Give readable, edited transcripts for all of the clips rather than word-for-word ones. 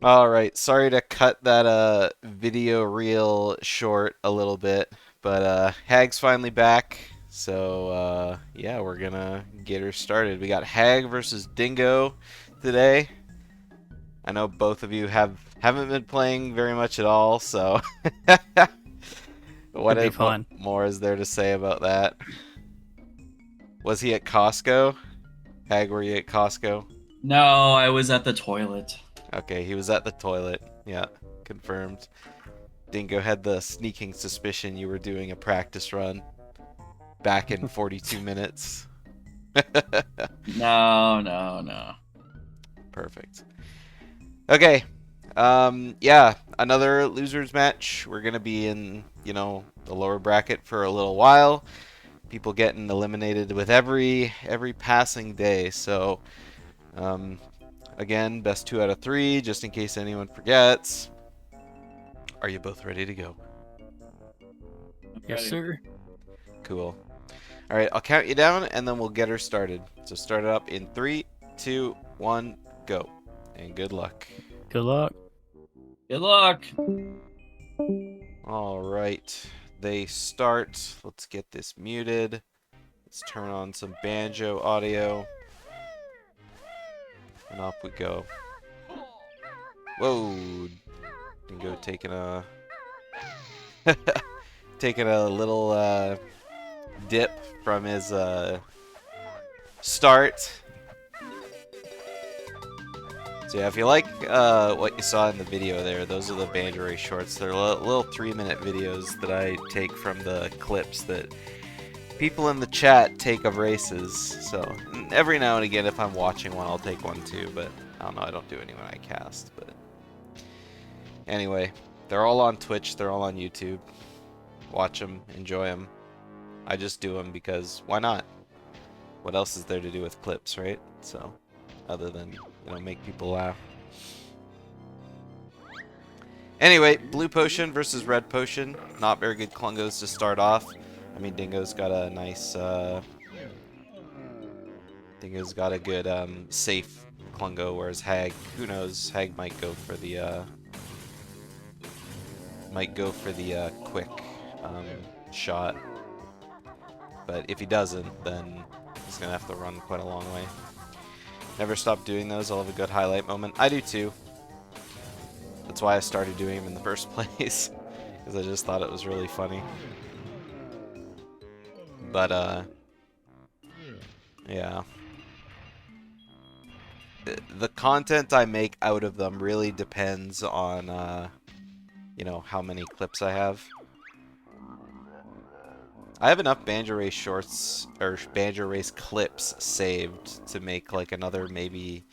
All right, sorry to cut that video reel short a little bit, but Hagg's finally back. So yeah, we're gonna get her started. We got Hagg versus Dingo today. I know both of you haven't been playing very much at all, so Should be what fun. more is there to say about that? Was he at Costco? Hagg, were you at Costco? No, I was at the toilet. Okay, he was at the toilet. Yeah, confirmed. Dingo had the sneaking suspicion you were doing a practice run back in 42 minutes. No, no, no. Perfect. Okay. Yeah, another losers match. We're gonna be in, the lower bracket for a little while. People getting eliminated with every passing day. So, um, again, best 2 out of 3, just in case anyone forgets. Are you both ready to go? I'm Yes, ready. sir. Cool. All right, I'll count you down and then we'll get her started. So start it up in 3, 2, 1, go. And good luck. Good luck. Good luck. All right, they start. Let's get this muted. Let's turn on some banjo audio. And off we go. Whoa. Dingo taking a little dip from his start. So yeah, if you like what you saw in the video there, those are the BanjoRace shorts. They're little 3-minute videos that I take from the clips that people in the chat take of races. So every now and again, if I'm watching one, I'll take one too. But I don't know, I don't do any when I cast. But anyway, they're all on Twitch. They're all on YouTube. Watch them, enjoy them. I just do them because why not? What else is there to do with clips, right? So, other than, make people laugh. Anyway, blue potion versus red potion. Not very good clungos to start off. I mean, Dingo's got a nice, Dingo's got a good, safe clungo, whereas Hagg, who knows, Hagg might go for the quick, shot. But if he doesn't, then he's gonna have to run quite a long way. Never stop doing those. I'll have a good highlight moment. I do too. That's why I started doing them in the first place, because I just thought it was really funny. But yeah. The content I make out of them really depends on, how many clips I have. I have enough BanjoRace shorts, or BanjoRace clips saved to make like another maybe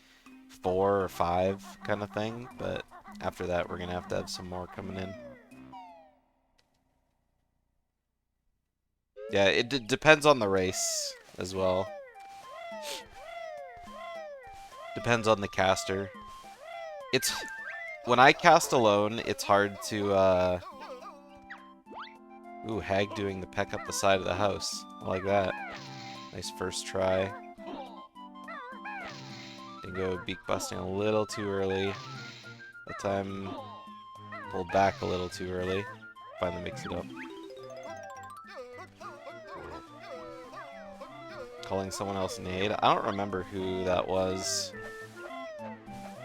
4 or 5 kind of thing, but after that we're gonna have to have some more coming in. Yeah, it depends on the race as well. Depends on the caster. It's when I cast alone, it's hard to ooh, Hagg doing the peck up the side of the house. I like that. Nice first try. Dingo beak busting a little too early. That time pulled back a little too early. Finally mix it up. Calling someone else in the aid. I don't remember who that was.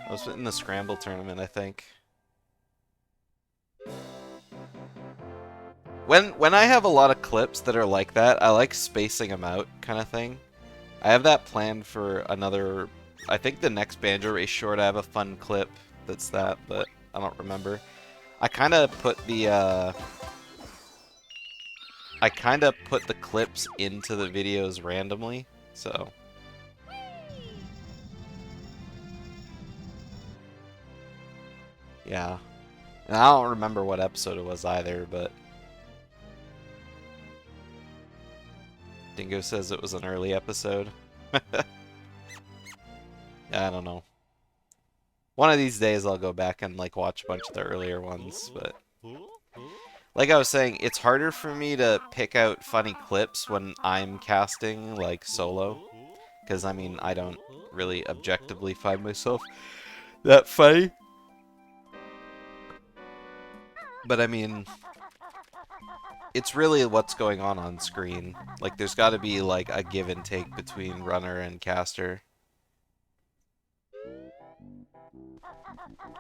It was in the Scramble tournament, I think. When I have a lot of clips that are like that, I like spacing them out, kind of thing. I have that planned for another. I think the next BanjoRace short I have a fun clip that's that, but I don't remember. I kind of put the clips into the videos randomly, so yeah. And I don't remember what episode it was either, but Dingo says it was an early episode. Yeah, I don't know. One of these days I'll go back and like watch a bunch of the earlier ones, but like I was saying, it's harder for me to pick out funny clips when I'm casting like solo, because I mean I don't really objectively find myself that funny. But I mean, it's really what's going on screen. Like, there's got to be like a give and take between runner and caster.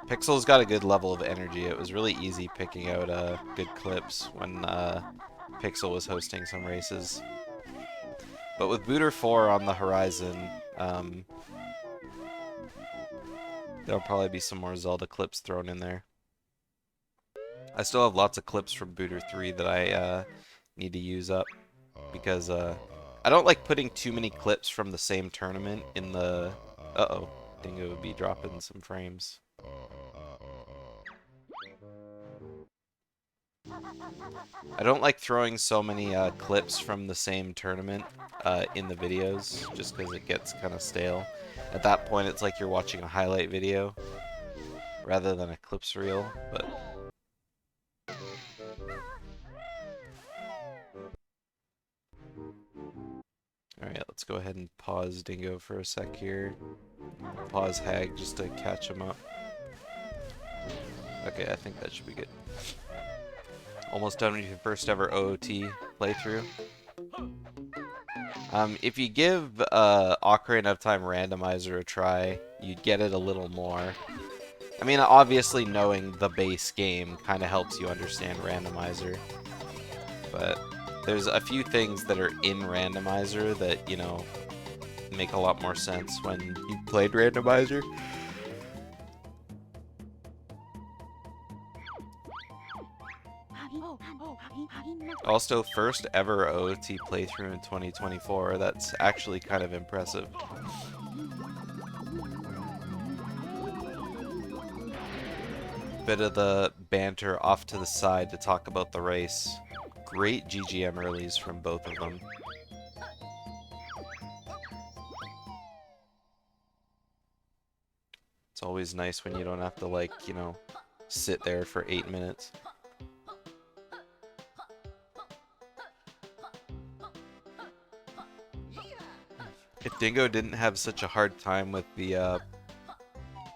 Pixel's got a good level of energy. It was really easy picking out good clips when Pixel was hosting some races. But with Booter 4 on the horizon, there'll probably be some more Zelda clips thrown in there. I still have lots of clips from Booter 3 that I need to use up because I don't like putting too many clips from the same tournament in the... Uh-oh, Dingo would be dropping some frames. I don't like throwing so many clips from the same tournament in the videos, just because it gets kind of stale. At that point, it's like you're watching a highlight video rather than a clips reel, but... Alright, let's go ahead and pause Dingo for a sec here. Pause Hagg just to catch him up. Okay, I think that should be good. Almost done with your first ever OOT playthrough. If you give Ocarina of Time Randomizer a try, you'd get it a little more. I mean, obviously knowing the base game kind of helps you understand Randomizer. But there's a few things that are in Randomizer that, you know, make a lot more sense when you played Randomizer. Also, first ever OOT playthrough in 2024. That's actually kind of impressive. Bit of the banter off to the side to talk about the race. Great GGM earlies from both of them. It's always nice when you don't have to, like, you know, sit there for 8 minutes. If Dingo didn't have such a hard time with the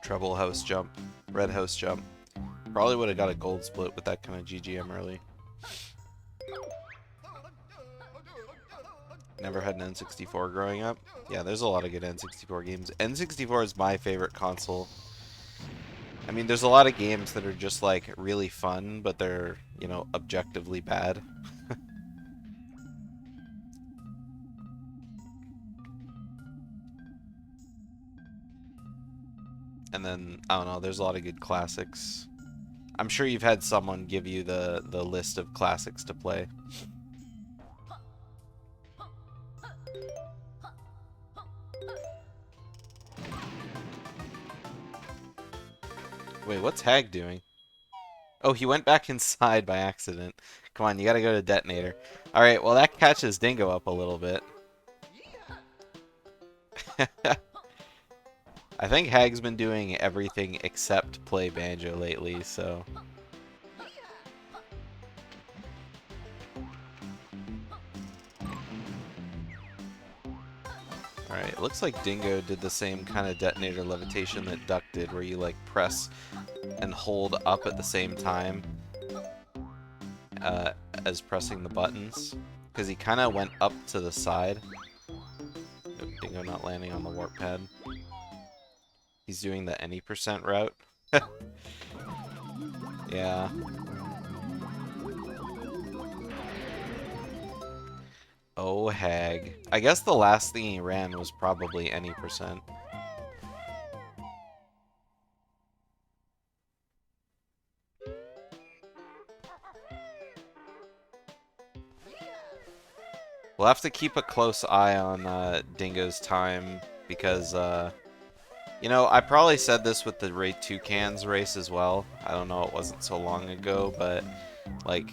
treble house jump, red house jump, probably would have got a gold split with that kind of GGM early. Never had an N64 growing up. Yeah, there's a lot of good N64 games. N64 is my favorite console. I mean, there's a lot of games that are just, like, really fun, but they're, you know, objectively bad. And then, I don't know, there's a lot of good classics. I'm sure you've had someone give you the list of classics to play. Wait, what's Hagg doing? Oh, he went back inside by accident. Come on, you gotta go to detonator. Alright, well that catches Dingo up a little bit. I think Hagg's been doing everything except play Banjo lately, so... Alright, it looks like Dingo did the same kind of detonator levitation that Duck did, where you, like, press and hold up at the same time as pressing the buttons. Because he kind of went up to the side. Oh, Dingo not landing on the warp pad. He's doing the any % route. Yeah. Oh, Hagg. I guess the last thing he ran was probably any %. We'll have to keep a close eye on Dingo's time because, you know, I probably said this with the Raid 2 Cans race as well. I don't know, it wasn't so long ago, but, like,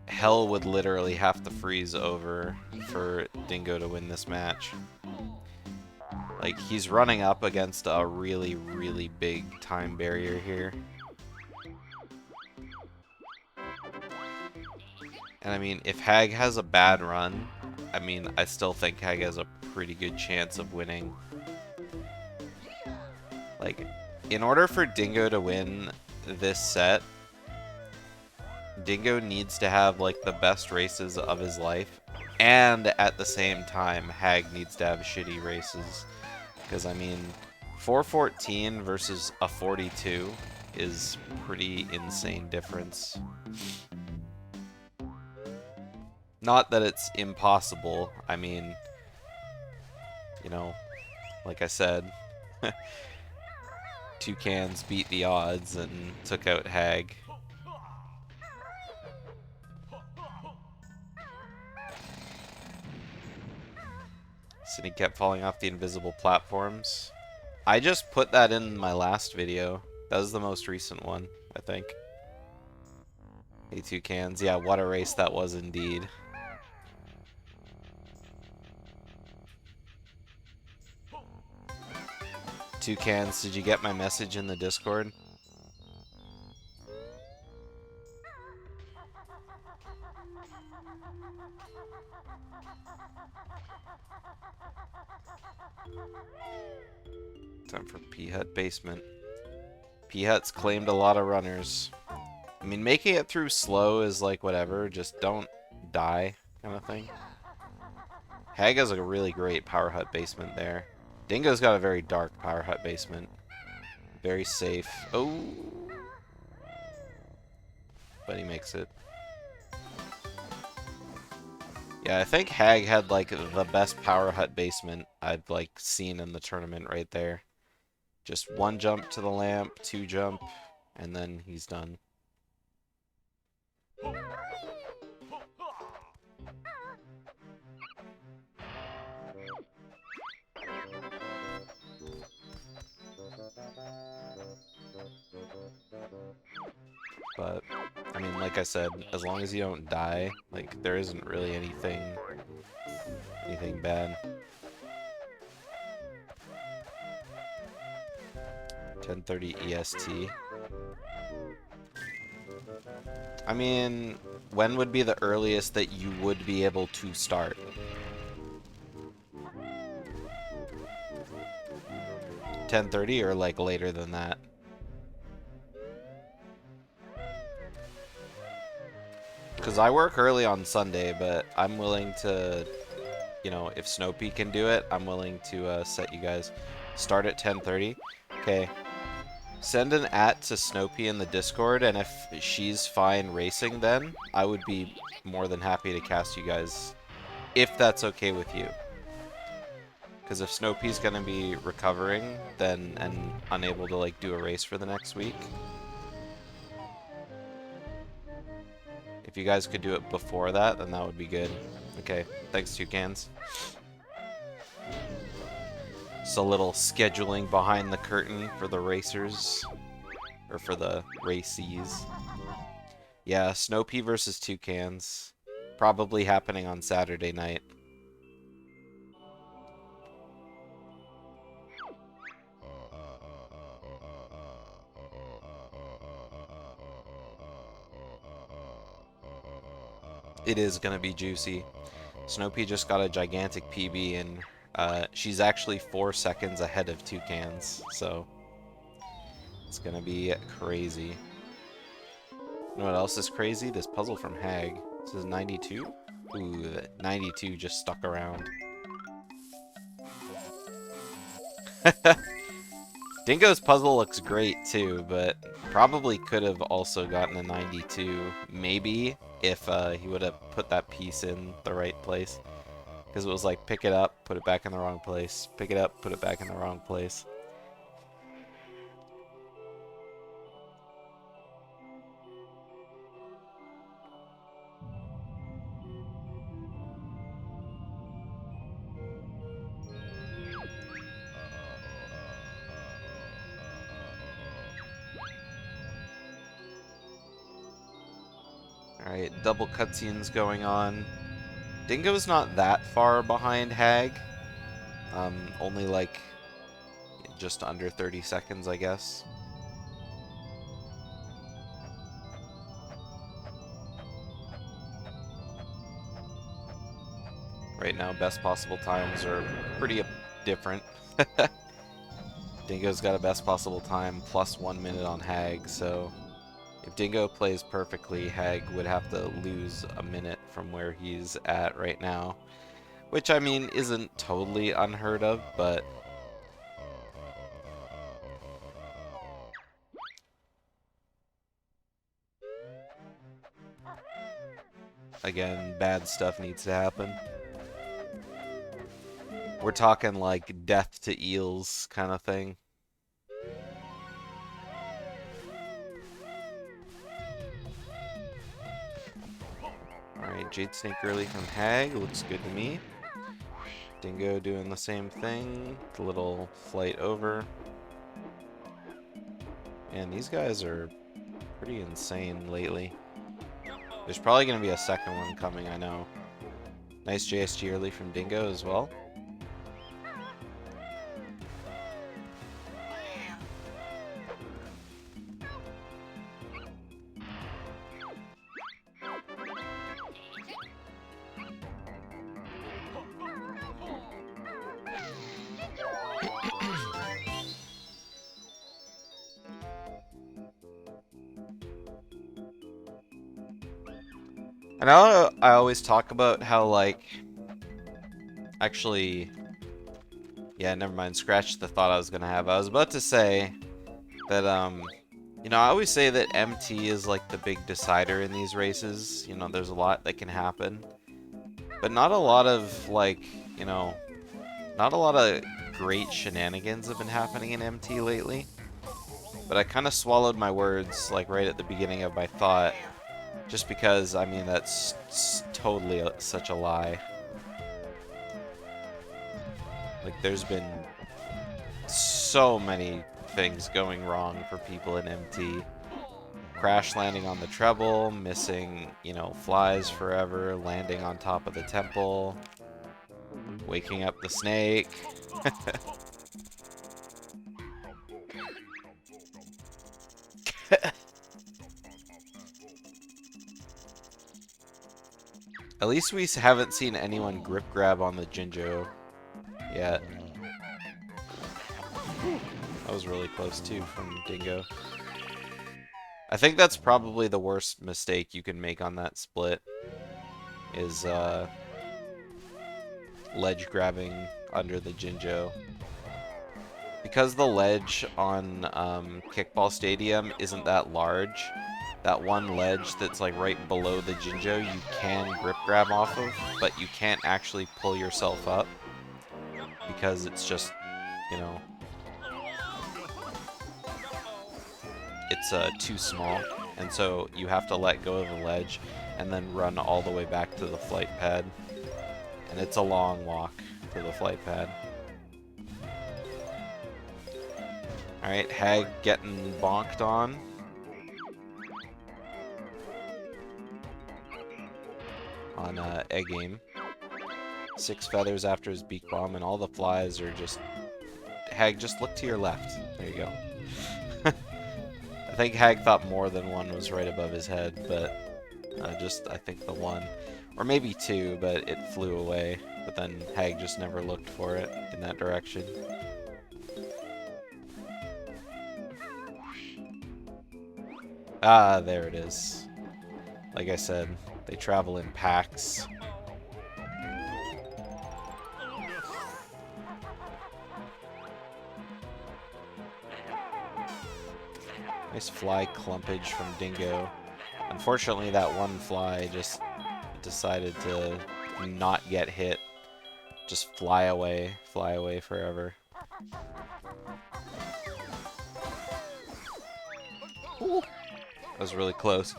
hell would literally have to freeze over for Dingo to win this match. Like, he's running up against a really, really big time barrier here. And I mean, if Hagg has a bad run, I mean, I still think Hagg has a pretty good chance of winning. Like, in order for Dingo to win this set, Dingo needs to have like the best races of his life, and at the same time, Hagg needs to have shitty races. Because I mean, 414 versus a 42 is pretty insane difference. Not that it's impossible. I mean, you know, like I said, Toucans beat the odds and took out Hagg. Sydney kept falling off the invisible platforms. I just put that in my last video. That was the most recent one, I think. Hey, Toucans. Yeah, what a race that was indeed. Toucans, did you get my message in the Discord? Time for P-Hut basement. P-Hut's claimed a lot of runners. I mean, making it through slow is like whatever, just don't die kind of thing. Hagg has a really great Power Hut basement there. Dingo's got a very dark Power Hut basement. Very safe. Oh! But he makes it. Yeah, I think Hagg had like the best Power Hut basement I've like seen in the tournament right there. Just one jump to the lamp, two jump, and then he's done. But, I mean, like I said, as long as you don't die, like, there isn't really anything bad. 10:30 EST. I mean, when would be the earliest that you would be able to start? 10:30 or like later than that? Because I work early on Sunday, but I'm willing to, you know, if Snopey can do it, I'm willing to set you guys. Start at 10:30. Okay. Send an @ to Snopey in the Discord, and if she's fine racing then, I would be more than happy to cast you guys, if that's okay with you. Because if Snopey's going to be recovering then and unable to like do a race for the next week, if you guys could do it before that, then that would be good. Okay, thanks, Toucans. Just a little scheduling behind the curtain for the racers. Or for the racees. Yeah, Snopey versus Toucans. Probably happening on Saturday night. It is going to be juicy. Snopey just got a gigantic PB, and she's actually 4 seconds ahead of Toucans, so it's going to be crazy. You know what else is crazy? This puzzle from Hagg. This is 92? Ooh, that 92 just stuck around. Dingo's puzzle looks great too, but probably could have also gotten a 92, maybe, if he would have put that piece in the right place. Because it was like, pick it up, put it back in the wrong place, pick it up, put it back in the wrong place. Alright, double cutscenes going on. Dingo's not that far behind Hagg. Only like just under 30 seconds, I guess. Right now, best possible times are pretty different. Dingo's got a best possible time plus 1 minute on Hagg, so If Dingo plays perfectly, Hagg would have to lose a minute from where he's at right now. Which, I mean, isn't totally unheard of, but... Again, bad stuff needs to happen. We're talking like death to eels kind of thing. Alright, Jade Snake early from Hagg. Looks good to me. Dingo doing the same thing. A little flight over. And these guys are pretty insane lately. There's probably going to be a second one coming, I know. Nice JSG early from Dingo as well. And I always talk about how, like, actually, yeah, never mind, scratch the thought I was gonna have. I was about to say that, you know, I always say that MT is, like, the big decider in these races. You know, there's a lot that can happen. But not a lot of, like, you know, not a lot of great shenanigans have been happening in MT lately. But I kind of swallowed my words, like, right at the beginning of my thought. Just because, I mean, that's totally such a lie. Like, there's been so many things going wrong for people in MT. Crash landing on the treble, missing, you know, flies forever, landing on top of the temple, waking up the snake. At least we haven't seen anyone grip grab on the Jinjo yet. That was really close too from Dingo. I think that's probably the worst mistake you can make on that split is ledge grabbing under the Jinjo. Because the ledge on Kickball Stadium isn't that large, that one ledge that's like right below the Jinjo you can grip grab off of, but you can't actually pull yourself up because it's just, you know, it's too small, and so you have to let go of the ledge and then run all the way back to the flight pad, and it's a long walk to the flight pad. Alright, Hagg getting bonked on. On egg game. 6 feathers after his beak bomb, and all the flies are just... Hagg, just look to your left. There you go. I think Hagg thought more than one was right above his head, but just, I think the one. Or maybe 2, but it flew away. But then Hagg just never looked for it in that direction. Ah, there it is. Like I said, they travel in packs. Nice fly clumpage from Dingo. Unfortunately, that one fly just decided to not get hit. Just fly away forever. Ooh. That was really close.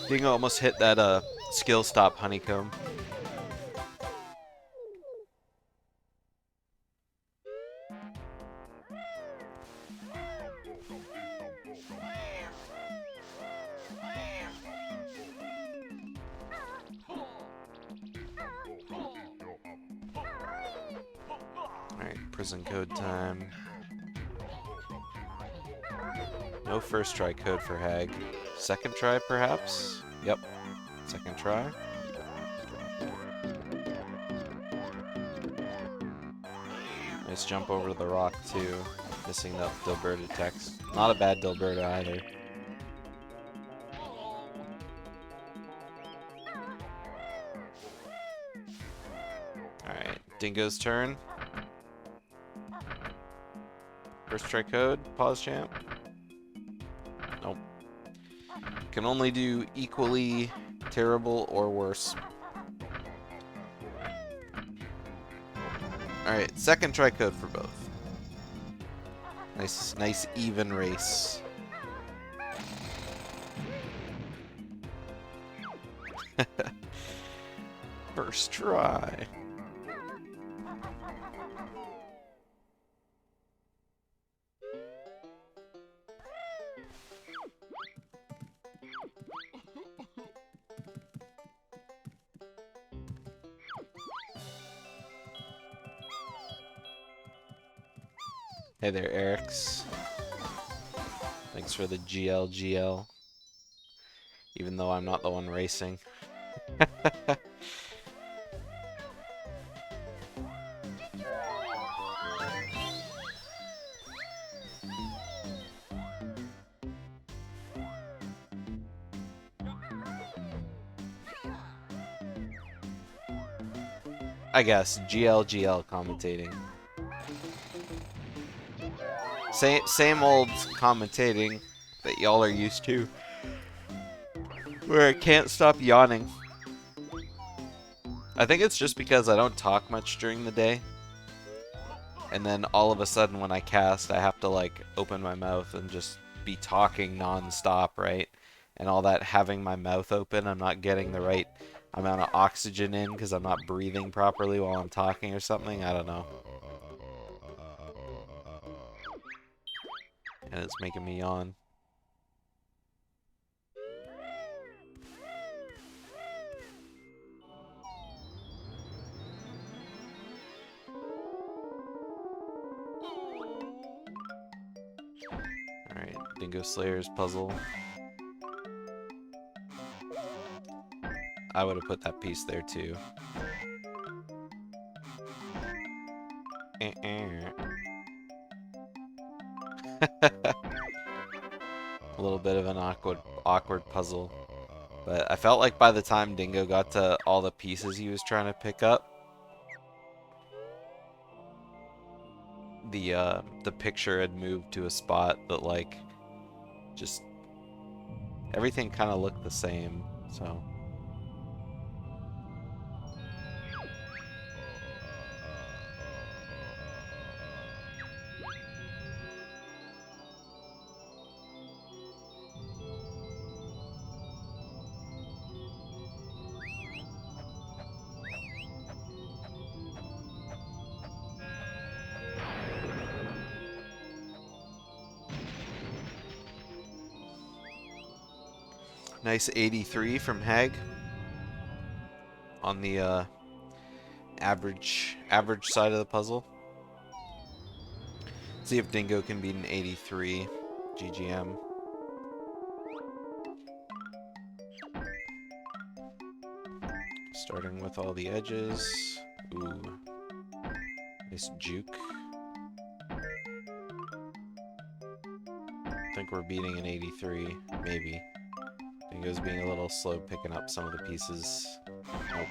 Dingo almost hit that skill stop honeycomb. Alright, prison code time. No first try code for Hagg. Second try, perhaps? Yep. Second try. Nice jump over the rock, too. Missing that Dilberta text. Not a bad Dilberta either. Alright, Dingo's turn. First try code, pause champ. Nope. Can only do equally terrible or worse. Alright, second try code for both. Nice even race. First try. Hey there, Eric's. Thanks for the GLGL. Even though I'm not the one racing. I guess, GLGL commentating. Same old commentating that y'all are used to. Where I can't stop yawning. I think it's just because I don't talk much during the day. And then all of a sudden when I cast, I have to like open my mouth and just be talking non-stop, right? And all that having my mouth open, I'm not getting the right amount of oxygen in because I'm not breathing properly while I'm talking or something. I don't know. And it's making me yawn. Alright, Dingoslayer's puzzle. I would have put that piece there too. A little bit of an awkward puzzle. But I felt like by the time Dingo got to all the pieces he was trying to pick up, the picture had moved to a spot that like just everything kind of looked the same, so nice 83 from Hagg on the average side of the puzzle. See if Dingo can beat an 83 GGM. Starting with all the edges. Ooh. Nice juke. I think we're beating an 83, maybe. Dingo's being a little slow picking up some of the pieces. Nope.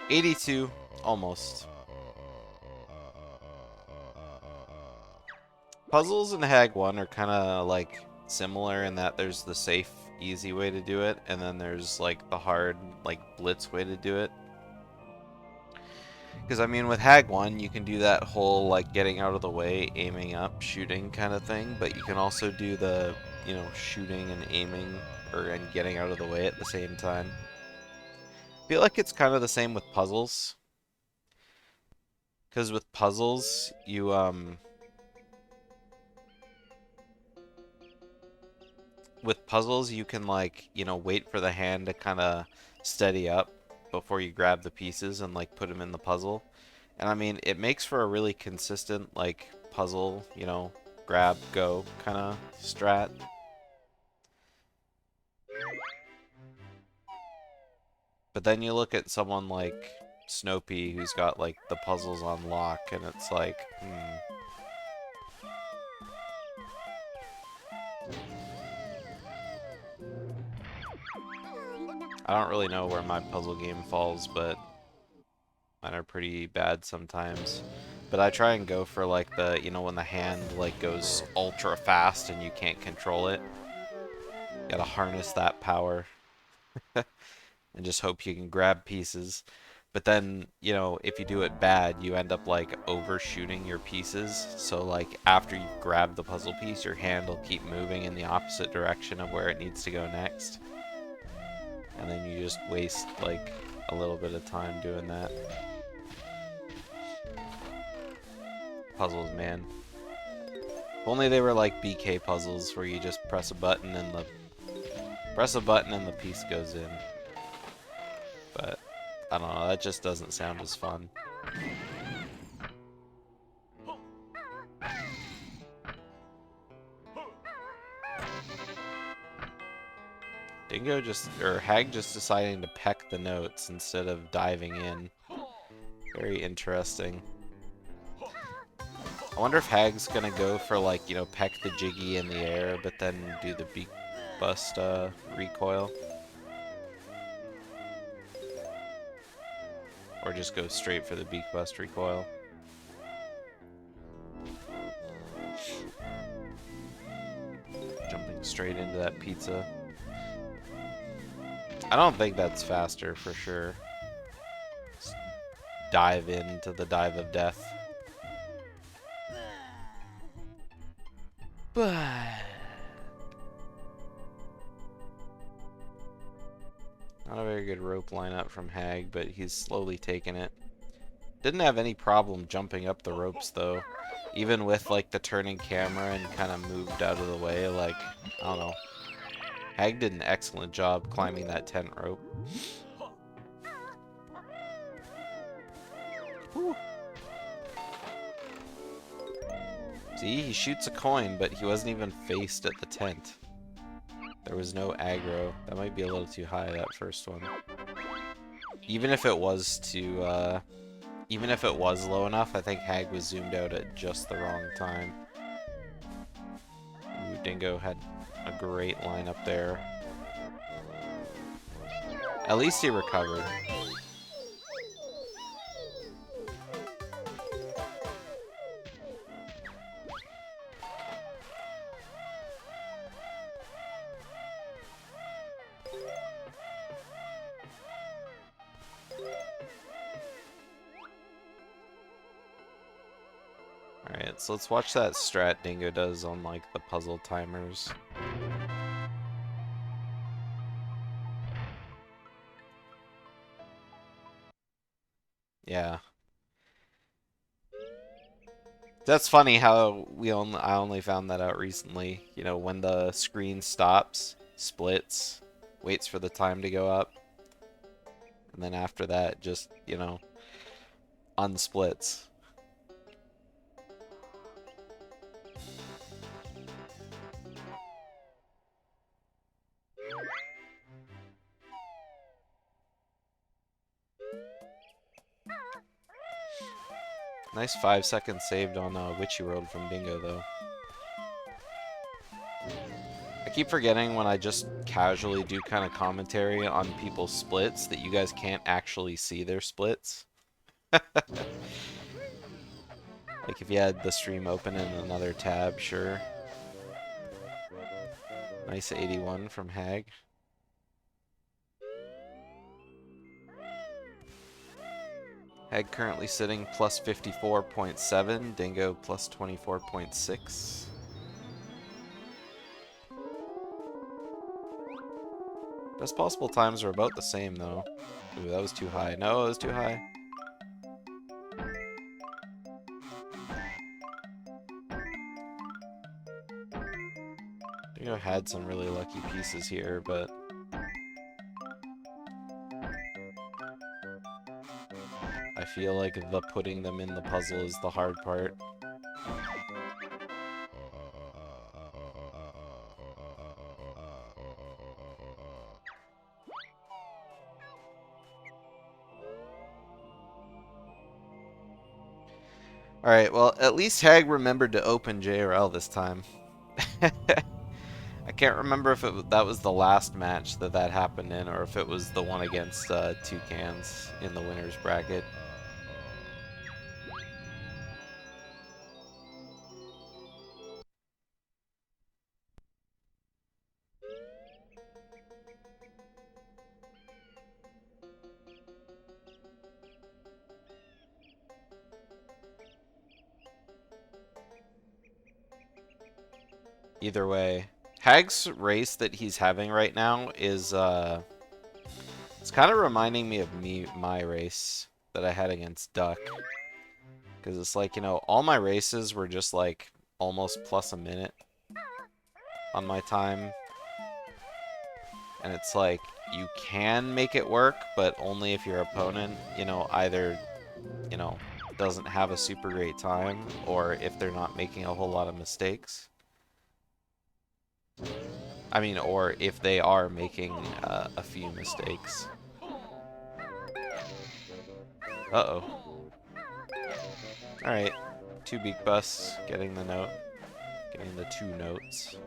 82, almost. Puzzles in Hagg 1 are kind of like similar in that there's the safe, easy way to do it, and then there's like the hard, like blitz way to do it. Because I mean, with Hagg 1, you can do that whole like getting out of the way, aiming up, shooting kind of thing, but you can also do the, you know, shooting and aiming and getting out of the way at the same time. I feel like it's kind of the same with puzzles. Because with puzzles, you can like, you know, wait for the hand to kind of steady up before you grab the pieces and like put them in the puzzle. And I mean, it makes for a really consistent like puzzle, you know, grab, go kind of strat. But then you look at someone like Snopey who's got like the puzzles on lock and it's like, I don't really know where my puzzle game falls, but mine are pretty bad sometimes. But I try and go for like the, you know, when the hand like goes ultra fast and you can't control it. Gotta harness that power and just hope you can grab pieces. But then, you know, if you do it bad, you end up like overshooting your pieces. So like after you've grabbed the puzzle piece, your hand will keep moving in the opposite direction of where it needs to go next. And then you just waste like a little bit of time doing that. Puzzles, man. If only they were like BK puzzles where you just press a button and the piece goes in. But I don't know, that just doesn't sound as fun. Hagg just deciding to peck the notes instead of diving in. Very interesting. I wonder if Hagg's gonna go for like, you know, peck the jiggy in the air, but then do the beak bust recoil. Or just go straight for the beak bust recoil. Jumping straight into that pizza. I don't think that's faster for sure. Just dive into the dive of death. But not a very good rope lineup from Hagg, but he's slowly taking it. Didn't have any problem jumping up the ropes though. Even with like the turning camera and kind of moved out of the way, like, I don't know. Hagg did an excellent job climbing that tent rope. Whew. See, he shoots a coin, but he wasn't even faced at the tent. There was no aggro. That might be a little too high, that first one. Even if it was low enough, I think Hagg was zoomed out at just the wrong time. Ooh, Dingo had a great lineup there. At least he recovered. Alright, so let's watch that strat Dingo does on like the puzzle timers. Yeah. That's funny how I only found that out recently. You know, when the screen stops, splits, waits for the time to go up, and then after that just, you know, unsplits. Nice 5 seconds saved on Witchy World from Dingo, though. I keep forgetting when I just casually do kind of commentary on people's splits that you guys can't actually see their splits. Like if you had the stream open in another tab, sure. Nice 81 from Hagg. Hagg currently sitting plus 54.7, Dingo plus 24.6. Best possible times are about the same though. Ooh, that was too high. No, it was too high. Dingo had some really lucky pieces here, but I feel like the putting them in the puzzle is the hard part. Alright, well, at least Hagg remembered to open JRL this time. I can't remember if that was the last match that happened in, or if it was the one against Toucans in the winners bracket. Either way, Hagg's race that he's having right now is it's kind of reminding me of my race that I had against Duck. Because it's like, you know, all my races were just like almost plus a minute on my time. And it's like, you can make it work, but only if your opponent, you know, either, you know, doesn't have a super great time, or if they're not making a whole lot of mistakes. I mean, or if they are making a few mistakes. Uh-oh. Alright. 2 beak busts, getting the note. Getting the 2 notes.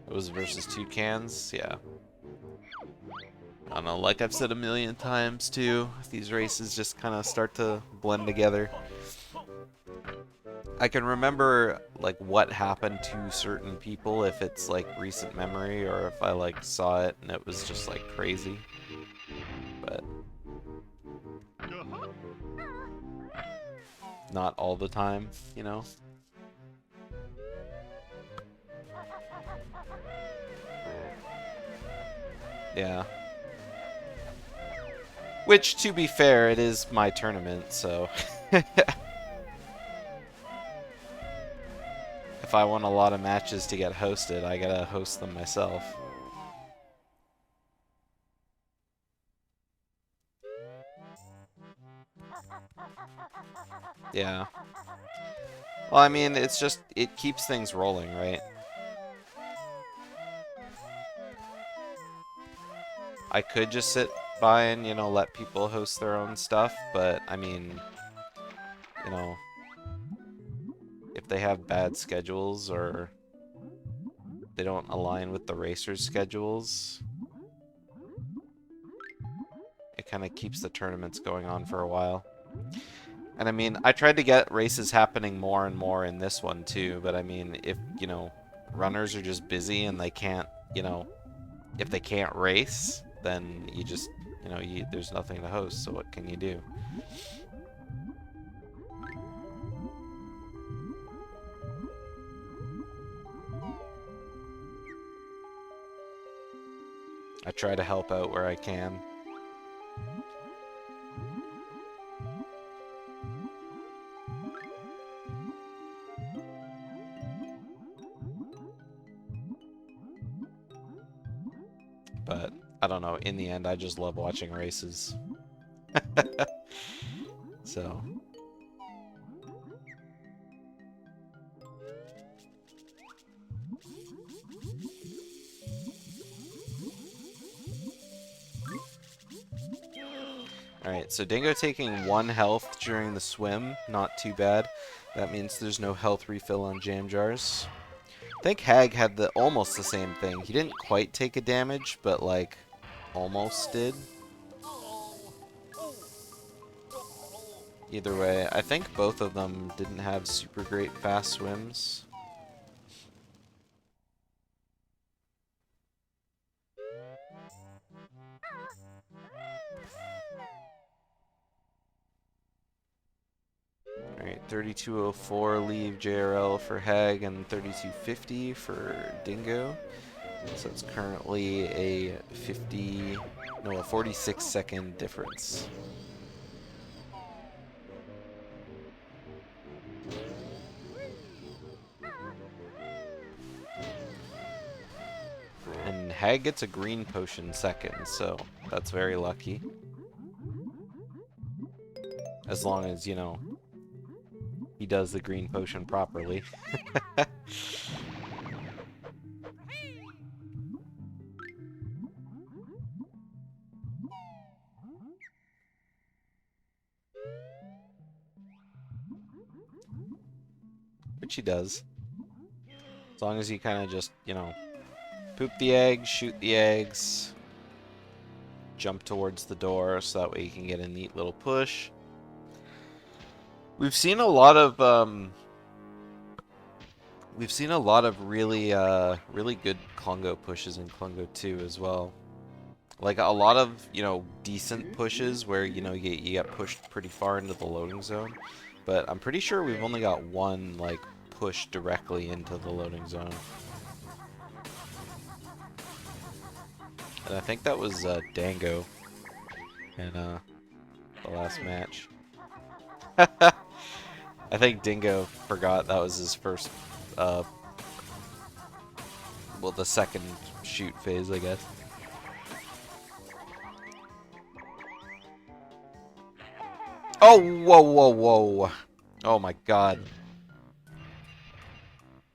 It was versus Toucans, yeah. I don't know, like I've said a million times too, these races just kind of start to blend together. I can remember like what happened to certain people if it's like recent memory, or if I like saw it and it was just like crazy. But not all the time, you know? Yeah. Which, to be fair, it is my tournament, so... If I want a lot of matches to get hosted, I gotta host them myself. Yeah. Well, I mean, it's just, it keeps things rolling, right? I could just sit by and, you know, let people host their own stuff, but, I mean, you know, if they have bad schedules or they don't align with the racers' schedules, it kind of keeps the tournaments going on for a while. And I mean, I tried to get races happening more and more in this one too, but I mean, if, you know, runners are just busy and they can't, you know, if they can't race, then you just, you know, there's nothing to host, so what can you do? I try to help out where I can. But, I don't know, in the end, I just love watching races. So... Alright, so Dingo taking 1 health during the swim, not too bad. That means there's no health refill on jam jars. I think Hagg had almost the same thing. He didn't quite take a damage, but like, almost did. Either way, I think both of them didn't have super great fast swims. Alright, 3204 leave JRL for Hagg and 3250 for Dingo. So it's currently a 46-second difference. And Hagg gets a green potion second, so that's very lucky. As long as, you know, he does the green potion properly. Which he does. As long as he kind of just, you know, Poop the eggs, shoot the eggs, jump towards the door so that way you can get a neat little push. We've seen a lot of really good Klungo pushes in Klungo 2 as well. Like a lot of, decent pushes where, you get pushed pretty far into the loading zone. But I'm pretty sure we've only got one, like, push directly into the loading zone. And I think that was Dango in the last match. I think Dingo forgot that was his first, well, the second shoot phase, I guess. Oh, whoa, whoa, whoa. Oh my god.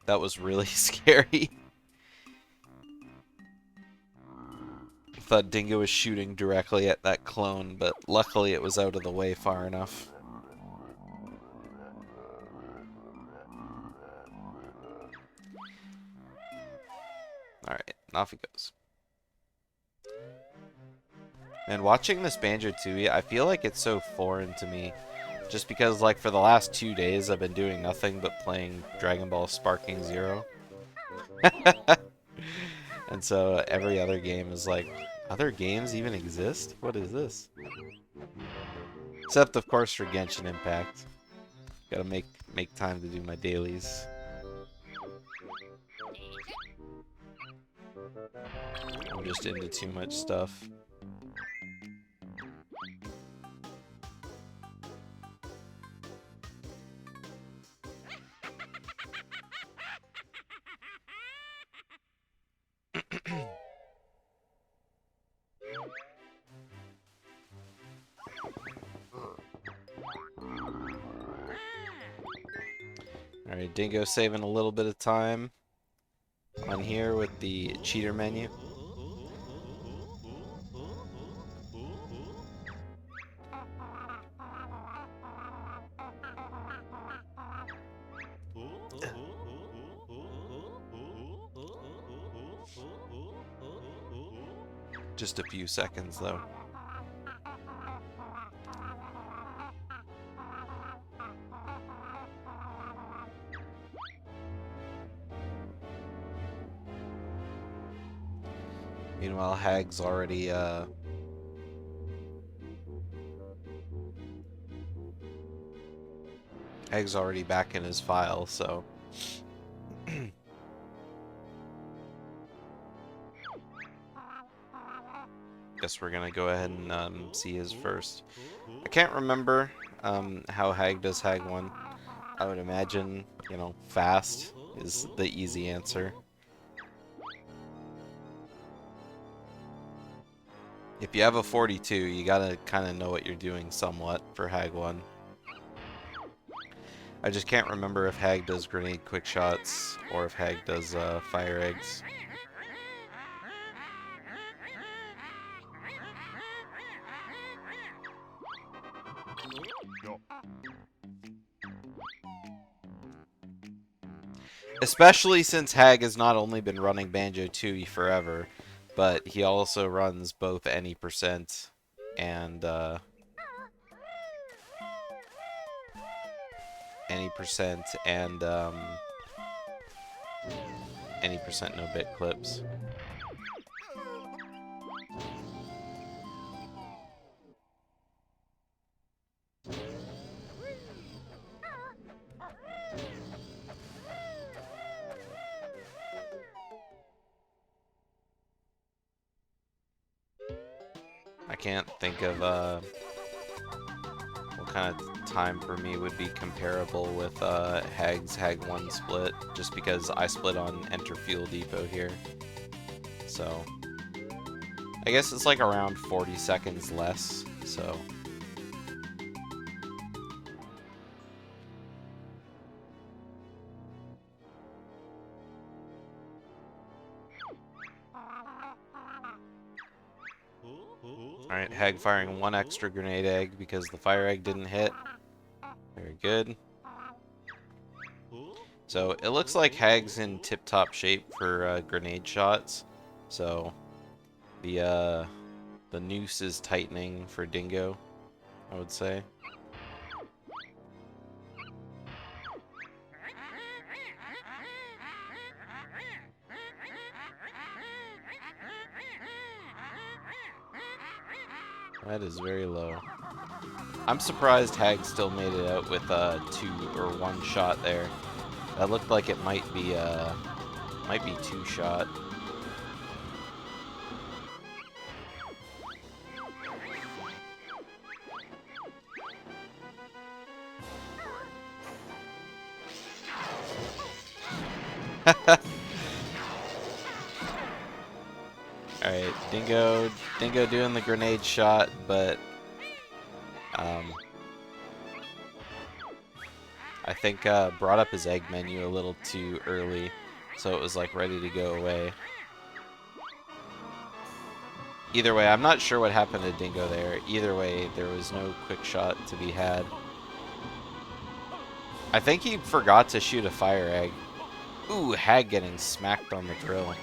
That was really scary. I thought Dingo was shooting directly at that clone, but luckily it was out of the way far enough. Alright, off he goes. And watching this Banjo-Tooie, I feel like it's so foreign to me. Just because, like, for the last 2 days, I've been doing nothing but playing Dragon Ball Sparking Zero. And so every other game is like, other games even exist? What is this? Except, of course, for Genshin Impact. Gotta make time to do my dailies. I'm just into too much stuff. Alright, Dingo saving a little bit of time on here with the cheater menu. Just a few seconds though. Meanwhile, Hagg's already back in his file, so guess we're gonna go ahead and see his first. I can't remember how Hagg does Hagg 1. I would imagine, fast is the easy answer. If you have a 42, you gotta kind of know what you're doing somewhat for Hagg 1. I just can't remember if Hagg does grenade quick shots or if Hagg does fire eggs. Especially since Hagg has not only been running Banjo-Tooie forever, but he also runs both any percent and any percent no Bitclips. I can't think of what kind of time for me would be comparable with Hagg's Hagg 1 split, just because I split on Enter Fuel Depot here. So I guess it's like around 40 seconds less, so alright, Hagg firing one extra grenade egg because the fire egg didn't hit. Very good. So it looks like Hagg's in tip-top shape for grenade shots. So the noose is tightening for Dingo, I would say. That is very low. I'm surprised Hagg still made it out with 2 or 1 shot there. That looked like it might be 2 shot. Alright, Dingo doing the grenade shot, but I think brought up his egg menu a little too early, so it was like ready to go away. Either way, I'm not sure what happened to Dingo there. Either way, there was no quick shot to be had. I think he forgot to shoot a fire egg. Ooh, Hagg getting smacked on the drill.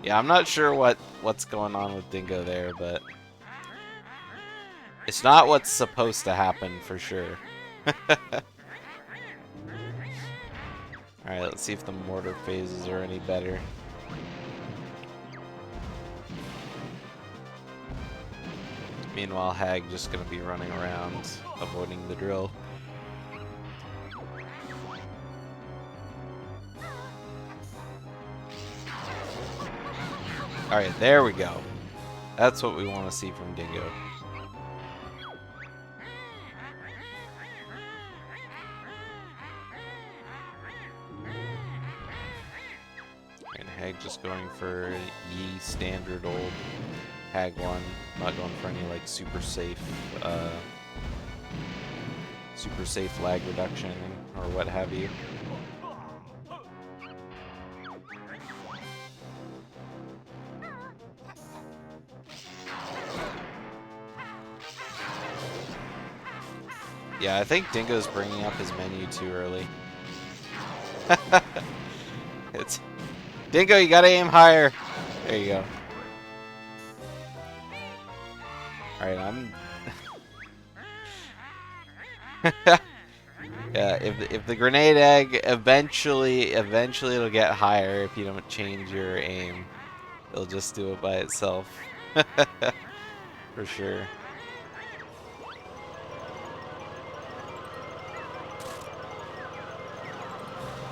Yeah, I'm not sure what's going on with Dingo there, but it's not what's supposed to happen for sure. Alright, let's see if the mortar phases are any better. Meanwhile, Hagg just gonna be running around, avoiding the drill. Alright, there we go. That's what we want to see from Dingo. And Hagg just going for ye standard old Hagg one, not going for any like super safe lag reduction or what have you. Yeah, I think Dingo's bringing up his menu too early. It's Dingo, you gotta aim higher. There you go. Alright, yeah, if the grenade egg eventually it'll get higher if you don't change your aim. It'll just do it by itself. For sure.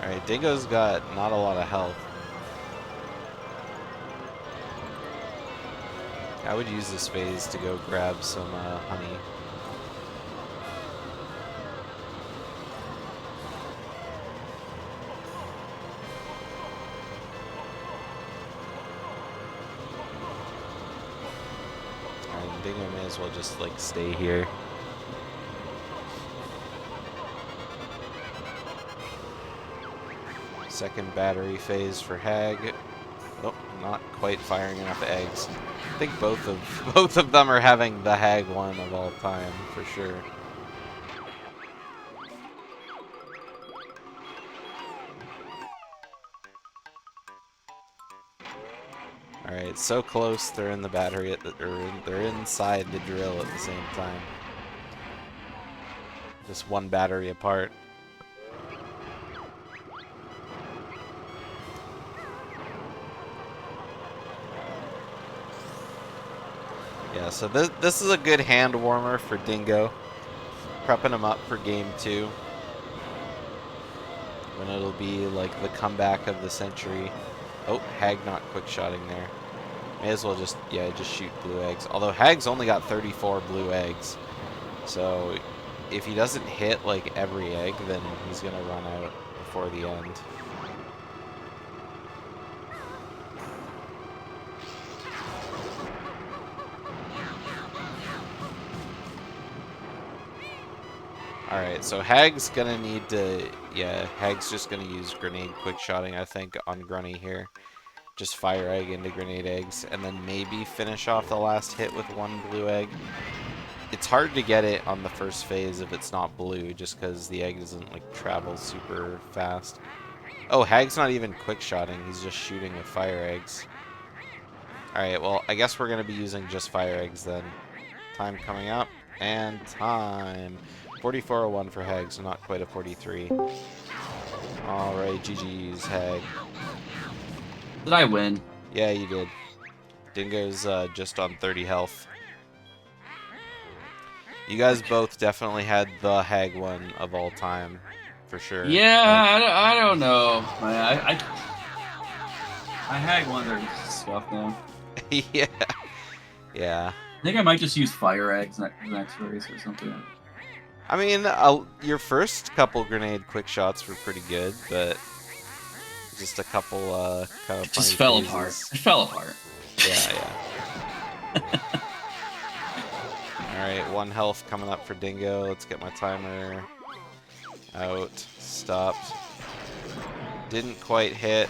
Alright, Dingo's got not a lot of health. I would use this phase to go grab some honey. Alright, Dingo may as well just like stay here. Second battery phase for Hagg. Nope, not quite firing enough eggs. I think both of them are having the Hagg one of all time for sure. All right, so close. They're in the battery they're inside the drill at the same time. Just one battery apart. Yeah, so this is a good hand warmer for Dingo. Prepping him up for game 2. When it'll be like the comeback of the century. Oh, Hagg not quick shotting there. May as well just shoot blue eggs. Although Hagg's only got 34 blue eggs. So if he doesn't hit like every egg, then he's gonna run out before the end. Alright, so Hagg's gonna need to, Hagg's just gonna use grenade quick shotting, I think, on Grunny here. just fire egg into grenade eggs, and then maybe finish off the last hit with one blue egg. It's hard to get it on the first phase if it's not blue, just because the egg doesn't like travel super fast. Oh, Hagg's not even quick-shotting, he's just shooting with fire eggs. Alright, well, I guess we're going to be using just fire eggs then. Time coming up, and time. 44:01 for Hagg, so not quite a 43. Alright, GG's, Hagg. Did I win? Yeah, you did. Dingo's just on 30 health. You guys both definitely had the Hagg one of all time, for sure. Yeah, I don't know. I had one of their stuff now. Yeah. Yeah. I think I might just use fire eggs next race or something. I mean, your first couple grenade quick shots were pretty good, but just a couple kind of It just funny fell phases. apart. It fell apart. Yeah. Alright, 1 health coming up for Dingo. Let's get my timer out. Stopped. Didn't quite hit.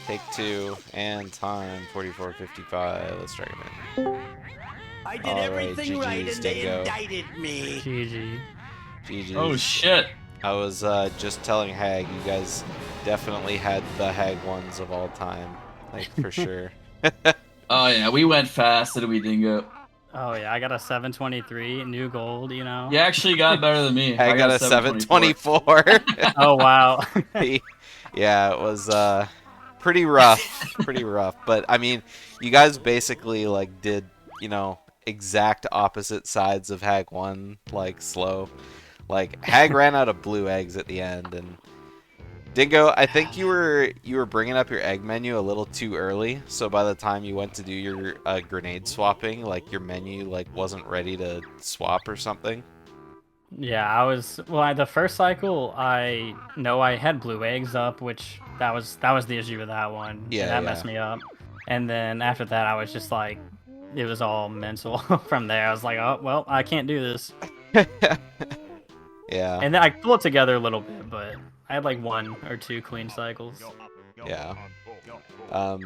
Take 2. And time. 44:55. Let's try again. I did All right, everything right GG's, and they Dingo. indicted me. GG. GG's. Oh shit! I was just telling Hagg, you guys definitely had the Hagg ones of all time. Like, for sure. Oh yeah, we went fast, didn't we, Dingo? Oh yeah, I got a 723, new gold, you know. You actually got better than me. I got a 724. Oh wow. Yeah, it was pretty rough. Pretty rough. But, I mean, you guys basically, like, did, you know, exact opposite sides of Hagg 1, like, slow. Like, Hagg ran out of blue eggs at the end, and Dingo, I think you were bringing up your egg menu a little too early, so by the time you went to do your grenade swapping, like, your menu, like, wasn't ready to swap or something. Yeah, the first cycle I know I had blue eggs up, which that was the issue with that one. Yeah, and that messed me up. And then after that I was just like, it was all mental from there. I was like, oh well, I can't do this. Yeah. And then I pulled it together a little bit, but I had like 1 or 2 clean cycles. Yeah. So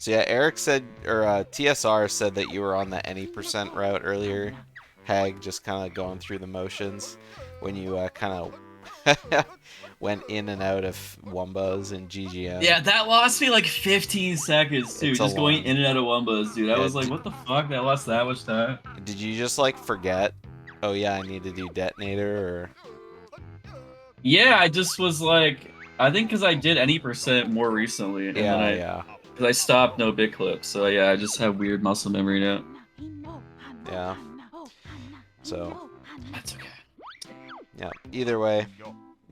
yeah, Eric said, or TSR said that you were on the any percent route earlier. Hagg just kind of going through the motions when you kind of went in and out of Wumbas and GGM. Yeah, that lost me like 15 seconds too, It's just going long. in and out of Wumbas, dude. I Yeah, was like, what the fuck? That lost that much time. Did you just like forget? Oh yeah, I need to do detonator, or Yeah, I just was like, I think because I did any percent more recently, and yeah, then yeah, because I stopped no Bitclips, so yeah, I just have weird muscle memory now. yeah. So That's okay. yeah. Either way,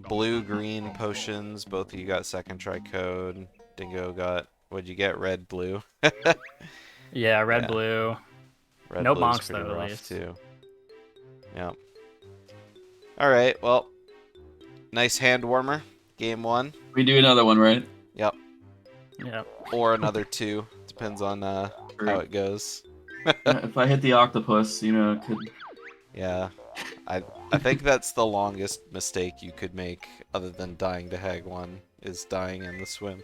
blue, green potions. Both of you got second try code. Dingo got, what'd you get? Red, blue. Yeah, red, Yeah. blue. Red, No blue's bonks, pretty though, at rough least. too. Yeah. All right. Well, nice hand warmer. Game 1. We do another one, right? Yep. Yeah. Or another 2. Depends on how it goes. If I hit the octopus, you know, it could. Yeah. I think that's the longest mistake you could make, other than dying to Hagg 1, is dying in the swim.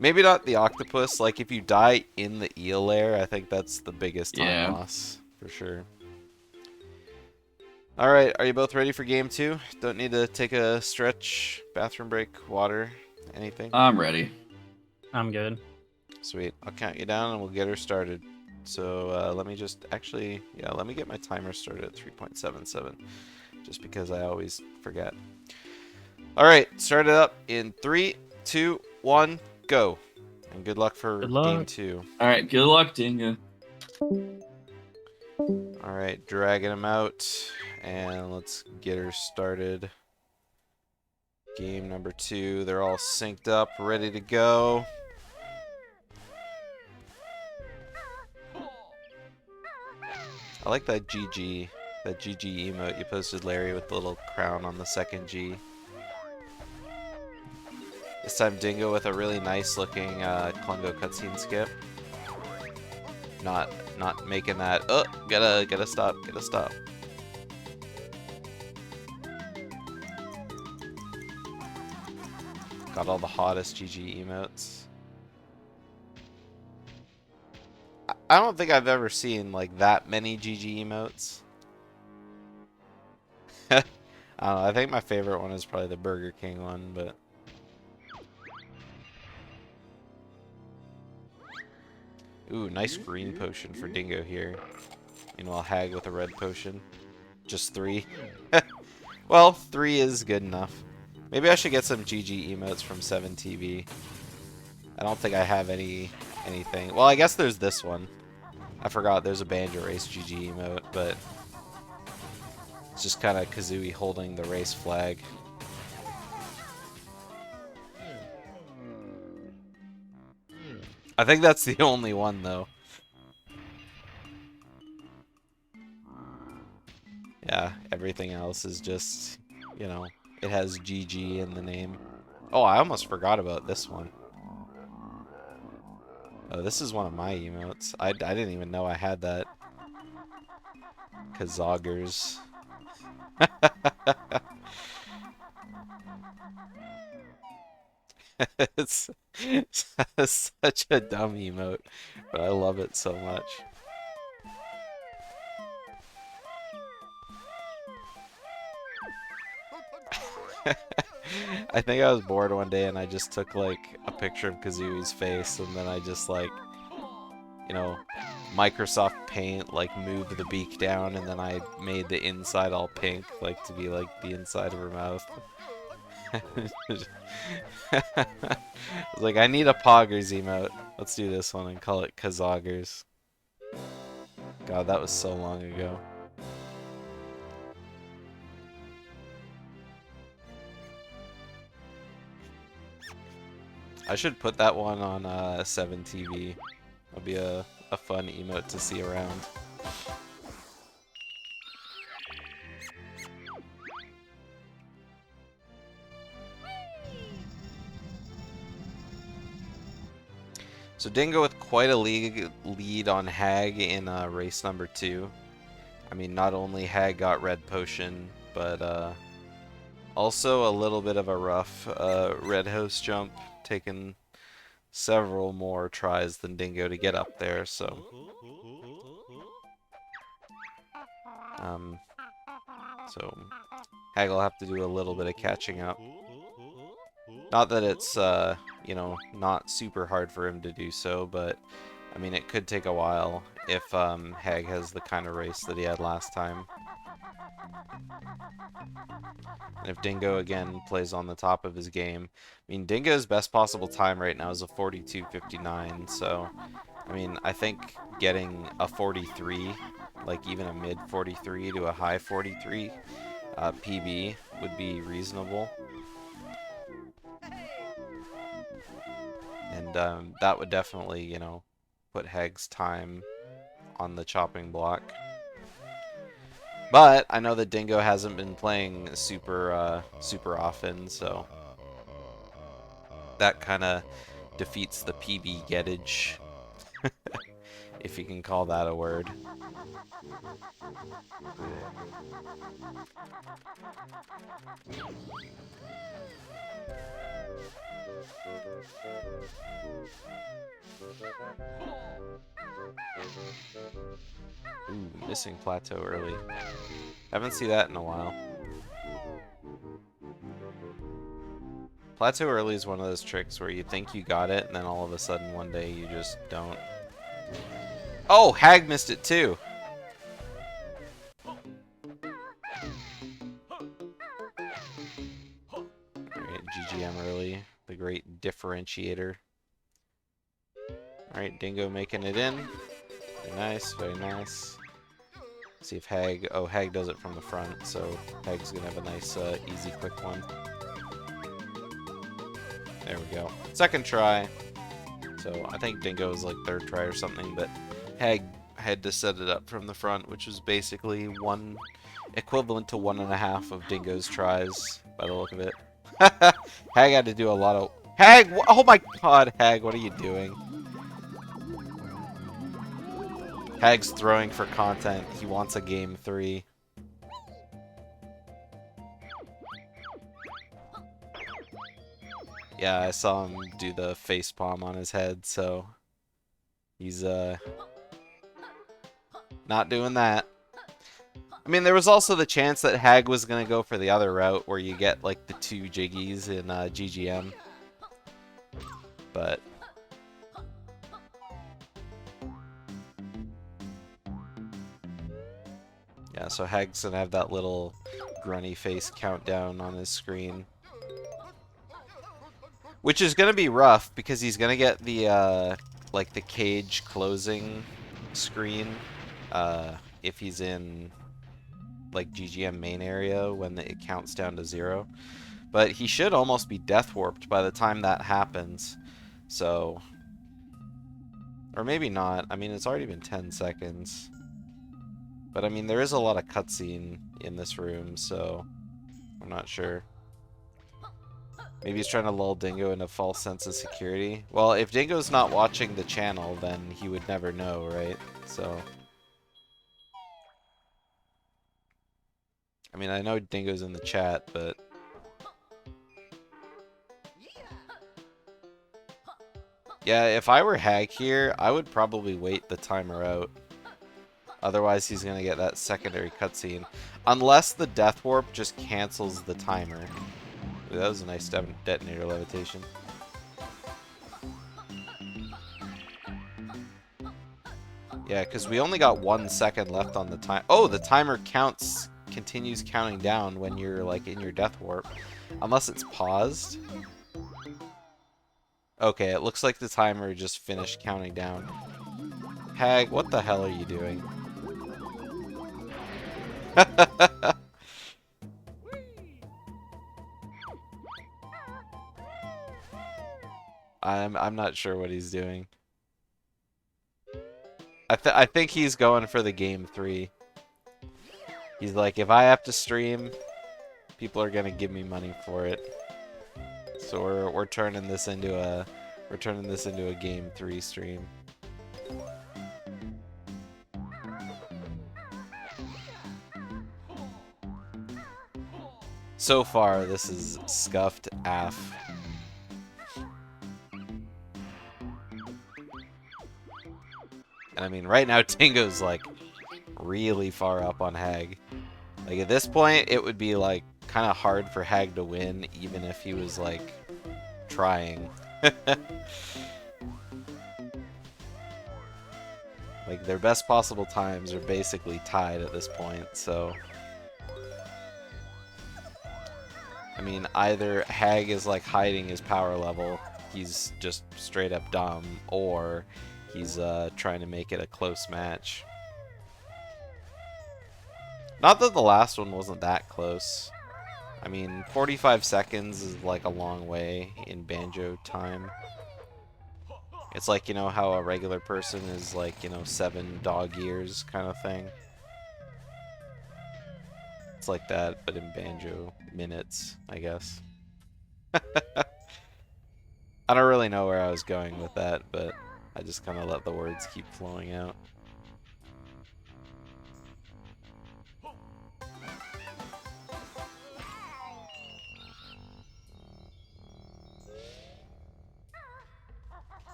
Maybe not the octopus. Like, if you die in the eel lair, I think that's the biggest time Yeah. loss, for sure. Alright, are you both ready for game 2? Don't need to take a stretch, bathroom break, water, anything? I'm ready. I'm good. Sweet. I'll count you down and we'll get her started. So let me just actually, yeah, let me get my timer started at 3.77, just because I always forget. Alright, start it up in 3, 2, 1, go. And good luck for Good luck. game 2. Alright, good luck, Dingo. Alright, dragging him out, and let's get her started. Game number 2, they're all synced up, ready to go. I like that GG emote you posted, Larry, with the little crown on the second G. This time Dingo with a really nice looking Klungo cutscene skip. Not making that. Oh, gotta stop. Got all the hottest GG emotes. I don't think I've ever seen like that many GG emotes. I don't know, I think my favorite one is probably the Burger King one, but ooh, nice green potion for Dingo here. Meanwhile, Hagg with a red potion. Just 3. Well, 3 is good enough. Maybe I should get some GG emotes from 7TV. I don't think I have anything. Well, I guess there's this one. I forgot there's a BanjoRace GG emote, but it's just kind of Kazooie holding the race flag. I think that's the only one, though. Yeah, everything else is just, you know, it has GG in the name. Oh, I almost forgot about this one. Oh, this is one of my emotes. I didn't even know I had that. Kazoggers. it's such a dumb emote, but I love it so much. I think I was bored one day and I just took like a picture of Kazooie's face and then I just like, you know, Microsoft Paint like moved the beak down and then I made the inside all pink like to be like the inside of her mouth. I was like, I need a Poggers emote. Let's do this one and call it Kazoggers. God, that was so long ago. I should put that one on 7TV. That'll be a fun emote to see around. So Dingo with quite a lead on Hagg in race number 2. I mean, not only Hagg got red potion, but also a little bit of a rough red host jump, taking several more tries than Dingo to get up there, so Hagg will have to do a little bit of catching up. Not that it's you know, not super hard for him to do so, but I mean it could take a while if Hagg has the kind of race that he had last time. And if Dingo again plays on the top of his game, I mean Dingo's best possible time right now is a 42.59, so I mean I think getting a 43, like even a mid 43 to a high 43 PB would be reasonable. And that would definitely, you know, put Hagg's time on the chopping block. But I know that Dingo hasn't been playing super often, so that kind of defeats the PB gettage, if you can call that a word. Ooh, missing plateau early. Haven't seen that in a while. Plateau early is one of those tricks where you think you got it, and then all of a sudden one day you just don't. Oh, Hagg missed it too! Alright, GGM early, the great differentiator. Alright, Dingo making it in. Very nice, very nice. See if Hagg... Oh, Hagg does it from the front, so Hagg's gonna have a nice, easy, quick one. There we go. Second try. So I think Dingo was like third try or something, but Hagg had to set it up from the front, which was basically equivalent to 1.5 of Dingo's tries, by the look of it. Hagg had to do a lot of... Hagg! Oh my god, Hagg, what are you doing? Hagg's throwing for content. He wants a game 3. Yeah, I saw him do the face palm on his head, so he's Not doing that. I mean, there was also the chance that Hagg was going to go for the other route where you get, like, the 2 Jiggies in GGM. But... yeah, so Hagg's going to have that little grunny face countdown on his screen. Which is going to be rough, because he's going to get the, like, the cage closing screen, if he's in... like GGM main area when it counts down to 0. But he should almost be death warped by the time that happens. So, or maybe not. I mean, it's already been 10 seconds. But I mean, there is a lot of cutscene in this room, so I'm not sure. Maybe he's trying to lull Dingo into a false sense of security. Well, if Dingo's not watching the channel, then he would never know, right? So... I mean, I know Dingo's in the chat, but... yeah, if I were Hagg here, I would probably wait the timer out. Otherwise, he's gonna get that secondary cutscene. Unless the death warp just cancels the timer. Ooh, that was a nice detonator levitation. Yeah, because we only got 1 second left on the time. Oh, the timer continues counting down when you're like in your death warp, unless it's paused. Okay, it looks like the timer just finished counting down. Hagg, what the hell are you doing? I'm not sure what he's doing. I think he's going for the game 3. He's like, if I have to stream, people are gonna give me money for it. So we're turning this into a game 3 stream. So far, this is scuffed AF. And I mean, right now, Dingo's like really far up on Hagg. Like at this point, it would be like kind of hard for Hagg to win, even if he was like trying. Like their best possible times are basically tied at this point, so... I mean, either Hagg is like hiding his power level, he's just straight up dumb, or he's trying to make it a close match. Not that the last one wasn't that close. I mean, 45 seconds is like a long way in Banjo time. It's like, you know, how a regular person is like, you know, 7 dog years kind of thing. It's like that, but in Banjo minutes, I guess. I don't really know where I was going with that, but I just kind of let the words keep flowing out.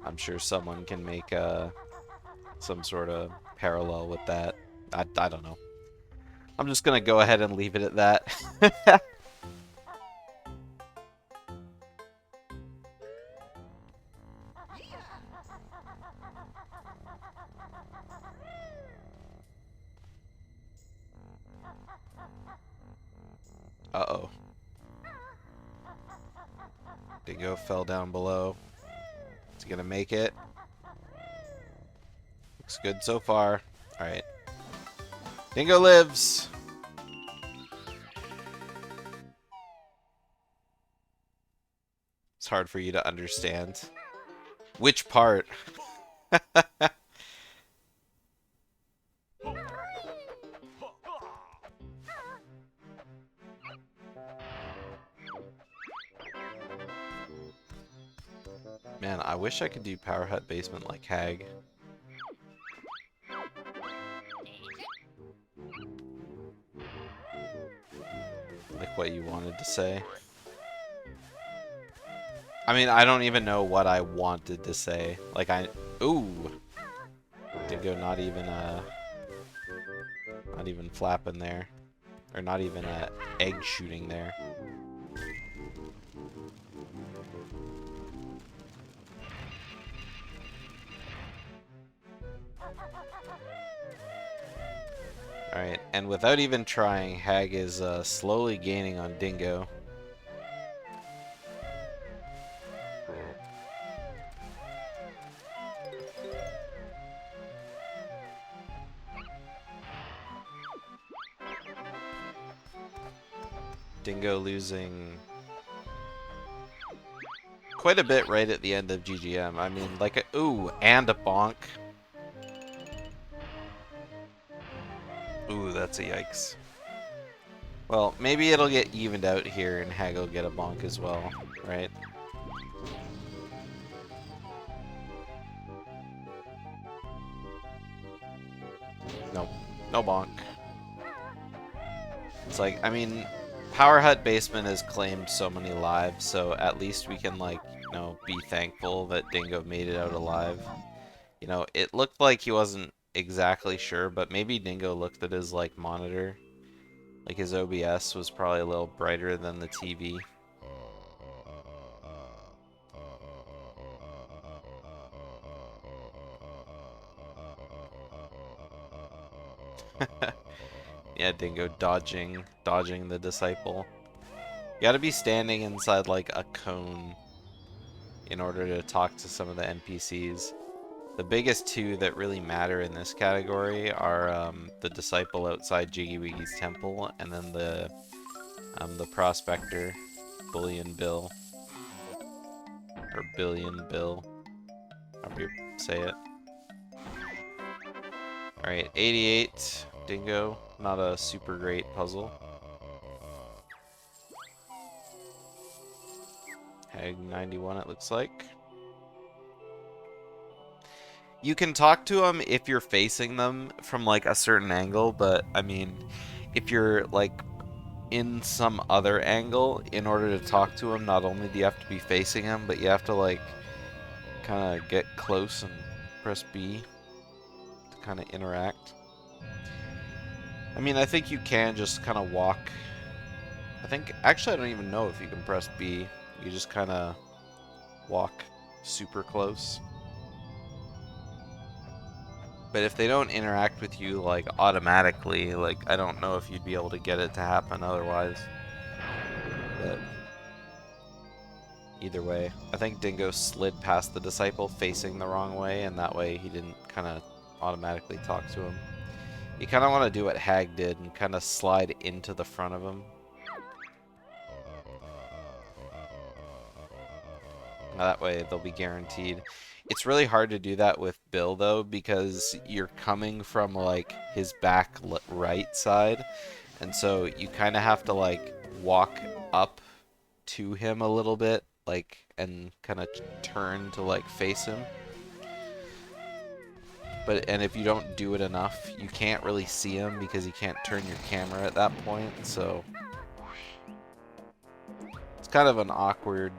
I'm sure someone can make some sort of parallel with that. I don't know. I'm just gonna go ahead and leave it at that. Uh-oh. Dingo fell down below. Is he gonna make it? Looks good so far. Alright. Dingo lives! It's hard for you to understand. Which part? Man, I wish I could do Power Hut Basement like Hagg. Like what you wanted to say. I mean, I don't even know what I wanted to say. Like, ooh! Dingo not even flapping there. Or not even egg shooting there. Alright, and without even trying, Hagg is slowly gaining on Dingo. Dingo losing quite a bit right at the end of GGM. I mean, like a ooh, and a bonk. Ooh, that's a yikes. Well, maybe it'll get evened out here and Hagg will get a bonk as well, right? Nope, no bonk. It's like, I mean, Power Hut Basement has claimed so many lives, so at least we can, like, you know, be thankful that Dingo made it out alive. You know, it looked like he wasn't exactly sure, but maybe Dingo looked at his, like, monitor. Like, his OBS was probably a little brighter than the TV. Yeah, Dingo dodging the disciple. You gotta be standing inside like a cone in order to talk to some of the NPCs. The biggest two that really matter in this category are the disciple outside Jiggy Wiggy's temple, and then the prospector, Bullion Bill, or Billion Bill, however you say it. Alright, 88, Dingo, not a super great puzzle. Hagg 91 it looks like. You can talk to them if you're facing them from like a certain angle, but I mean, if you're like in some other angle, in order to talk to them, not only do you have to be facing them, but you have to like kind of get close and press B to kind of interact. I mean, I think you can just kind of walk. Actually I don't even know if you can press B. You just kind of walk super close. But if they don't interact with you, like, automatically, like, I don't know if you'd be able to get it to happen otherwise. But either way, I think Dingo slid past the disciple facing the wrong way, and that way he didn't kind of automatically talk to him. You kind of want to do what Hagg did and kind of slide into the front of him. That way they'll be guaranteed. It's really hard to do that with Bill, though, because you're coming from, like, his back right side. And so you kind of have to, like, walk up to him a little bit, like, and kind of turn to, like, face him. And if you don't do it enough, you can't really see him because you can't turn your camera at that point, so it's kind of an awkward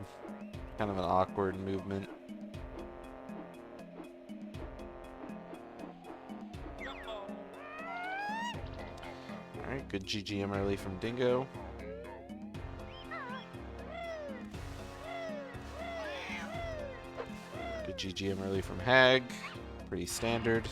movement. Alright, good GGM early from Dingo. Good GGM early from Hagg. Pretty standard.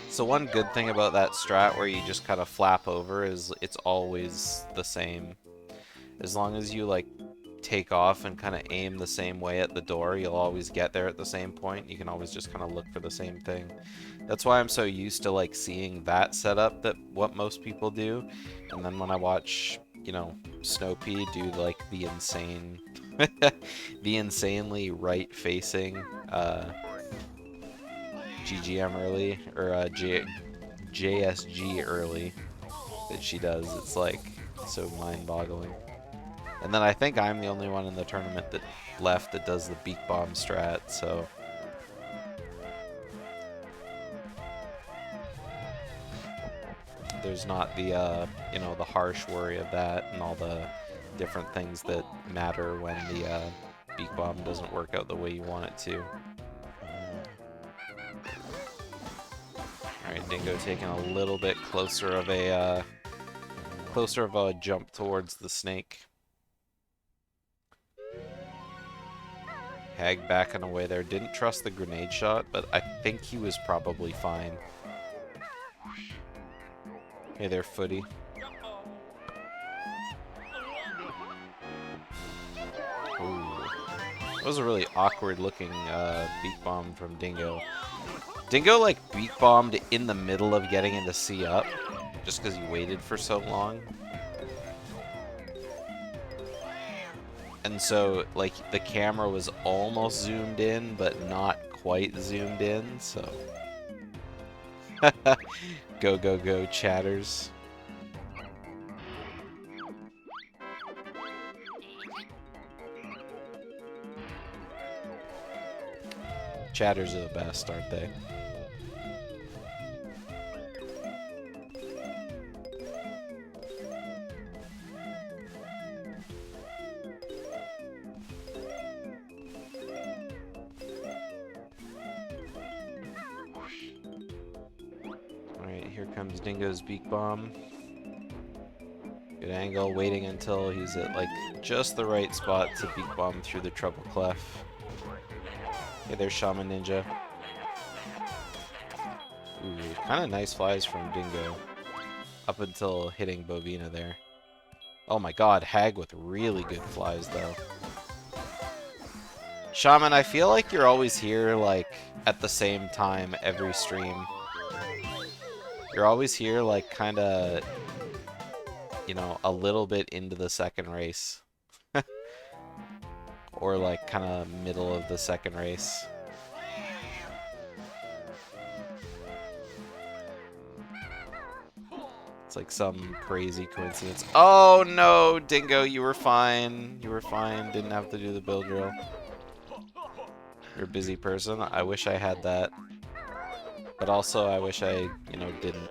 So one good thing about that strat where you just kind of flap over is it's always the same. As long as you like take off and kind of aim the same way at the door, you'll always get there at the same point. You can always just kind of look for the same thing. That's why I'm so used to like seeing that setup, that what most people do. And then when I watch, you know, Snowpea do like the insane, the insanely right facing GGM early, or JSG early that she does, it's like so mind-boggling. And then I think I'm the only one in the tournament that left that does the beak bomb strat, so there's not the you know, the harsh worry of that and all the different things that matter when the beak bomb doesn't work out the way you want it to. Alright, Dingo taking a little bit closer of a jump towards the snake. Hagg backing away there. Didn't trust the grenade shot, but I think he was probably fine. Hey there, Footy. Ooh. That was a really awkward looking beak bomb from Dingo. Dingo like beak bombed in the middle of getting into C up, just because he waited for so long. And so, like, the camera was almost zoomed in, but not quite zoomed in, so... Go, go, go, chatters. Chatters are the best, aren't they? Here comes Dingo's beak bomb. Good angle, waiting until he's at like just the right spot to beak bomb through the treble clef. Hey there, Shaman Ninja. Ooh, kind of nice flies from Dingo. Up until hitting Bovina there. Oh my god, Hagg with really good flies though. Shaman, I feel like you're always here like at the same time every stream. You're always here, like, kind of, you know, a little bit into the second race. Or, like, kind of middle of the second race. It's like some crazy coincidence. Oh, no, Dingo, you were fine. You were fine. Didn't have to do the build drill. You're a busy person. I wish I had that. But also, I wish I, you know, didn't.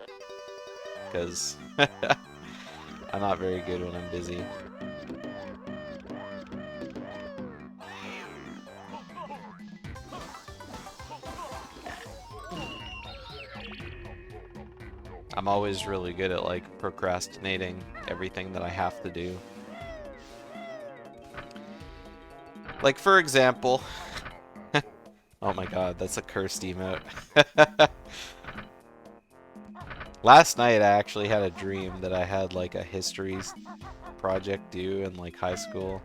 Because I'm not very good when I'm busy. I'm always really good at, like, procrastinating everything that I have to do. Like, for example... Oh my god, that's a cursed emote. Last night I actually had a dream that I had like a history project due in like high school.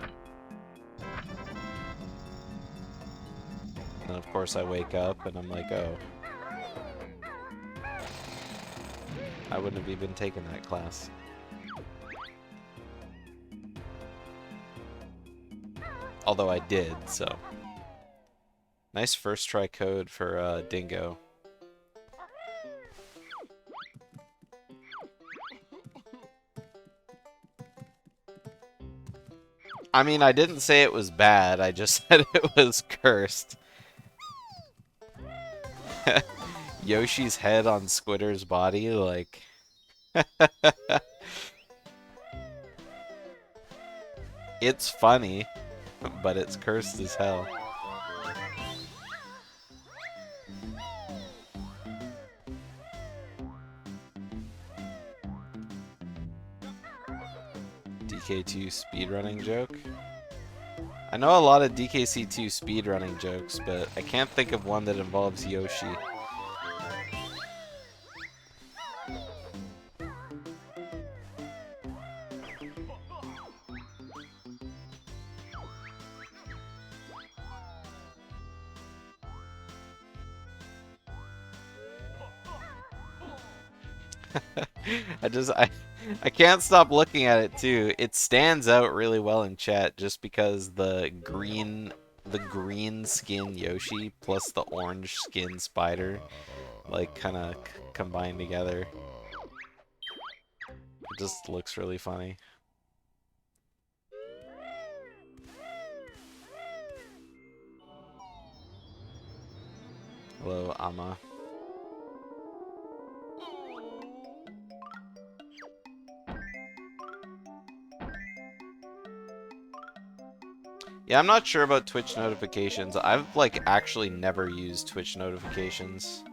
And of course I wake up and I'm like, oh. I wouldn't have even taken that class. Although I did, so. Nice first try code for Dingo. I mean, I didn't say it was bad, I just said it was cursed. Yoshi's head on Squidder's body, like... It's funny, but it's cursed as hell. DK2 speedrunning joke? I know a lot of DKC2 speedrunning jokes, but I can't think of one that involves Yoshi. I can't stop looking at it too. It stands out really well in chat just because the green skin Yoshi plus the orange skin spider like kind of combined together. It just looks really funny. Hello, Amma. Yeah, I'm not sure about Twitch notifications. I've, like, actually never used Twitch notifications.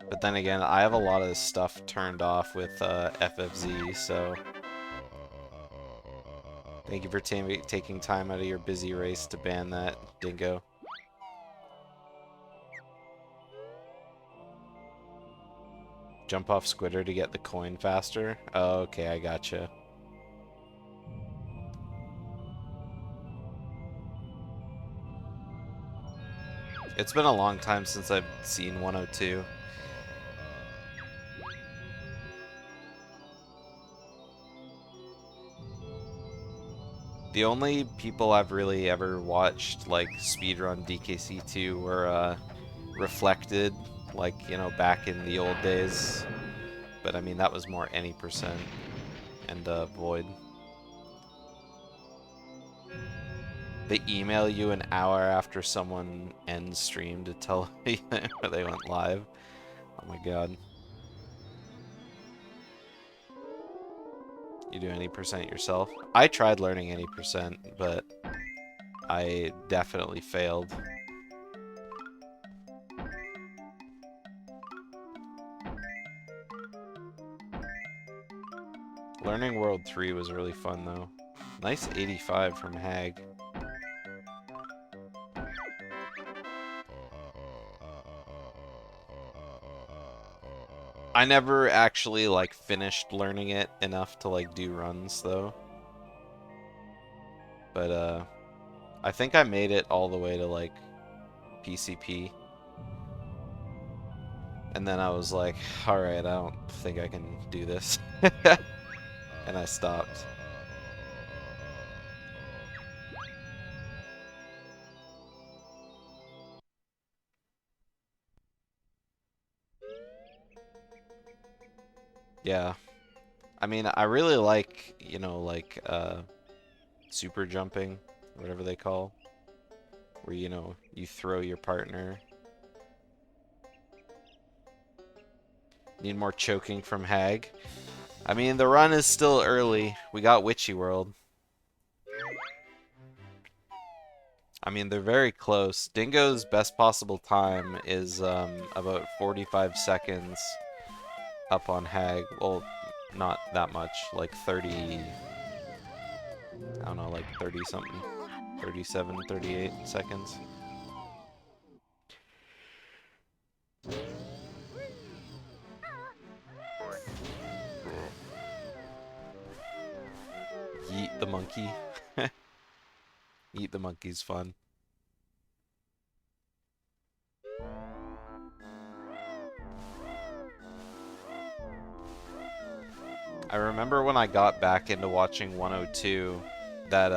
But then again, I have a lot of stuff turned off with FFZ, so... Thank you for taking time out of your busy race to ban that, Dingo. Jump off Squitter to get the coin faster? Oh, okay, I gotcha. It's been a long time since I've seen 102. The only people I've really ever watched, like, speedrun DKC2 were, Reflected, like, you know, back in the old days. But, I mean, that was more any percent. And, Void. They email you an hour after someone ends stream to tell you they went live. Oh my god. You do any percent yourself? I tried learning any percent, but I definitely failed. Learning World 3 was really fun though. Nice 85 from Hagg. I never actually, like, finished learning it enough to, like, do runs, though. But, I think I made it all the way to, like, PCP. And then I was like, alright, I don't think I can do this. And I stopped. Yeah. I mean, I really like, you know, like, super jumping, whatever they call. Where, you know, you throw your partner. Need more choking from Hagg. I mean, the run is still early. We got Witchy World. I mean, they're very close. Dingo's best possible time is about 45 seconds up on Hagg. Well, not that much. Like 30... I don't know, like 30 something. 37, 38 seconds. Yeet the monkey. Eat the monkey's fun. I remember when I got back into watching 102 that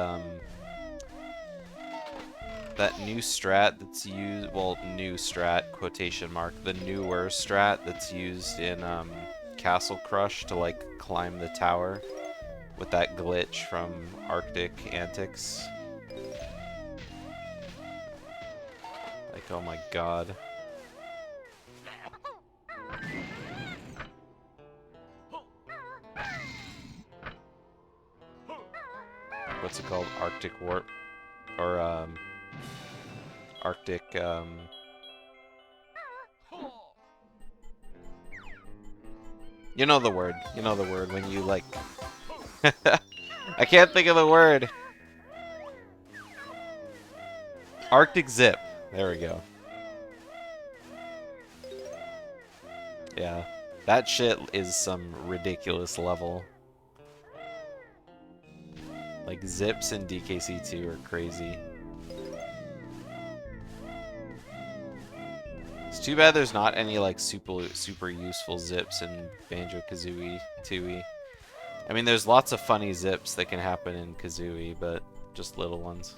that new strat that's used, well, new strat, quotation mark, the newer strat that's used in Castle Crush to, like, climb the tower with that glitch from Arctic Antics. Like, oh my god. What's it called? Arctic Warp? Or, Arctic, you know the word. You know the word when you, like... I can't think of the word! Arctic Zip. There we go. Yeah. That shit is some ridiculous level. Like, zips in DKC2 are crazy. It's too bad there's not any, like, super useful zips in Banjo-Kazooie 2E. I mean, there's lots of funny zips that can happen in Kazooie, but just little ones.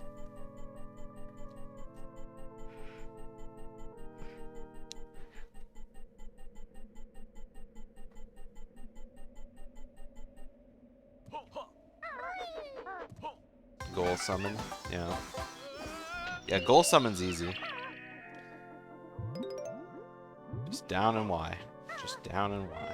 Goal summon, yeah. Yeah, goal summon's easy. Just down and Y. Just down and Y.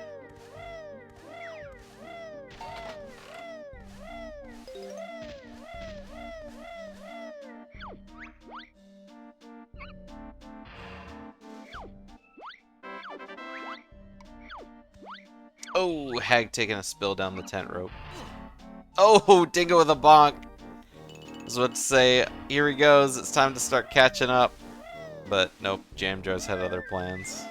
Oh, Hagg taking a spill down the tent rope. Oh, Dingo with a bonk. I was about to say, here he goes. It's time to start catching up. But nope, Jam Joe's had other plans.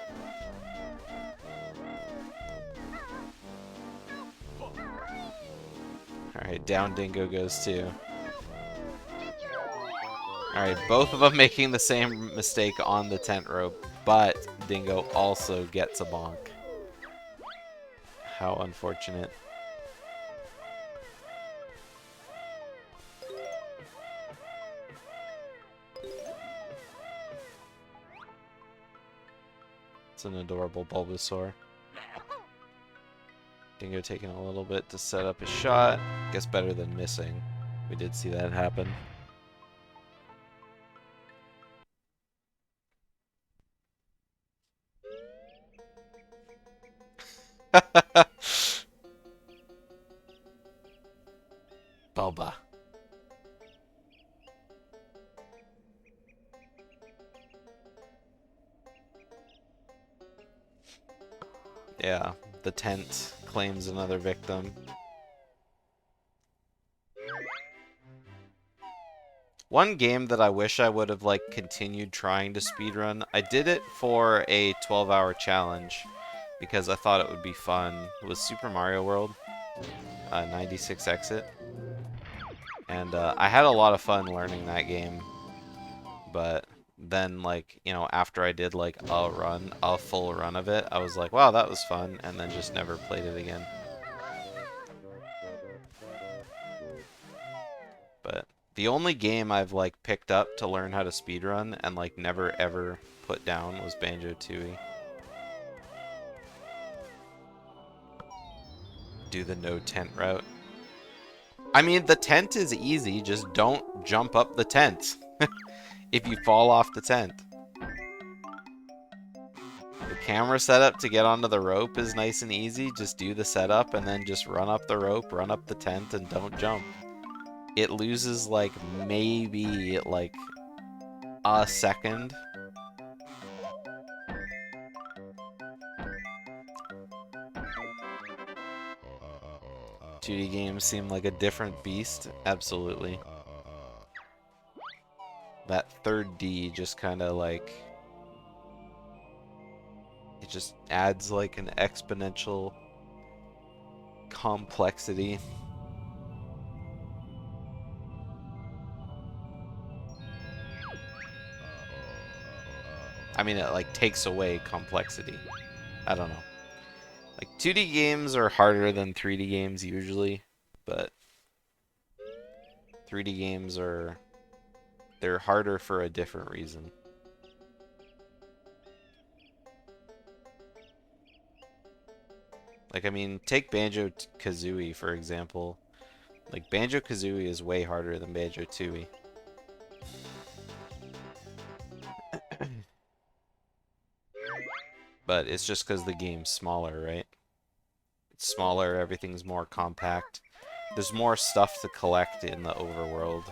Alright, down Dingo goes too. Alright, both of them making the same mistake on the tent rope, but Dingo also gets a bonk. How unfortunate. It's an adorable Bulbasaur. Dingo taking a little bit to set up his shot. Guess better than missing. We did see that happen. Bulba. Yeah, the tent claims another victim. One game that I wish I would have like continued trying to speedrun, I did it for a 12-hour challenge because I thought it would be fun. It was Super Mario World 96 Exit. And I had a lot of fun learning that game. But then, like, you know, after I did like a full run of it, I was like, wow, that was fun, and then just never played it again. But the only game I've like picked up to learn how to speedrun and like never ever put down was Banjo-Tooie. Do the no tent route. I mean, the tent is easy, just don't jump up the tent if you fall off the tent. The camera setup to get onto the rope is nice and easy. Just do the setup and then just run up the rope, run up the tent, and don't jump. It loses like maybe like a second. 2D games seem like a different beast. Absolutely. That third D just kind of like... it just adds like an exponential complexity. I mean, it like takes away complexity. I don't know. Like 2D games are harder than 3D games usually, but 3D games are... they're harder for a different reason. Like, I mean, take Banjo-Kazooie, for example. Like, Banjo-Kazooie is way harder than Banjo-Tooie. But it's just because the game's smaller, right? It's smaller, everything's more compact. There's more stuff to collect in the overworld.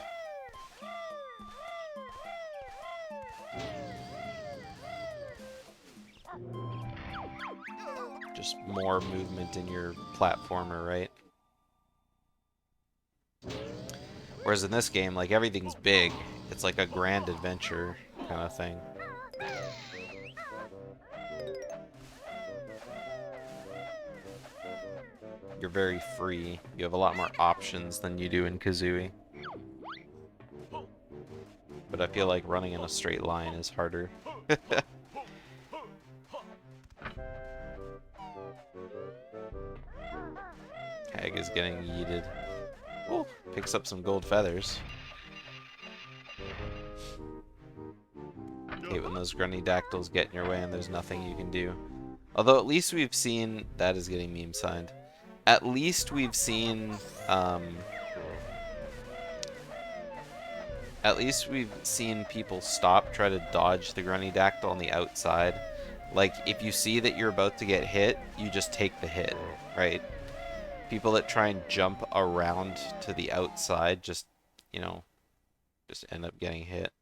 Just more movement in your platformer, right? Whereas in this game, like, everything's big. It's like a grand adventure kind of thing. You're very free. You have a lot more options than you do in Kazooie. But I feel like running in a straight line is harder. Hagg is getting yeeted. Oh, picks up some gold feathers. Hate when those Grunny-Dactyls get in your way and there's nothing you can do. Although at least we've seen... that is getting meme signed. At least we've seen... at least we've seen people stop, try to dodge the Grunny-Dactyl on the outside. Like, if you see that you're about to get hit, you just take the hit, right? People that try and jump around to the outside just, you know, just end up getting hit.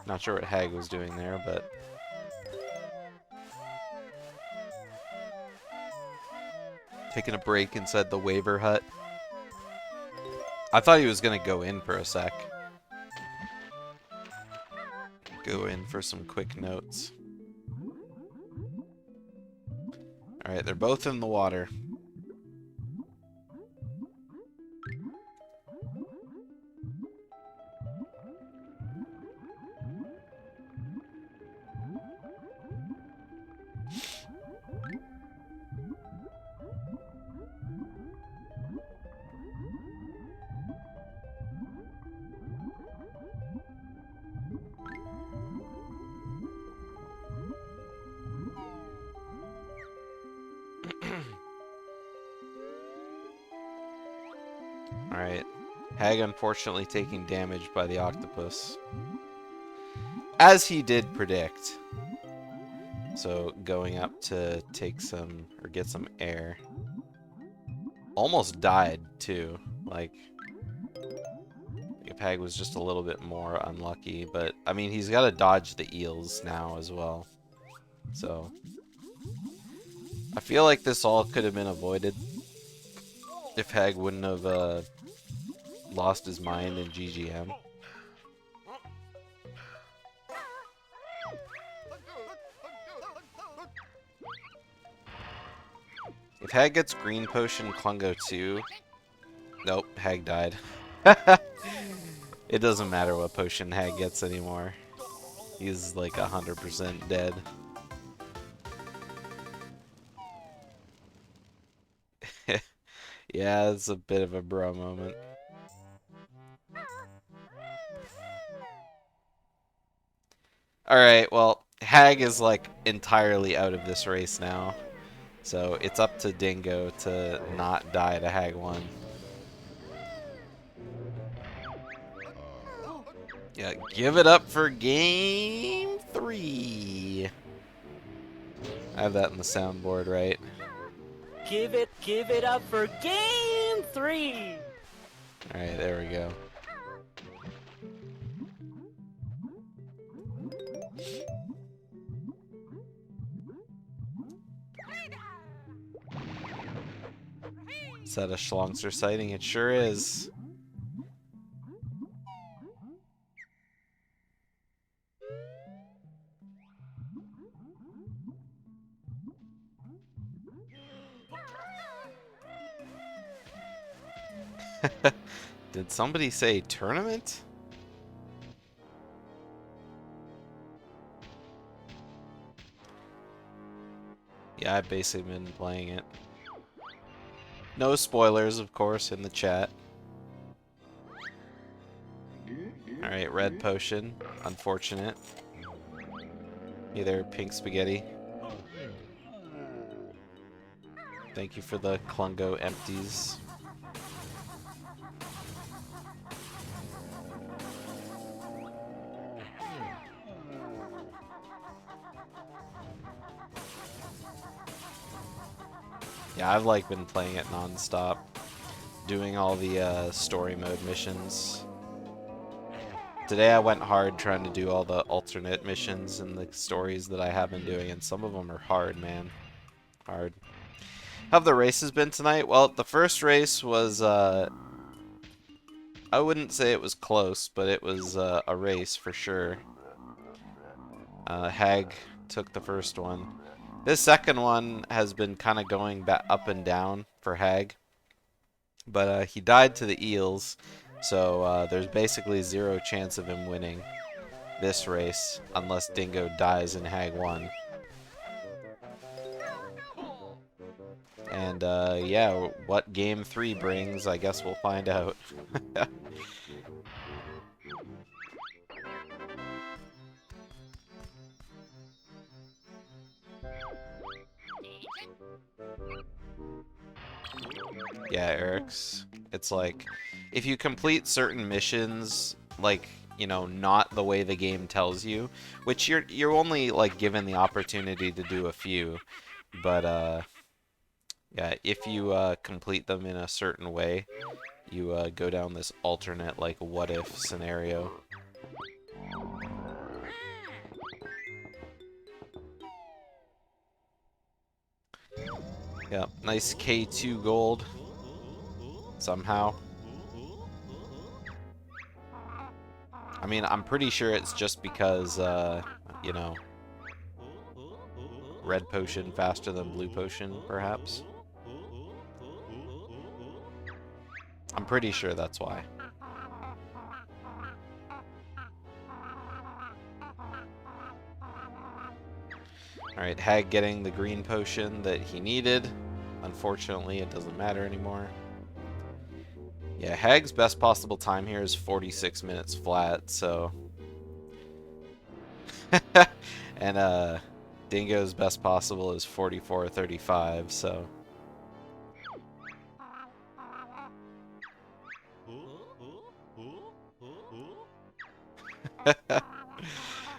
Not sure what Hagg was doing there, but... Taking a break inside the waiver hut. I thought he was gonna go in for a sec. Go in for some quick notes. Alright, they're both in the water. Alright. Hagg unfortunately taking damage by the octopus. As he did predict. So going up to take some, or get some air. Almost died too. Like, if Hagg was just a little bit more unlucky. But, I mean, he's got to dodge the eels now as well. So, I feel like this all could have been avoided if Hagg wouldn't have lost his mind in GGM. If Hagg gets green potion Klungo 2... Nope, Hagg died. It doesn't matter what potion Hagg gets anymore. He's like 100% dead. Yeah, it's a bit of a bro moment. Alright, well, Hagg is like entirely out of this race now. So it's up to Dingo to not die to Hagg 1. Yeah, give it up for game 3. I have that in the soundboard, right? Give it up for game 3. Alright, there we go. Is that a Schlongster sighting? It sure is. Did somebody say tournament? Yeah, I've basically been playing it. No spoilers, of course, in the chat. Alright, red potion. Unfortunate. Hey there, pink spaghetti. Thank you for the Klungo empties. Yeah, I've like been playing it non-stop, doing all the story mode missions. Today I went hard trying to do all the alternate missions and the stories that I have been doing, and some of them are hard, man. Hard. How have the races been tonight? Well, the first race was, I wouldn't say it was close, but it was a race for sure. Hagg took the first one. This second one has been kind of going up and down for Hagg. But he died to the eels, so there's basically zero chance of him winning this race unless Dingo dies in Hagg 1. And yeah, what game 3 brings, I guess we'll find out. Yeah, Eric's. It's like, if you complete certain missions, like, you know, not the way the game tells you, which you're only, like, given the opportunity to do a few, but, yeah, if you, complete them in a certain way, you, go down this alternate, like, what-if scenario. Yep, nice K2 gold. Somehow. I mean, I'm pretty sure it's just because, you know, red potion faster than blue potion, perhaps. I'm pretty sure that's why. Alright, Hagg getting the green potion that he needed. Unfortunately, it doesn't matter anymore. Yeah, Hagg's best possible time here is 46 minutes flat, so... and, Dingo's best possible is 44:35, so...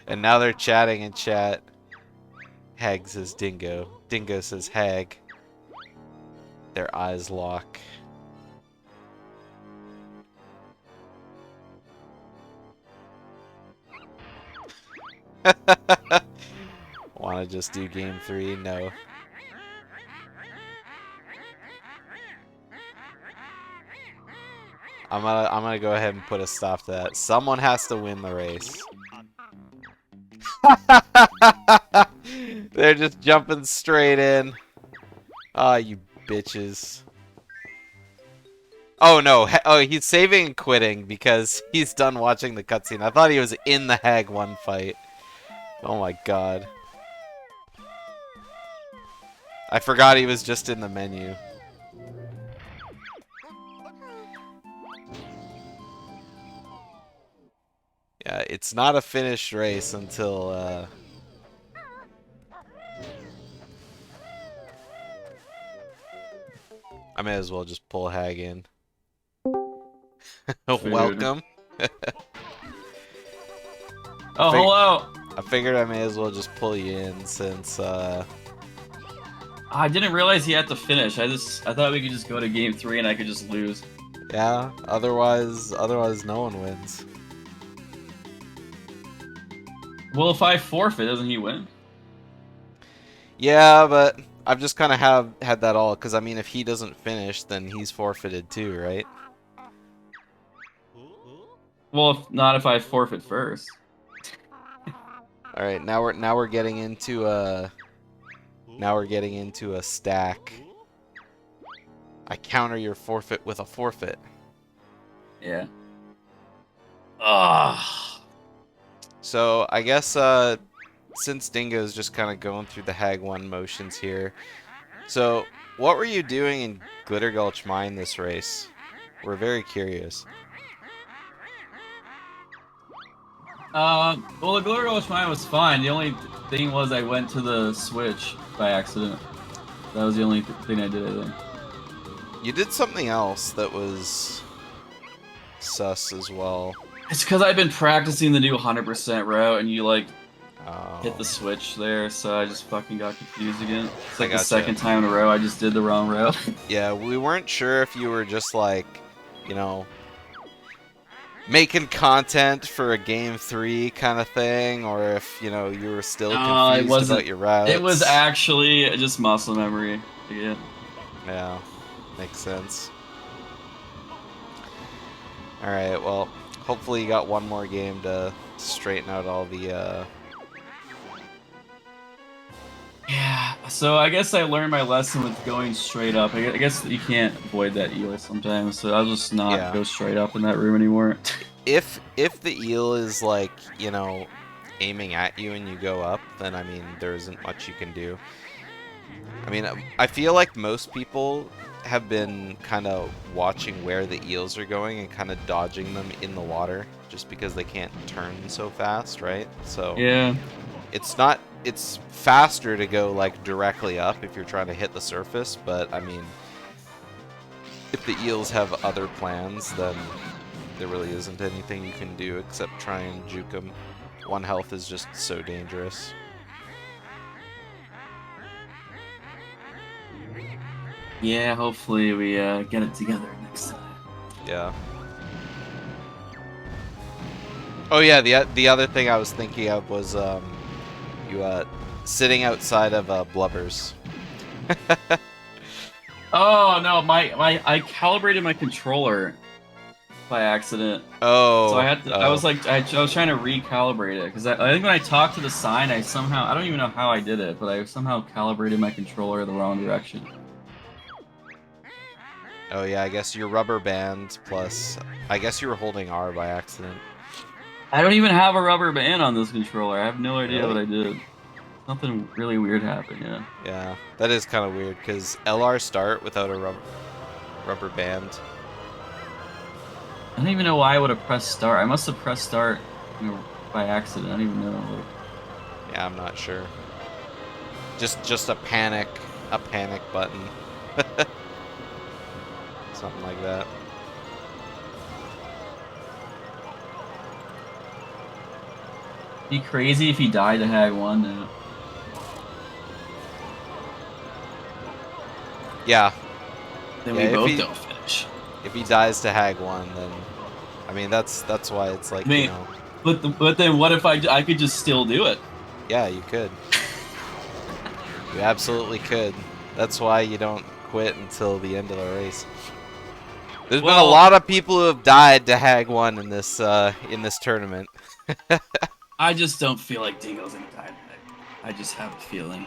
And now they're chatting in chat. Hagg says Dingo. Dingo says Hagg. Their eyes lock. Wanna just do game 3? No. I'm gonna go ahead and put a stop to that. Someone has to win the race. They're just jumping straight in. Ah, you bitches. Oh no, oh, he's saving and quitting because he's done watching the cutscene. I thought he was in the Hagg 1 fight. Oh my god. I forgot he was just in the menu. Yeah, it's not a finished race until, I may as well just pull Hagg in. Welcome. Oh, hello! I figured I may as well just pull you in since, I didn't realize he had to finish. I thought we could just go to game 3 and I could just lose. yeah, otherwise no one wins. Well, if I forfeit, doesn't he win? Yeah, but I've just kind of had that all, because I mean, if he doesn't finish, then he's forfeited too, right? Well, if I forfeit first. All right, now we're getting into a stack. I counter your forfeit with a forfeit. Yeah. Ah. So I guess since Dingo's just kind of going through the Hagg 1 motions here, so what were you doing in Glitter Gulch Mine this race? We're very curious. Well, the Glitter Gulch Mine was fine. The only thing was I went to the switch by accident. That was the only thing I did, I think. You did something else that was sus as well. It's because I've been practicing the new 100% route, and you, like, Oh. hit the switch there, so I just fucking got confused again. It's like the Gotcha. second time in a row I just did the wrong route. Yeah, we weren't sure if you were just like, you know, making content for a game 3 kind of thing, or if, you know, you were still confused about your routes. It was actually just muscle memory again. Yeah, makes sense. Alright, well, hopefully you got one more game to straighten out all the, Yeah, so I guess I learned my lesson with going straight up. I guess you can't avoid that eel sometimes, so I'll just not go straight up in that room anymore. If the eel is, like, you know, aiming at you and you go up, then, I mean, there isn't much you can do. I mean, I feel like most people have been kind of watching where the eels are going and kind of dodging them in the water, just because they can't turn so fast, right? So yeah, it's faster to go, like, directly up if you're trying to hit the surface, but I mean, if the eels have other plans, then there really isn't anything you can do except try and juke them. 1 health is just so dangerous. yeah. Hopefully we get it together next time. Yeah. Oh yeah, the other thing I was thinking of was you sitting outside of Blubbers. Oh no, I calibrated my controller by accident. Oh. So I had to, I was like I was trying to recalibrate it because I think when I talked to the sign, I don't even know how I did it, but I somehow calibrated my controller the wrong direction. Oh yeah, I guess your rubber band plus I guess you were holding R by accident. I don't even have a rubber band on this controller. I have no idea Really? what I did. Something really weird happened, yeah. Yeah, that is kind of weird because LR start without a rubber band. I don't even know why I would have pressed start. I must have pressed start, by accident. I don't even know. Like, Yeah, I'm not sure. Just a panic button. Something like that. be crazy if he died to Hagg 1 now. Yeah. Then Yeah, we both don't finish. If he dies to Hagg 1, then I mean that's why it's like, I mean, you know. but then what if I could just still do it? Yeah, you could. You absolutely could. That's why you don't quit until the end of the race. There's been a lot of people who have died to Hagg 1 in this tournament. I just don't feel like Dingo's gonna die today. I just have a feeling.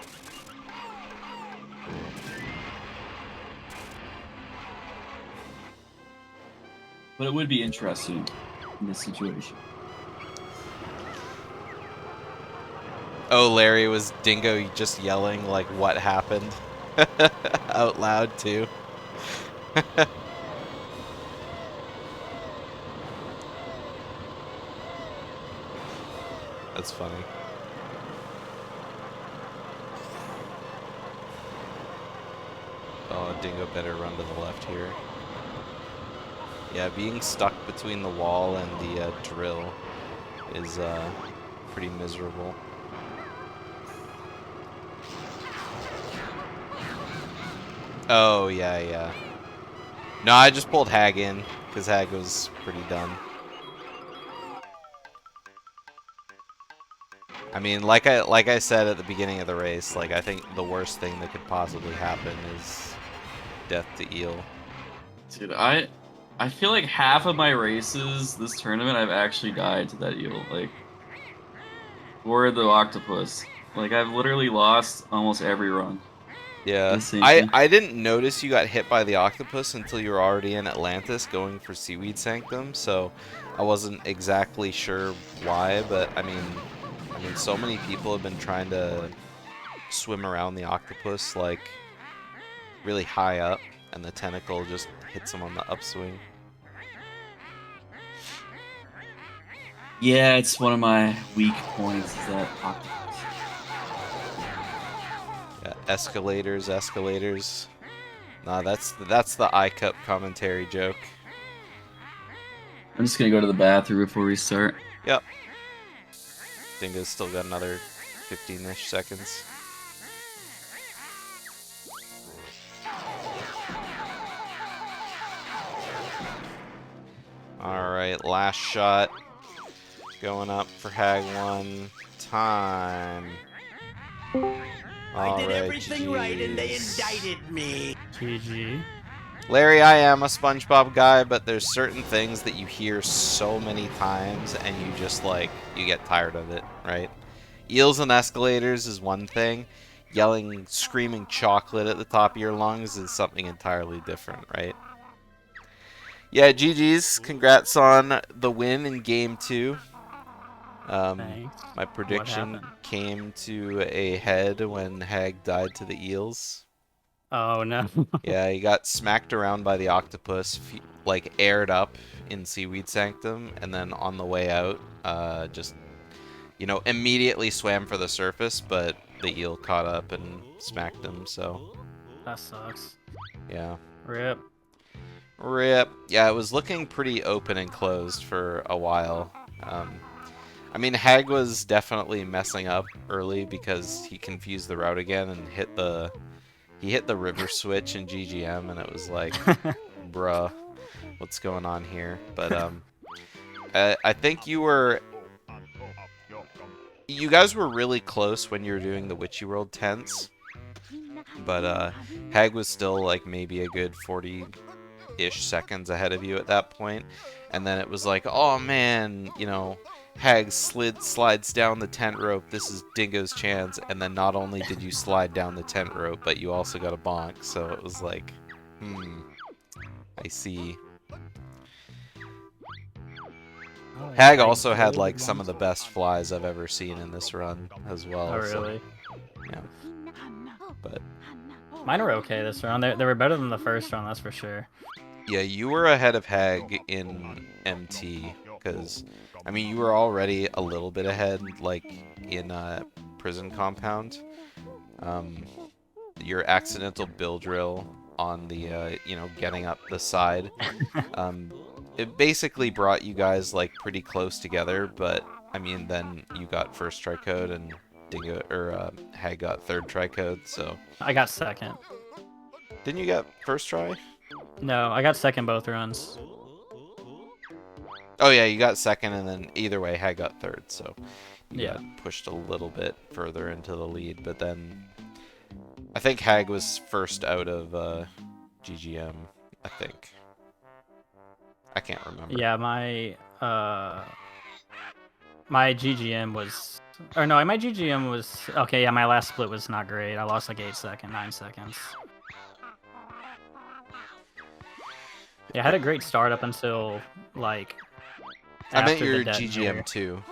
But it would be interesting in this situation. Oh, Larry, was Dingo just yelling like what happened out loud too? That's funny. Oh, Dingo better run to the left here. Yeah, being stuck between the wall and the drill is pretty miserable. Oh, yeah. No, I just pulled Hagg in, because Hagg was pretty done. I mean, like I said at the beginning of the race, like I think the worst thing that could possibly happen is death to eel. Dude, I feel like half of my races this tournament I've actually died to that eel, like, or the octopus. Like I've literally lost almost every run. Yeah, I didn't notice you got hit by the octopus until you were already in Atlantis going for Seaweed Sanctum, so I wasn't exactly sure why, but I mean, so many people have been trying to swim around the octopus like really high up, and the tentacle just hits them on the upswing. Yeah, it's one of my weak points, is that octopus. Yeah, escalators. Nah, that's the iCup commentary joke. I'm just gonna go to the bathroom before we start. Yep. Dingo's still got another 15-ish seconds. Alright, last shot. Going up for Hagg 1. Time. I did everything right and they indicted me. GG. Larry, I am a SpongeBob guy, but there's certain things that you hear so many times and you just like, you get tired of it, right? Eels and escalators is one thing. Yelling, screaming chocolate at the top of your lungs is something entirely different, right? Yeah, GG's. Congrats on the win in Game 2. My prediction came to a head when Hagg died to the eels. Oh no. Yeah, he got smacked around by the octopus, like aired up in Seaweed Sanctum, and then on the way out, just, you know, immediately swam for the surface, but the eel caught up and smacked him, so. That sucks. Yeah. Rip. Rip. Yeah, it was looking pretty open and closed for a while. I mean, Hagg was definitely messing up early because he confused the route again and hit the river switch in GGM, and it was like, bruh, what's going on here? But I think you guys were really close when you were doing the Witchy World tents. But Hagg was still like maybe a good 40-ish seconds ahead of you at that point. And then it was like, oh man, you know, Hagg slides down the tent rope. This is Dingo's chance. And then not only did you slide down the tent rope, but you also got a bonk. So it was like, I see. Oh, Hagg yeah, I also had did like some of the once. best flies I've ever seen in this run as well. Oh, so, really? yeah. But Mine were okay this round. They were better than the first round, that's for sure. yeah, you were ahead of Hagg in MT because, I mean, you were already a little bit ahead, like in Prison Compound. Your accidental bill drill on the, you know, getting up the side. It basically brought you guys like pretty close together, but I mean, then you got first try code and Hagg got third try code. So I got second. didn't you get first try? No, I got second both runs. Oh yeah, you got second, and then either way, Hagg got third. So you Yeah. got pushed a little bit further into the lead, but then I think Hagg was first out of GGM. I think. I can't remember. Yeah, my GGM was, or no, my GGM was okay. Yeah, my last split was not great. I lost like 9 seconds. Yeah, I had a great start up until like I meant after the your detonator. GGM too.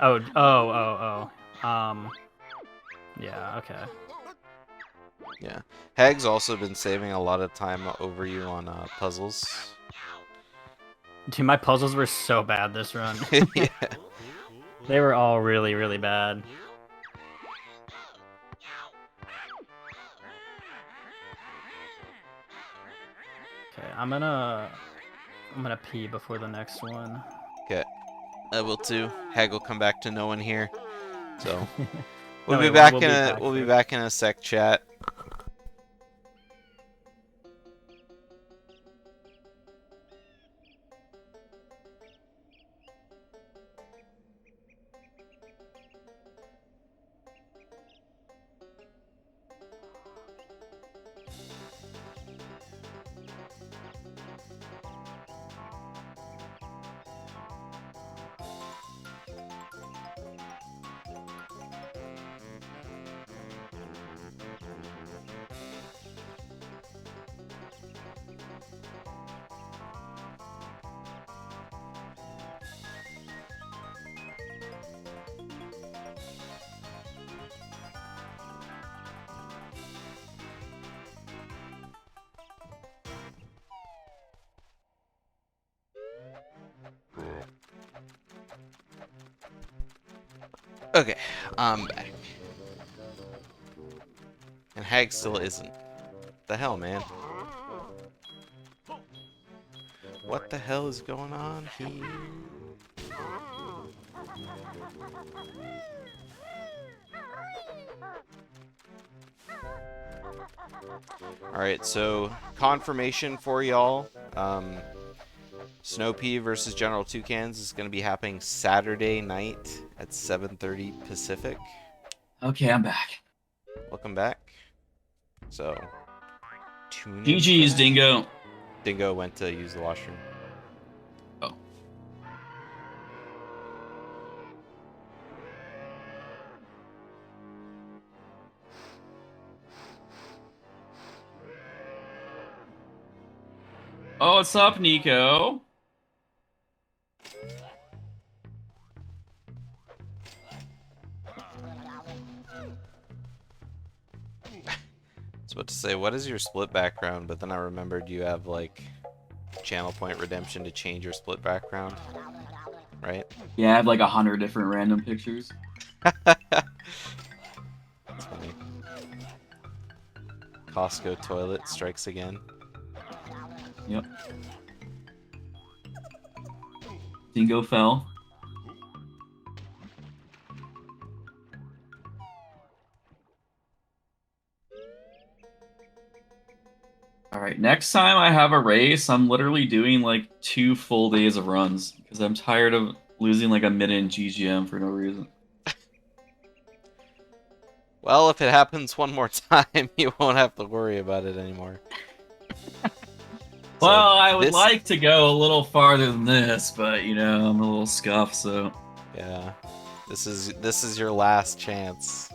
Oh. Yeah, okay. Yeah. Hagg's also been saving a lot of time over you on puzzles. Dude, my puzzles were so bad this run. Yeah. They were all really, really bad. Okay, I'm gonna pee before the next one. Okay. I will too. Hagg will come back to no one here. So No, we'll be he won't. back We'll in be a back we'll be soon. back in a sec, chat. Okay, I'm back. And Hagg still isn't. The hell, man? What the hell is going on here? Alright, so confirmation for y'all. Snow Pea versus General Toucans is going to be happening Saturday night at 7:30 Pacific. Okay, I'm back. Welcome back. So, tune in. GG's, Dingo. Dingo went to use the washroom. Oh. Oh, what's up, Nico? I was about to say, what is your split background? But then I remembered you have, like, channel point redemption to change your split background. Right? Yeah, I have like 100 different random pictures. That's funny. Costco toilet strikes again. Yep. Dingo fell. Alright, next time I have a race, I'm literally doing like 2 full days of runs because I'm tired of losing like a minute in GGM for no reason. Well, if it happens one more time, you won't have to worry about it anymore. So Well, I would this, like to go a little farther than this, but you know, I'm a little scuffed, so. yeah, this is your last chance.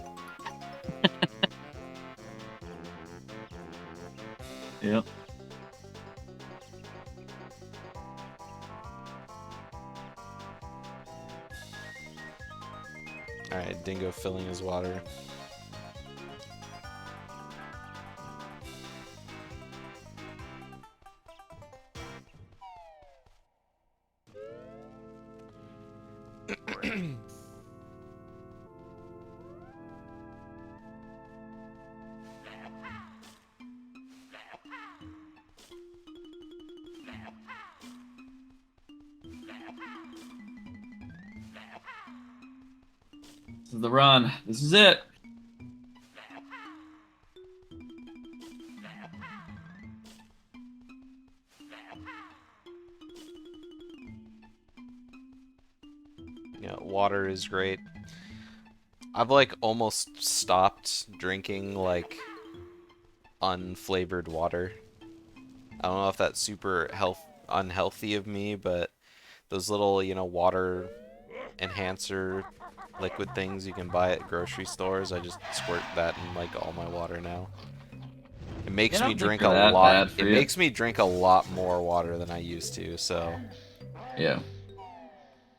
Yep. All right, Dingo filling his water. This is the run. This is it. Yeah, water is great. I've like almost stopped drinking like unflavored water. I don't know if that's super unhealthy of me, but those little, you know, water enhancer liquid things you can buy at grocery stores, I just squirt that in like all my water now. It makes I don't me think drink they're a that lot. bad for It you. makes me drink a lot more water than I used to, so Yeah.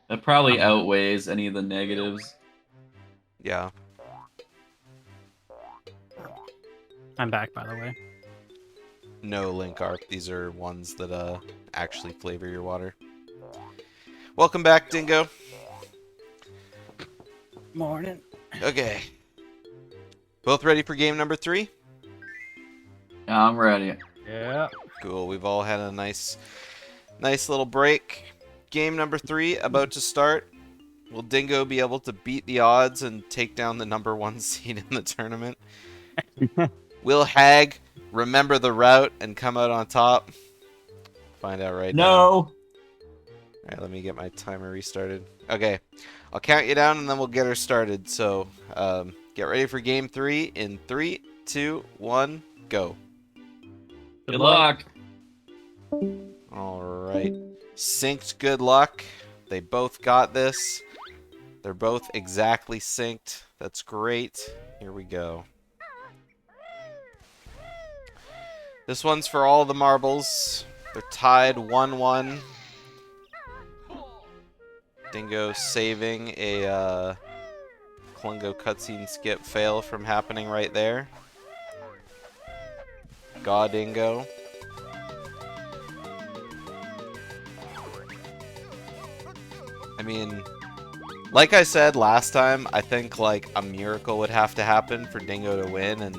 That probably outweighs any of the negatives. yeah. I'm back, by the way. No link arc. These are ones that actually flavor your water. Welcome back, Dingo. Morning. Okay. Both ready for game number 3? Yeah, I'm ready. Yeah. Cool. We've all had a nice little break. Game number 3 about to start. Will Dingo be able to beat the odds and take down the number 1 seed in the tournament? Will Hagg remember the route and come out on top? Find out right now. No. Alright, let me get my timer restarted. Okay, I'll count you down and then we'll get her started. So, get ready for game 3 in 3, 2, 1, go. Good luck. Alright. Synced good luck. They both got this. They're both exactly synced. That's great. Here we go. This one's for all the marbles. They're tied 1-1. Dingo saving a Klungo cutscene skip fail from happening right there. God Dingo. I mean, like I said last time, I think like a miracle would have to happen for Dingo to win, and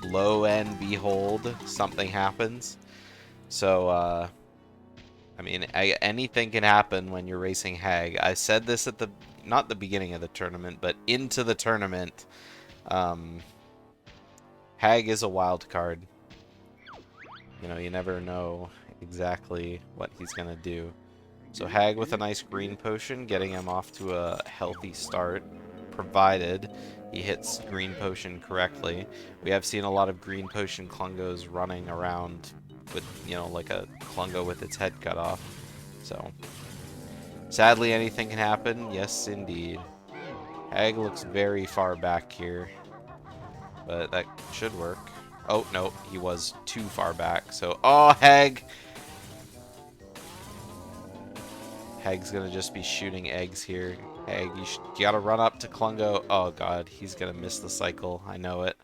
lo and behold, something happens. So, I mean, anything can happen when you're racing Hagg. I said this at not the beginning of the tournament, but into the tournament. Hagg is a wild card. You know, you never know exactly what he's gonna do. So Hagg with a nice green potion, getting him off to a healthy start, provided he hits green potion correctly. We have seen a lot of green potion Klungos running around with, you know, like a Klungo with its head cut off. So, sadly anything can happen. Yes, indeed. Hagg looks very far back here, but that should work. Oh, no, he was too far back. So, oh, Hagg! Hagg's gonna just be shooting eggs here. Hagg, you gotta run up to Klungo. Oh god, he's gonna miss the cycle. I know it.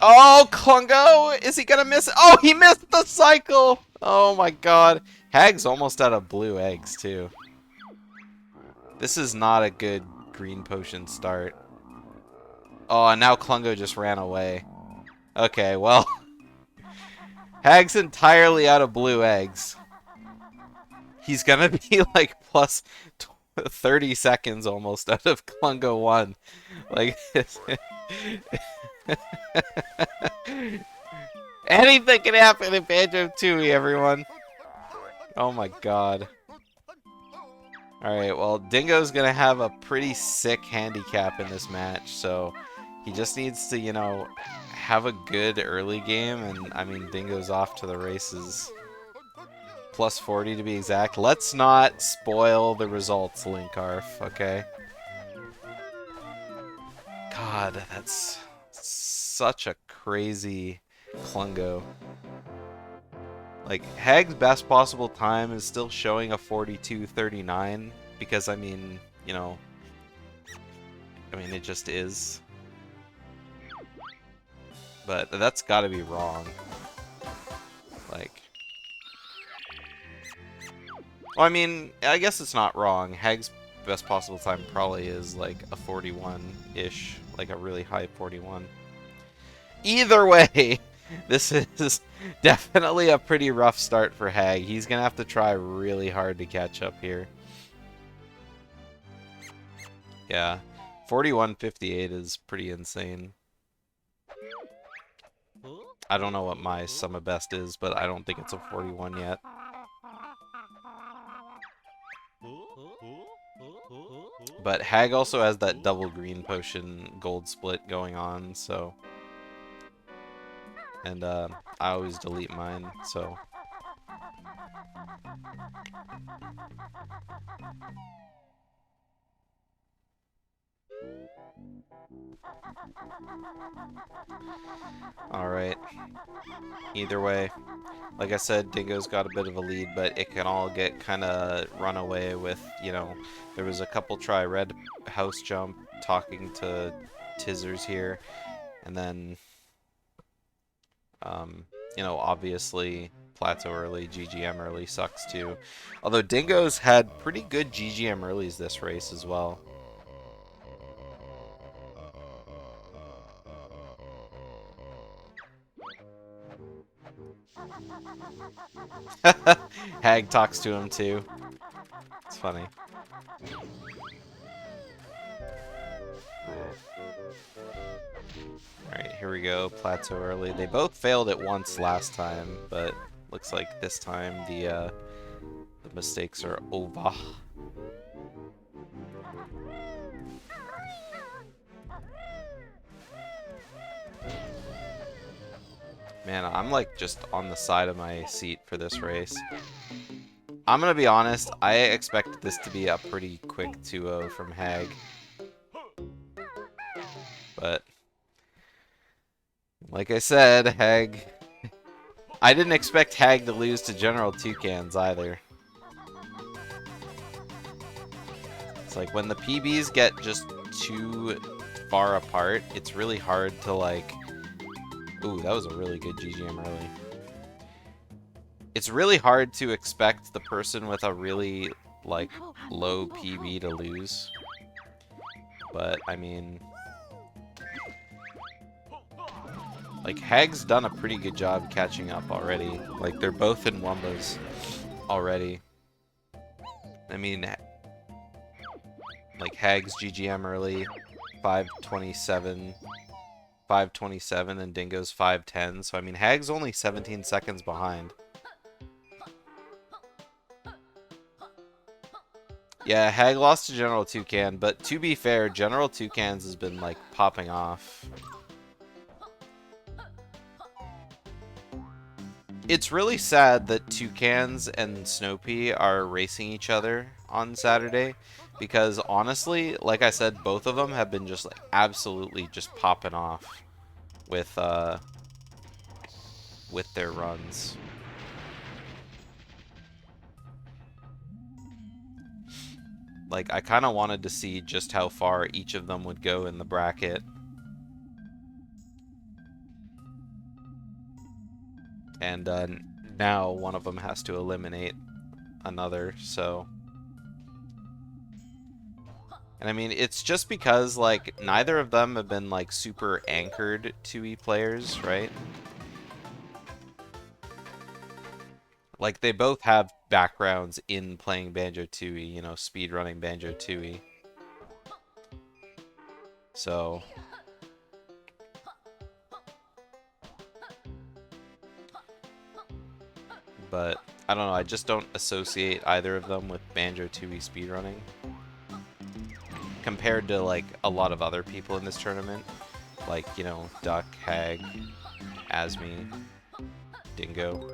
Oh, Klungo! Is he gonna miss it? Oh, he missed the cycle! Oh my god. Hagg's almost out of blue eggs, too. This is not a good green potion start. Oh, and now Klungo just ran away. Okay, well... Hagg's entirely out of blue eggs. He's gonna be like plus 30 seconds almost out of Klungo 1. Like, anything can happen in Banjo-Tooie, everyone. Oh my god. Alright, well, Dingo's gonna have a pretty sick handicap in this match, so he just needs to, you know, have a good early game, and I mean, Dingo's off to the races. Plus 40 to be exact. Let's not spoil the results, Linkarf, okay? God, that's such a crazy Klungo. Like, Hagg's best possible time is still showing a 42:39 because, I mean, you know, it just is. But that's gotta be wrong. Like, well, I mean, I guess it's not wrong. Hagg's best possible time probably is like a 41-ish, like a really high 41. Either way, this is definitely a pretty rough start for Hagg. He's gonna have to try really hard to catch up here. Yeah, 41:58 is pretty insane. I don't know what my sum of best is, but I don't think it's a 41 yet. But Hagg also has that double green potion gold split going on, so... And I always delete mine, so... Alright. Either way, like I said, Dingo's got a bit of a lead, but it can all get kind of run away with, you know, there was a couple try red house jump talking to Tizzers here, and then, you know, obviously Plateau early, GGM early sucks too. Although Dingo's had pretty good GGM earlies this race as well. Hagg talks to him too. It's funny. Alright, here we go. Plateau early. They both failed it once last time, but looks like this time the mistakes are over. Man, I'm like just on the side of my seat for this race. I'm gonna be honest, I expected this to be a pretty quick 2-0 from Hagg. But, like I said, Hagg... I didn't expect Hagg to lose to General Toucans either. It's like, when the PBs get just too far apart, it's really hard to like... Ooh, that was a really good GGM early. It's really hard to expect the person with a really, like, low PB to lose. But, I mean... Like, Hagg's done a pretty good job catching up already. Like, they're both in Wumbas already. I mean... Like, Hagg's GGM early, 5:27... 5:27 and Dingo's 5:10. So I mean, Hagg's only 17 seconds behind. Yeah, Hagg lost to General Toucan, but to be fair, General Toucan's has been like popping off. It's really sad that Toucans and Snopey are racing each other on Saturday, because honestly, like I said, both of them have been just like absolutely just popping off with their runs. Like, I kind of wanted to see just how far each of them would go in the bracket. And now one of them has to eliminate another, so... And I mean, it's just because, like, neither of them have been, like, super anchored 2E players, right? Like, they both have backgrounds in playing Banjo-Tooie, you know, speedrunning Banjo-Tooie. So... But I don't know, I just don't associate either of them with Banjo-Tooie speedrunning. Compared to, like, a lot of other people in this tournament. Like, you know, Duck, Hagg, Asmi, Dingo.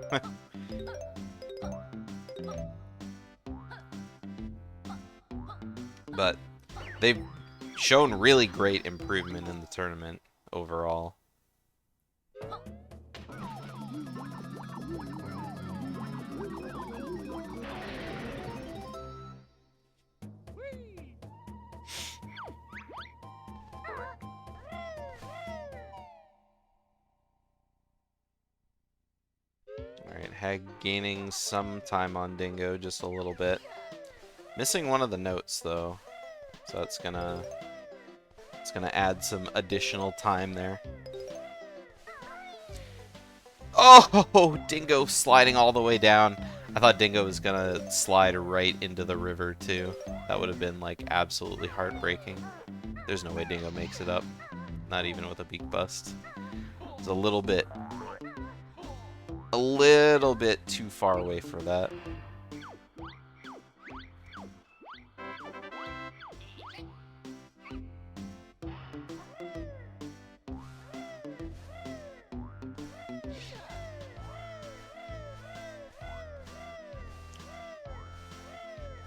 But they've shown really great improvement in the tournament overall. Alright, Hagg gaining some time on Dingo, just a little bit. Missing one of the notes though, so it's gonna add some additional time there. Oh, Dingo sliding all the way down. I thought Dingo was gonna slide right into the river too. That would have been like absolutely heartbreaking. There's no way Dingo makes it up, not even with a beak bust. It's a little bit too far away for that.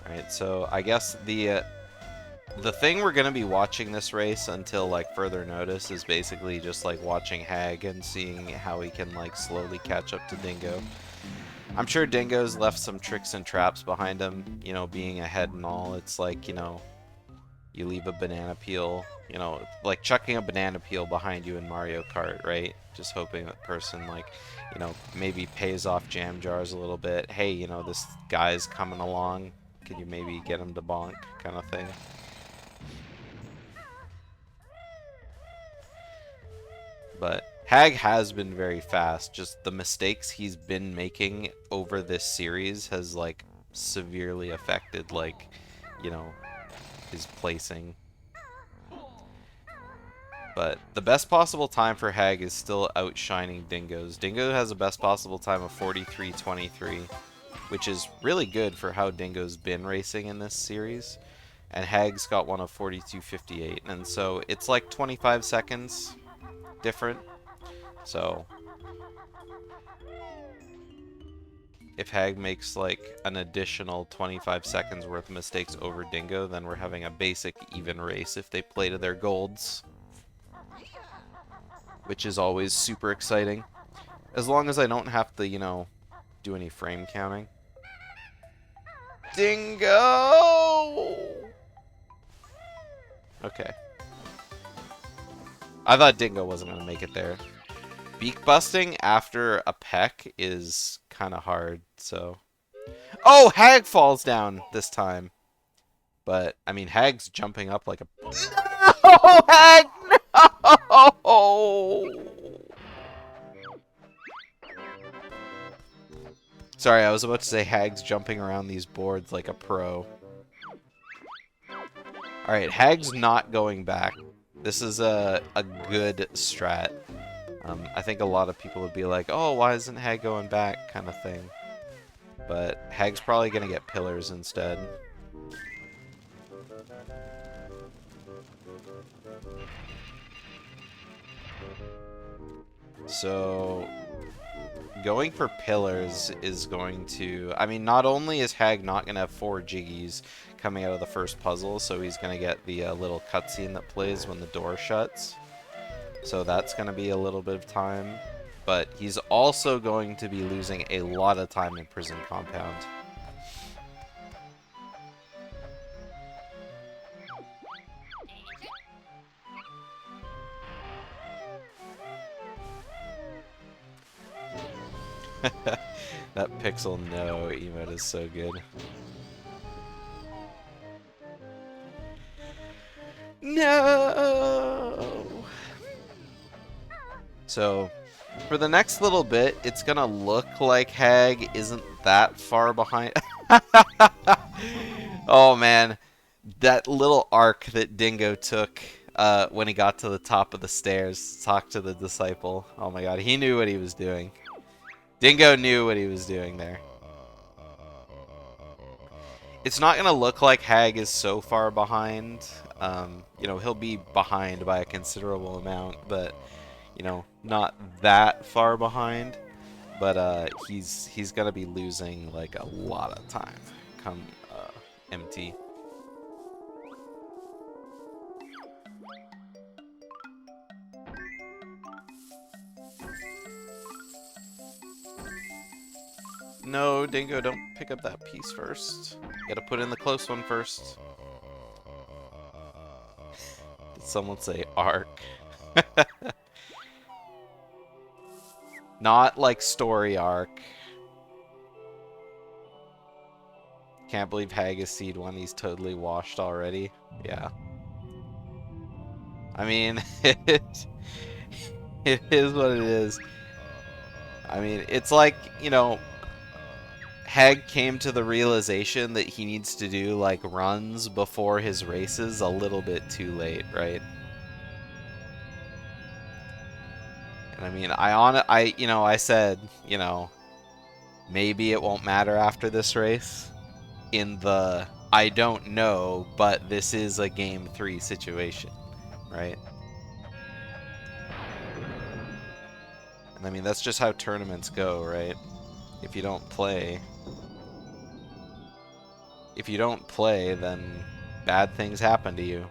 Alright, so I guess the thing we're gonna be watching this race until like further notice is basically just like watching Hagg and seeing how he can like slowly catch up to Dingo. I'm sure Dingo's left some tricks and traps behind him, you know, being ahead and all. It's like, you know, you leave a banana peel, you know, like chucking a banana peel behind you in Mario Kart, right? Just hoping that person, like, you know, maybe pays off jam jars a little bit. Hey, you know, this guy's coming along. Can you maybe get him to bonk, kind of thing. But Hagg has been very fast. Just the mistakes he's been making over this series has, like, severely affected, like, you know, his placing. But the best possible time for Hagg is still outshining Dingo's. Dingo has the best possible time of 43.23, which is really good for how Dingo's been racing in this series. And Hagg's got one of 42.58, and so it's like 25 seconds different. So if Hagg makes like an additional 25 seconds worth of mistakes over Dingo, then we're having a basic even race if they play to their golds, which is always super exciting. As long as I don't have to, you know, do any frame counting. Dingo! Okay. I thought Dingo wasn't going to make it there. Beak busting after a peck is kind of hard, so... Oh, Hagg falls down this time. But, I mean, Hagg's jumping up like a... No, Hagg! No! Sorry, I was about to say Hagg's jumping around these boards like a pro. Alright, Hagg's not going back. This is a good strat. I think a lot of people would be like, oh, why isn't Hagg going back, kind of thing. But Hagg's probably going to get pillars instead. So, going for pillars is going to... I mean, not only is Hagg not going to have 4 jiggies coming out of the first puzzle, so he's going to get the little cutscene that plays when the door shuts. So that's going to be a little bit of time. But he's also going to be losing a lot of time in Prison Compound. That Pixel No emote is so good. No! So, for the next little bit, it's gonna look like Hagg isn't that far behind. Oh man, that little arc that Dingo took when he got to the top of the stairs to talk to the disciple. Oh my god, he knew what he was doing. Dingo knew what he was doing there. it's not gonna look like Hagg is so far behind. You know, he'll be behind by a considerable amount, but you know, not that far behind. But he's gonna be losing like a lot of time come MT. No, Dingo, don't pick up that piece first. You gotta put in the close one first. Did someone say arc? Not like story arc. Can't believe Hagg is seed 1. He's totally washed already. Yeah. I mean, it is what it is. I mean, it's like, you know, Hagg came to the realization that he needs to do like runs before his races a little bit too late, right? And I mean, I said, you know, maybe it won't matter after this race in the I don't know, but this is a game 3 situation, right? And I mean, that's just how tournaments go, right? If you don't play, then bad things happen to you.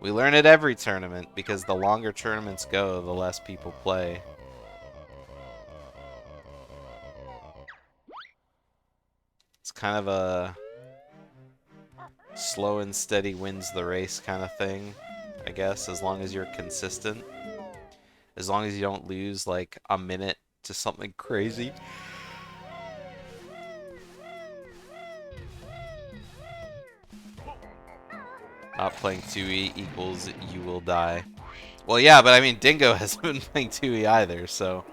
We learn at every tournament because the longer tournaments go, the less people play. It's kind of a slow and steady wins the race kind of thing, I guess, as long as you're consistent. As long as you don't lose like a minute to something crazy. Not playing Tooie equals you will die. Well, yeah, but I mean, Dingo hasn't been playing Tooie either, so...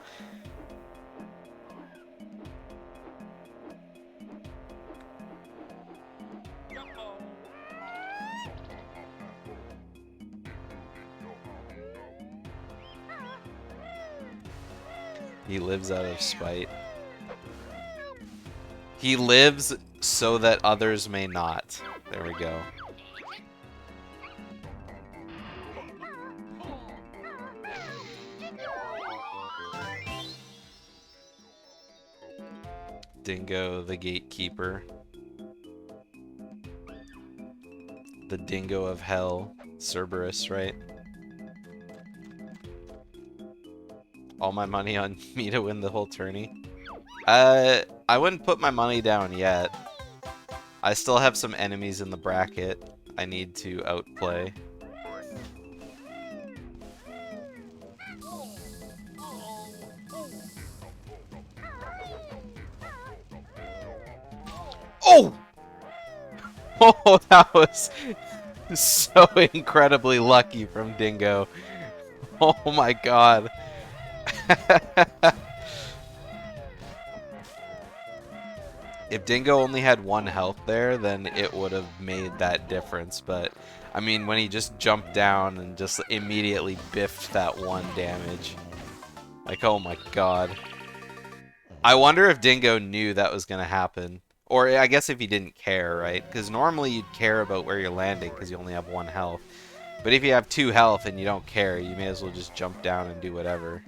He lives out of spite. He lives so that others may not. There we go. Dingo, the gatekeeper. The dingo of hell. Cerberus, right? All my money on me to win the whole tourney. I wouldn't put my money down yet. I still have some enemies in the bracket I need to outplay. Oh! Oh, that was so incredibly lucky from Dingo. Oh my god. If Dingo only had 1 health there, then it would have made that difference. But, I mean, when he just jumped down and just immediately biffed that 1 damage. Like, oh my god. I wonder if Dingo knew that was going to happen. Or, I guess if he didn't care, right? Because normally you'd care about where you're landing because you only have 1 health. But if you have 2 health and you don't care, you may as well just jump down and do whatever.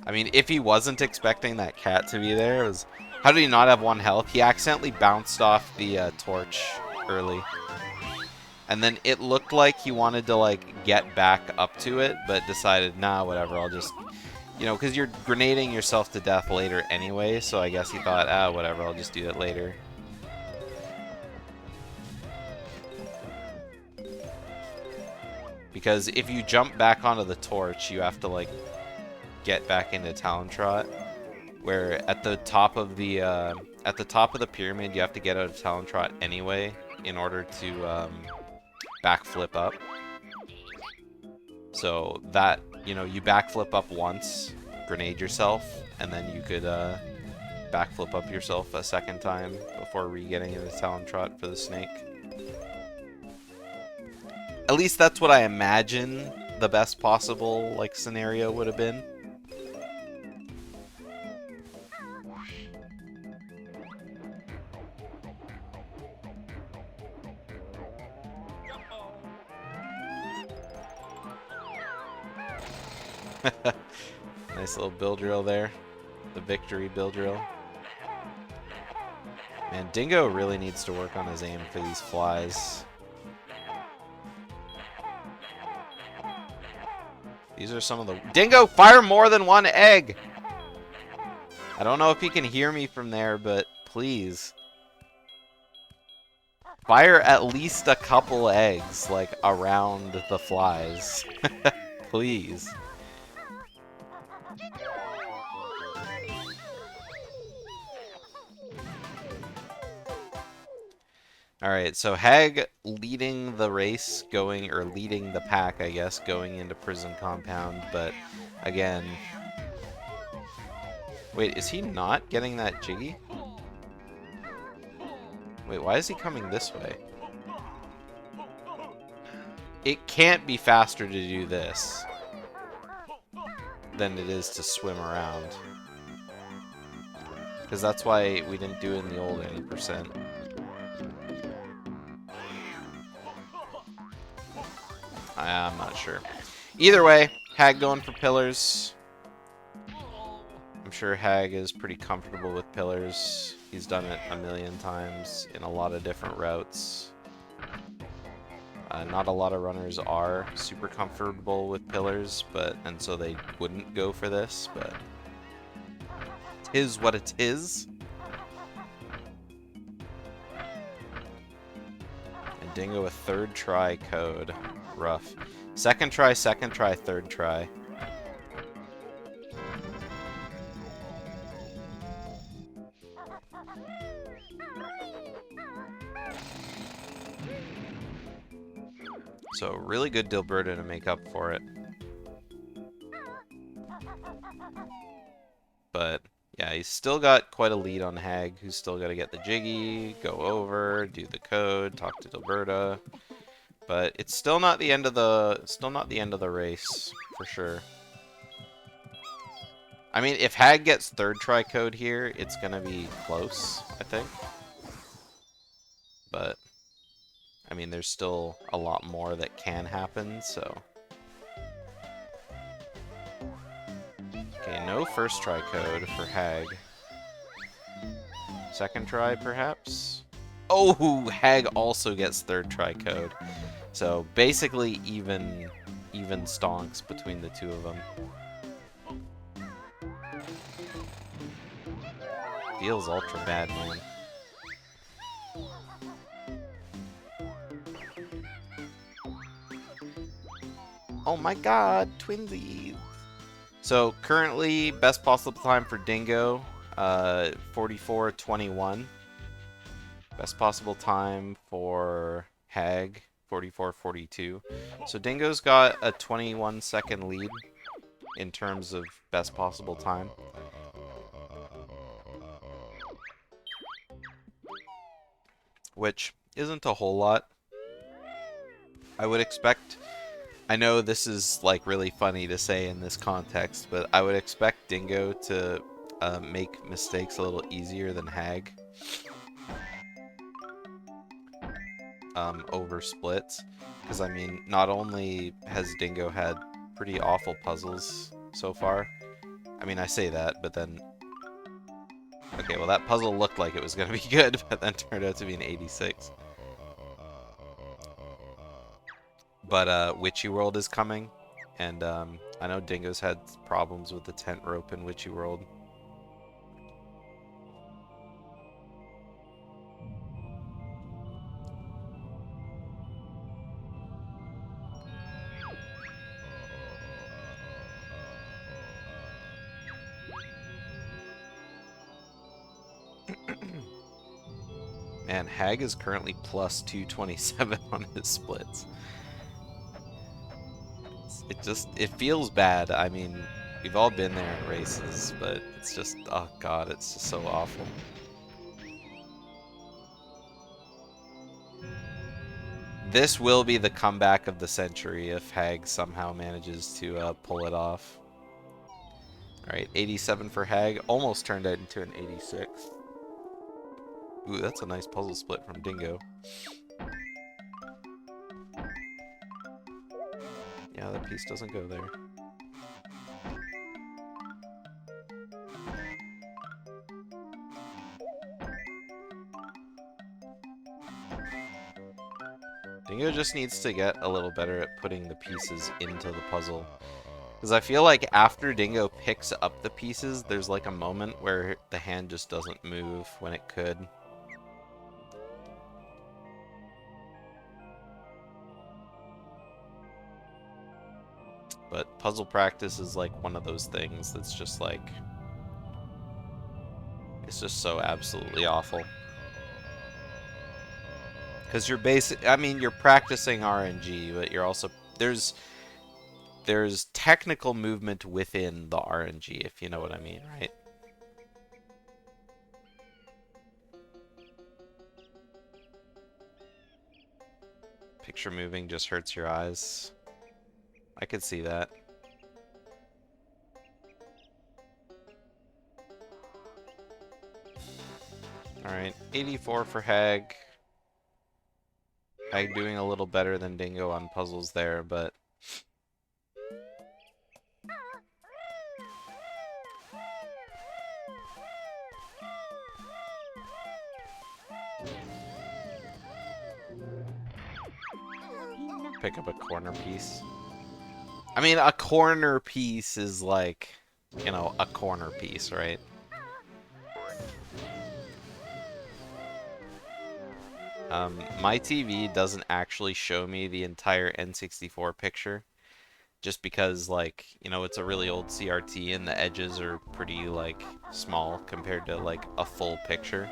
I mean, if he wasn't expecting that cat to be there, it was... How did he not have 1 health? He accidentally bounced off the torch early. And then it looked like he wanted to, like, get back up to it, but decided, nah, whatever, I'll just... You know, because you're grenading yourself to death later anyway, so I guess he thought, ah, whatever, I'll just do that later. Because if you jump back onto the torch, you have to, like, get back into Talon Trot. Where at the top of the pyramid, you have to get out of Talon Trot anyway in order to backflip up. So that, you know, you backflip up once, grenade yourself, and then you could backflip up yourself a 2nd time before re-getting into Talon Trot for the snake. At least that's what I imagine the best possible like scenario would have been. Nice little bill drill there. The victory bill drill. Man, Dingo really needs to work on his aim for these flies. These are some of the... Dingo, fire more than one egg! I don't know if he can hear me from there, but please. Fire at least a couple eggs, like, around the flies. Please. Alright, so Hagg leading the race, or leading the pack, I guess, going into prison compound, but again... Wait, is he not getting that jiggy? Wait, why is he coming this way? It can't be faster to do this than it is to swim around. Because that's why we didn't do it in the old 80%. I'm not sure. Either way, Hagg going for pillars. I'm sure Hagg is pretty comfortable with pillars. He's done it a million times in a lot of different routes. Not a lot of runners are super comfortable with pillars, and so they wouldn't go for this, but it is what it is. And Dingo a third try code. Rough. Second try, third try. So, really good Dilberta to make up for it. But, yeah, he's still got quite a lead on Hagg, who's still got to get the jiggy, go over, do the code, talk to Dilberta. But it's still not the end of the race, for sure. I mean, if Hagg gets third try code here, it's gonna be close, I think. But I mean, there's still a lot more that can happen, so. Okay, no first try code for Hagg. Second try, perhaps? Oh, Hagg also gets third try code. So basically even stonks between the two of them. Feels ultra bad, man. Oh my god, twinsies! So currently, best possible time for Dingo, 44:21. Best possible time for Hagg, 44:42. So Dingo's got a 21-second lead in terms of best possible time. Which isn't a whole lot. I would expect... I know this is like really funny to say in this context, but I would expect Dingo to make mistakes a little easier than Hagg. Over splits. Because, I mean, not only has Dingo had pretty awful puzzles so far. I mean, I say that, but then... Okay, well, that puzzle looked like it was going to be good, but then turned out to be an 86. But Witchy World is coming, and I know Dingo's had problems with the tent rope in Witchy World. Man, Hagg is currently plus 227 on his splits. It feels bad. I mean, we've all been there in races, but it's just, oh god, it's just so awful. This will be the comeback of the century if Hagg somehow manages to pull it off. Alright, 87 for Hagg. Almost turned out into an 86. Ooh, that's a nice puzzle split from Dingo. Yeah, that piece doesn't go there. Dingo just needs to get a little better at putting the pieces into the puzzle. Because I feel like after Dingo picks up the pieces, there's like a moment where the hand just doesn't move when it could. But puzzle practice is like one of those things that's just like... It's just so absolutely awful. Because you're you're practicing RNG, but you're also... There's technical movement within the RNG, if you know what I mean, right? Picture moving just hurts your eyes. I could see that. Alright, 84 for Hagg. Hagg doing a little better than Dingo on puzzles there, but... Pick up a corner piece. I mean, a corner piece is like, you know, a corner piece, right? My TV doesn't actually show me the entire N64 picture, just because, like, you know, it's a really old CRT and the edges are pretty, like, small compared to, like, a full picture.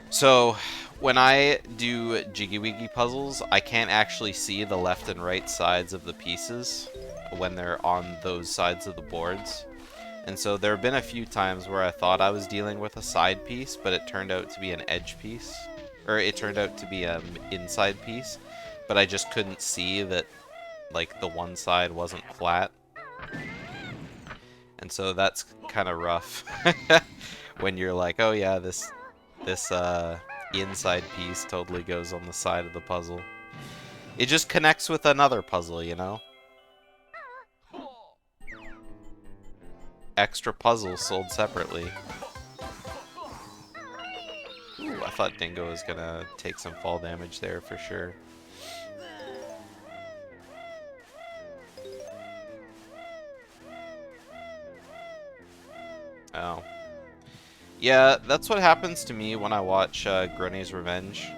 So, when I do Jiggy Wiggy puzzles, I can't actually see the left and right sides of the pieces when they're on those sides of the boards. And so there have been a few times where I thought I was dealing with a side piece, but it turned out to be an edge piece. Or it turned out to be an inside piece, but I just couldn't see that, like, the one side wasn't flat. And so that's kind of rough when you're like, oh yeah, this inside piece totally goes on the side of the puzzle. It just connects with another puzzle, you know? Extra puzzles sold separately. Ooh, I thought Dingo was gonna take some fall damage there for sure. Oh. Yeah, that's what happens to me when I watch Grunny's Revenge.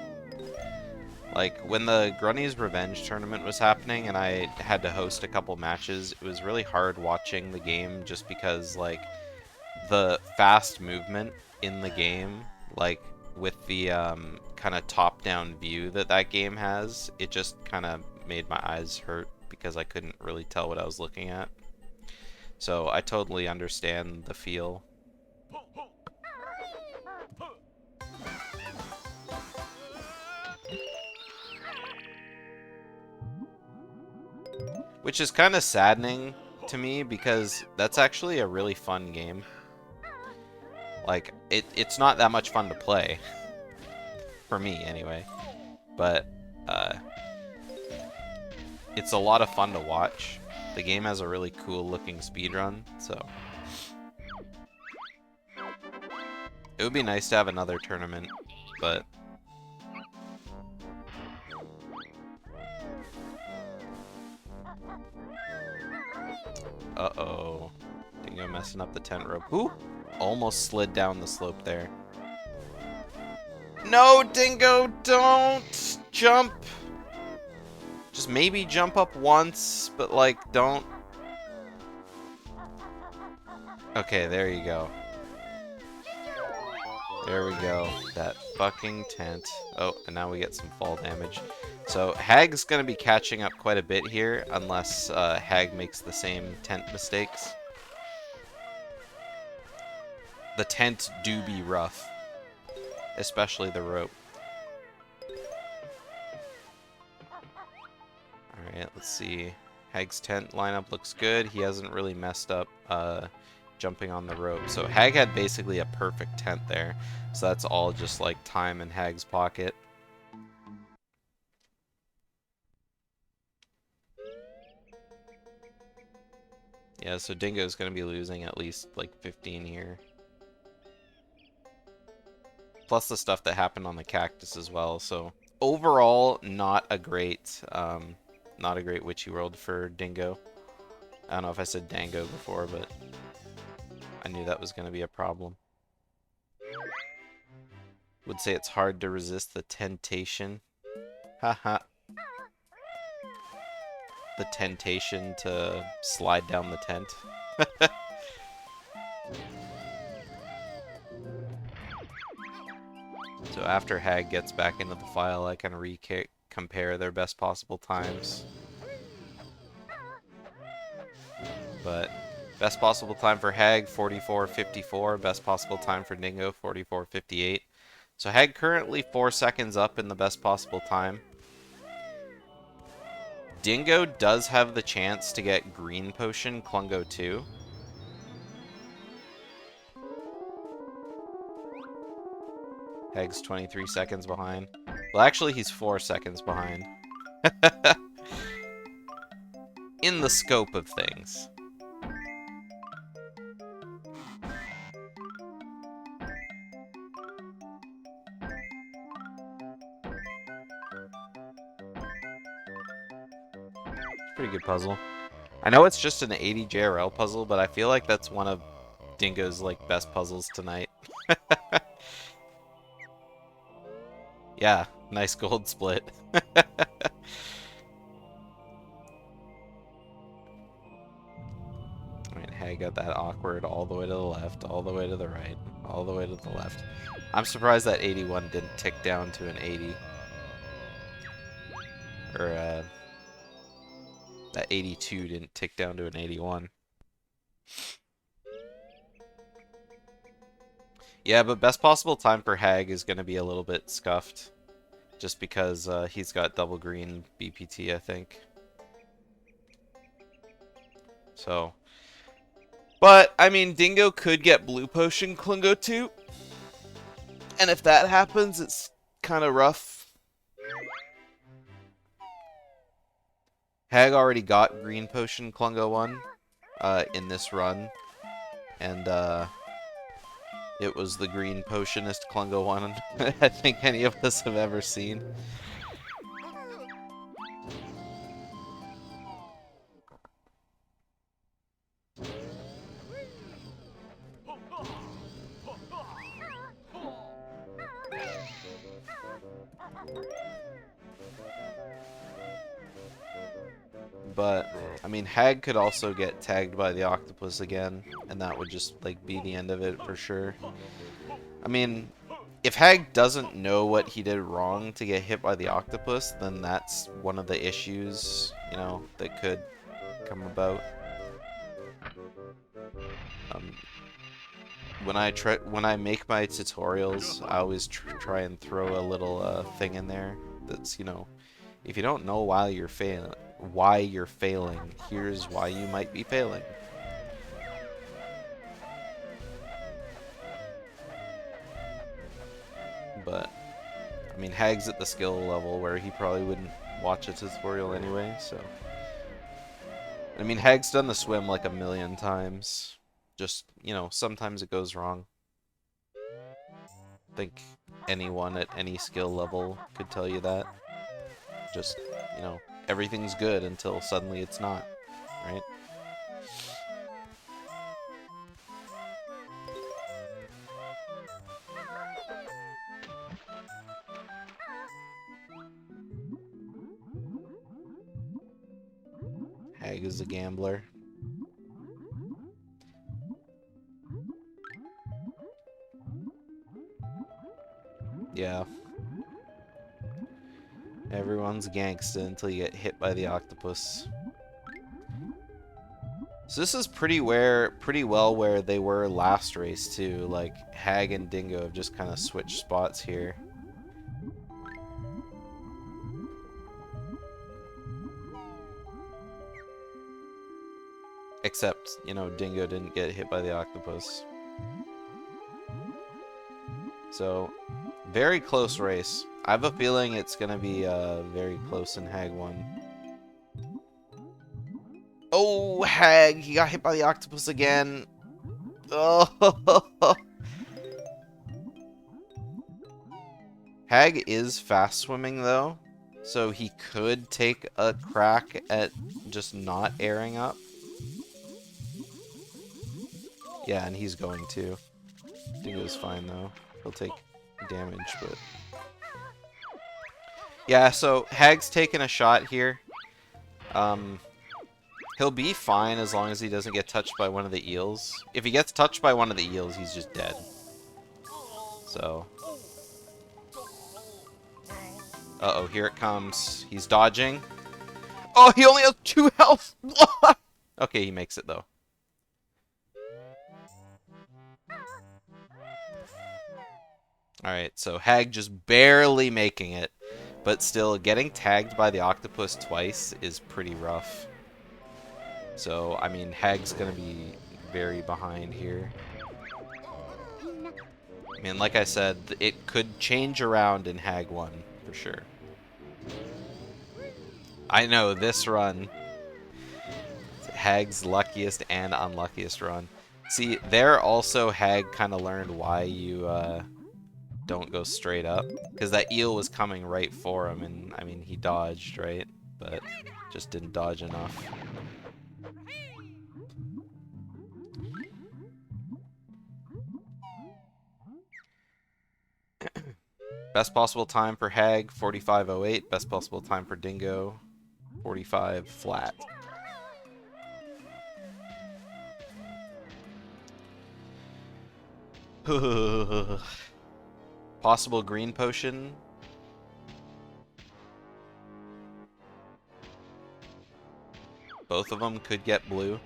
Like, when the Grunny's Revenge tournament was happening and I had to host a couple matches, it was really hard watching the game just because, like, the fast movement in the game, like, with the kind of top-down view that game has, it just kind of made my eyes hurt because I couldn't really tell what I was looking at. So I totally understand the feel. Which is kind of saddening to me because that's actually a really fun game. Like, it's not that much fun to play. For me, anyway. But, it's a lot of fun to watch. The game has a really cool looking speedrun, so... It would be nice to have another tournament, but... Uh-oh. Dingo messing up the tent rope. Ooh! Almost slid down the slope there. No, Dingo, don't jump! Just maybe jump up once, but, like, don't... Okay, there you go. There we go. That fucking tent. Oh, and now we get some fall damage. So, Hagg's gonna be catching up quite a bit here, unless Hagg makes the same tent mistakes. The tent do be rough. Especially the rope. Alright, let's see. Hagg's tent lineup looks good. He hasn't really messed up jumping on the rope. So Hagg had basically a perfect tent there. So that's all just like time in Hagg's pocket. Yeah, so Dingo's going to be losing at least like 15 here. Plus the stuff that happened on the cactus as well, so overall, not a great witchy world for Dingo. I don't know if I said Dango before, but I knew that was going to be a problem. Would say it's hard to resist the temptation. Haha. The temptation to slide down the tent. So after Hagg gets back into the file, I can compare their best possible times. But best possible time for Hagg, 44:54. Best possible time for Dingo, 44:58. So Hagg currently 4 seconds up in the best possible time. Dingo does have the chance to get green potion Klungo 2. Hagg's 23 seconds behind. Well, actually, he's 4 seconds behind. In the scope of things. Pretty good puzzle. I know it's just an 80 JRL puzzle, but I feel like that's one of Dingo's like best puzzles tonight. Yeah, nice gold split. Alright, Hagg got that awkward all the way to the left, all the way to the right, all the way to the left. I'm surprised that 81 didn't tick down to an 80. Or, that 82 didn't tick down to an 81. Yeah, but best possible time for Hagg is going to be a little bit scuffed. Just because he's got double green BPT, I think. So. But, I mean, Dingo could get blue potion Klungo 2. And if that happens, it's kind of rough. Hagg already got green potion Klungo 1 in this run. And, it was the green potionist Klungo 1 I think any of us have ever seen. But, I mean, Hagg could also get tagged by the octopus again, and that would just, like, be the end of it for sure. I mean, if Hagg doesn't know what he did wrong to get hit by the octopus, then that's one of the issues, you know, that could come about. When I make my tutorials, I always try and throw a little thing in there that's, you know, if you don't know why you're failing, here's why you might be failing. But, I mean, Hagg's at the skill level where he probably wouldn't watch a tutorial anyway, so. I mean, Hagg's done the swim like a million times. Just, you know, sometimes it goes wrong. I think anyone at any skill level could tell you that. Just, you know, everything's good until suddenly it's not, right? Hagg is a gambler. Yeah. Everyone's gangsta until you get hit by the octopus. So this is pretty well where they were last race too. Like Hagg and Dingo have just kind of switched spots here. Except, you know, Dingo didn't get hit by the octopus. So, very close race. I have a feeling it's gonna be very close in Hagg 1. Oh, Hagg! He got hit by the octopus again. Oh! Hagg is fast swimming though, so he could take a crack at just not airing up. Yeah, and he's going to. Dingo's fine though. He'll take damage, but... Yeah, so Hagg's taking a shot here. He'll be fine as long as he doesn't get touched by one of the eels. If he gets touched by one of the eels, he's just dead. So... Uh-oh, here it comes. He's dodging. Oh, he only has 2 health! Okay, he makes it, though. Alright, so Hagg just barely making it. But still, getting tagged by the octopus twice is pretty rough. So, I mean, Hagg's gonna be very behind here. I mean, like I said, it could change around in Hagg 1, for sure. I know, this run. Hagg's luckiest and unluckiest run. See, there also Hagg kind of learned why you don't go straight up. Because that eel was coming right for him, and, I mean, he dodged, right? But just didn't dodge enough. Best possible time for Hagg, 45.08. Best possible time for Dingo, 45 flat. Possible green potion. Both of them could get blue.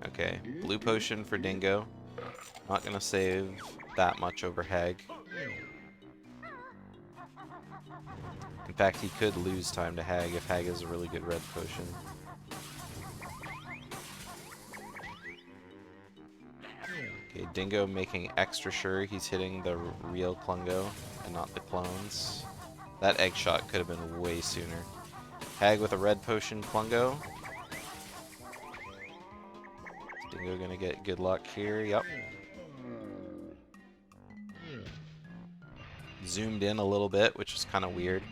Okay, blue potion for Dingo. Not gonna save that much over Hagg. In fact, he could lose time to Hagg if Hagg has a really good red potion. Okay, Dingo making extra sure he's hitting the real Klungo and not the clones. That egg shot could have been way sooner. Hagg with a red potion Klungo. Dingo gonna get good luck here, yep. Zoomed in a little bit, which is kind of weird.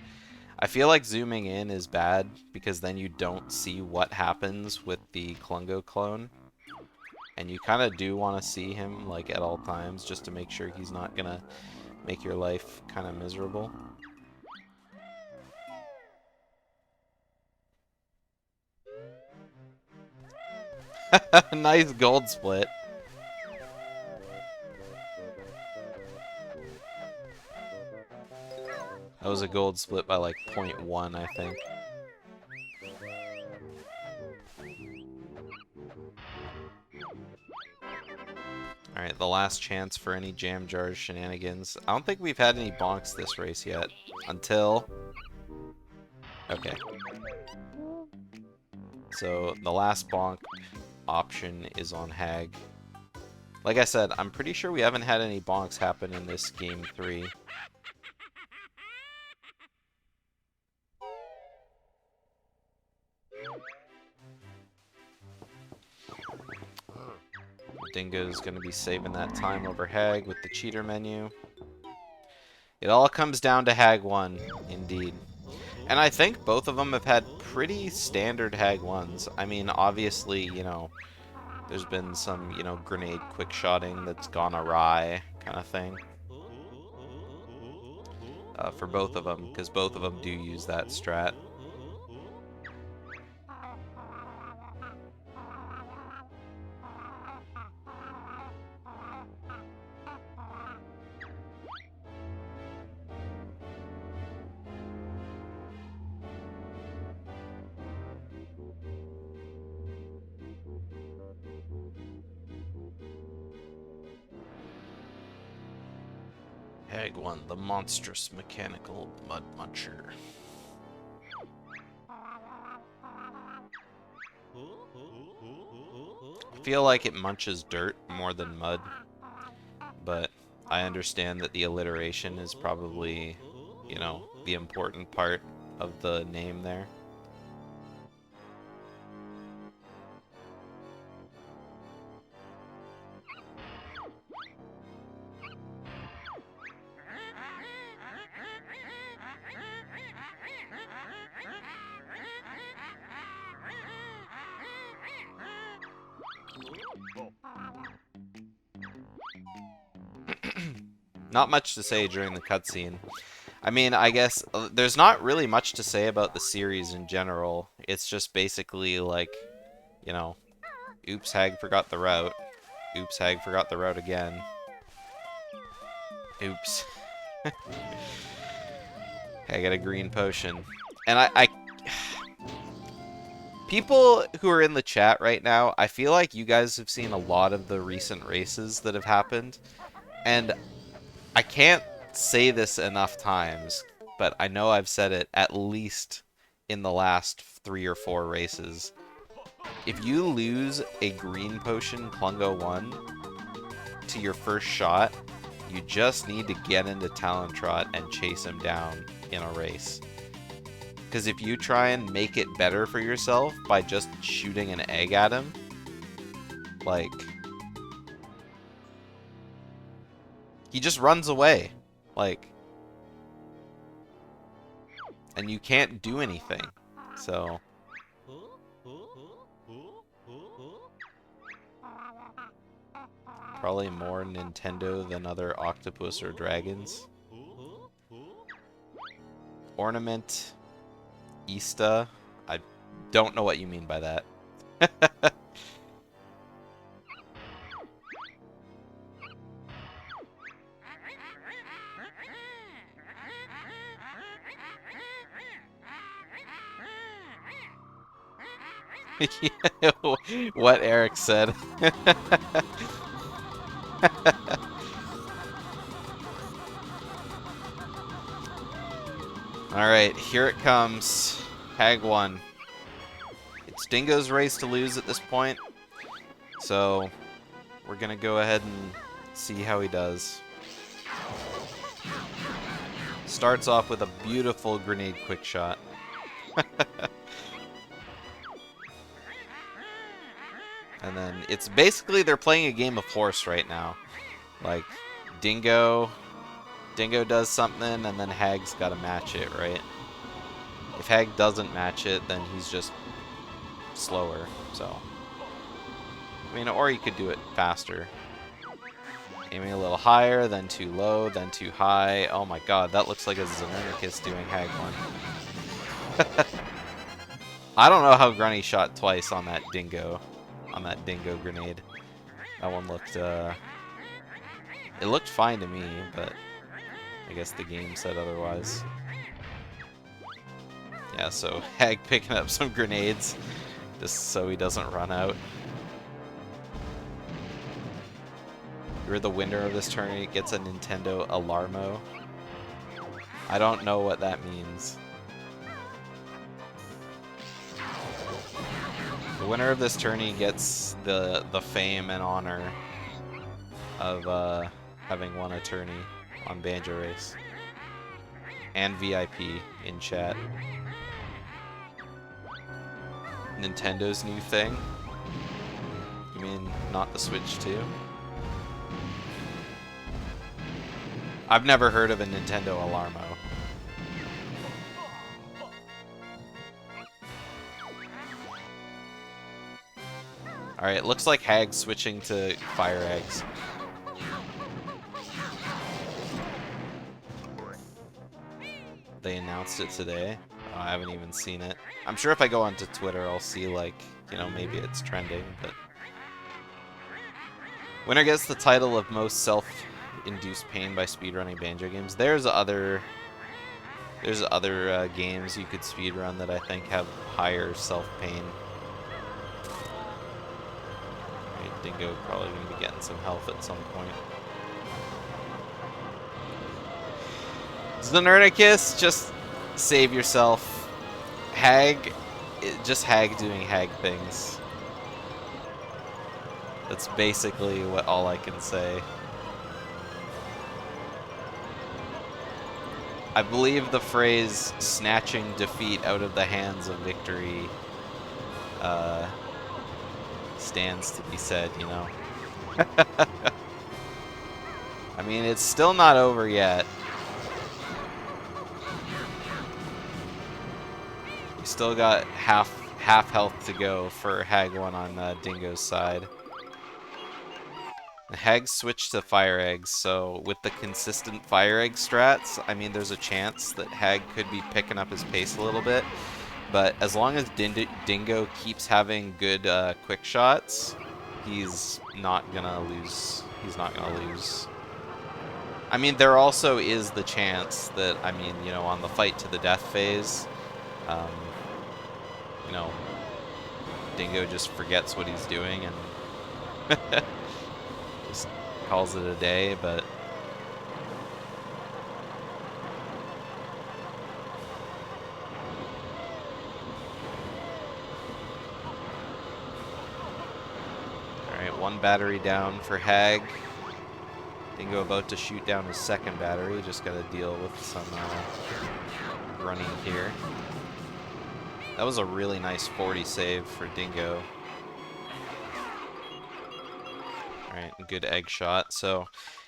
I feel like zooming in is bad because then you don't see what happens with the Klungo clone. And you kind of do want to see him like at all times just to make sure he's not gonna make your life kind of miserable. Nice gold split. That was a gold split by like 0.1, I think. Alright, the last chance for any jam jars shenanigans. I don't think we've had any bonks this race yet. Until... Okay. So, the last bonk option is on Hagg. Like I said, I'm pretty sure we haven't had any bonks happen in this game 3. Dingo's gonna be saving that time over Hagg with the cheater menu. It all comes down to Hagg 1, indeed. And I think both of them have had pretty standard Hagg 1s. I mean, obviously, you know, there's been some, you know, grenade quick shotting that's gone awry kind of thing. For both of them, because both of them do use that strat. Hagg 1, the monstrous mechanical mud muncher. I feel like it munches dirt more than mud, but I understand that the alliteration is probably, you know, the important part of the name there. Not much to say during the cutscene. I mean, I guess there's not really much to say about the series in general. It's just basically like, you know, oops, Hagg forgot the route. Oops, Hagg forgot the route again. Oops. I got a green potion. And I people who are in the chat right now, I feel like you guys have seen a lot of the recent races that have happened. And I can't say this enough times, but I know I've said it at least in the last 3 or 4 races. If you lose a green potion Plungo 1 to your first shot, you just need to get into Talon Trot and chase him down in a race. Because if you try and make it better for yourself by just shooting an egg at him, like, he just runs away, like, and you can't do anything, so. Probably more Nintendo than other octopus or dragons. Ornament, Ista, I don't know what you mean by that. What Eric said. Alright, here it comes. Hagg 1. It's Dingo's race to lose at this point. So, we're gonna go ahead and see how he does. Starts off with a beautiful grenade quick shot. And then it's basically they're playing a game of horse right now. Like, Dingo does something, and then Hagg's got to match it, right? If Hagg doesn't match it, then he's just slower, so. I mean, or he could do it faster. Aiming a little higher, then too low, then too high. Oh my god, that looks like a Xenernicus doing Hagg 1. I don't know how Grunny shot twice on that Dingo grenade. That one looked, it looked fine to me, but I guess the game said otherwise. Yeah, so Hagg picking up some grenades just so he doesn't run out. You're the winner of this tournament, gets a Nintendo Alarmo. I don't know what that means. The winner of this tourney gets the fame and honor of having won a tourney on BanjoRace. And VIP in chat. Nintendo's new thing? You mean not the Switch 2? I've never heard of a Nintendo Alarmo. Alright, it looks like Hagg's switching to fire eggs. They announced it today. Oh, I haven't even seen it. I'm sure if I go onto Twitter, I'll see, like, you know, maybe it's trending, but... Winner gets the title of most self-induced pain by speedrunning banjo games. There's other games you could speedrun that I think have higher self-pain. Right, Dingo probably going to be getting some health at some point. Xenernicus, just save yourself. Hagg, just Hagg doing Hagg things. That's basically all I can say. I believe the phrase snatching defeat out of the hands of victory stands to be said, you know. I mean, it's still not over yet. We still got half health to go for Hagg 1 on Dingo's side. Hagg switched to fire eggs, so with the consistent fire egg strats, I mean, there's a chance that Hagg could be picking up his pace a little bit. But as long as Dingo keeps having good quick shots, he's not gonna lose. He's not gonna lose. I mean, there also is the chance that, I mean, you know, on the fight to the death phase, you know, Dingo just forgets what he's doing and just calls it a day, but alright, one battery down for Hagg. Dingo about to shoot down his second battery, just gotta deal with some running here. That was a really nice 40 save for Dingo. Alright, good egg shot. So,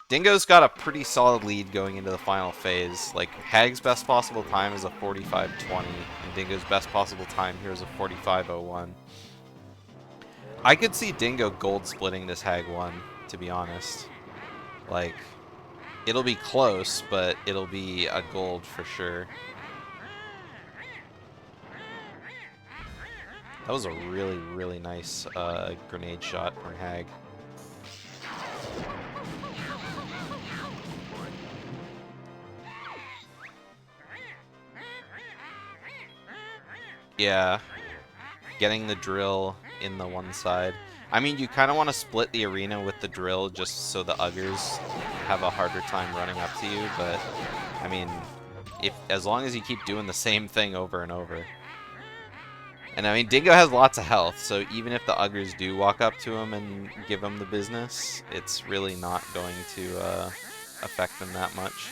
Dingo's got a pretty solid lead going into the final phase. Like, Hagg's best possible time is a 45.20, and Dingo's best possible time here is a 45.01. I could see Dingo gold splitting this Hagg one, to be honest. Like, it'll be close, but it'll be a gold for sure. That was a really, really nice grenade shot from Hagg. Yeah, getting the drill in the one side. I mean, you kind of want to split the arena with the drill just so the uggers have a harder time running up to you, but I mean, as long as you keep doing the same thing over and over. And I mean, Dingo has lots of health, so even if the uggers do walk up to him and give him the business, it's really not going to affect them that much.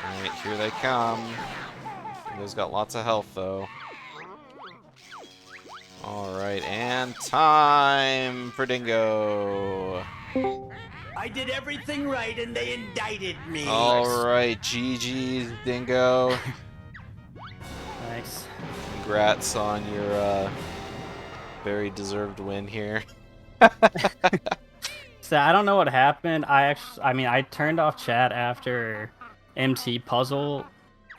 Alright, here they come. Dingo's got lots of health, though. Alright, and time for Dingo. I did everything right and they indicted me. Alright, GG's, Dingo. Nice. Congrats on your very deserved win here. So I don't know what happened. I mean, I turned off chat after MT puzzle,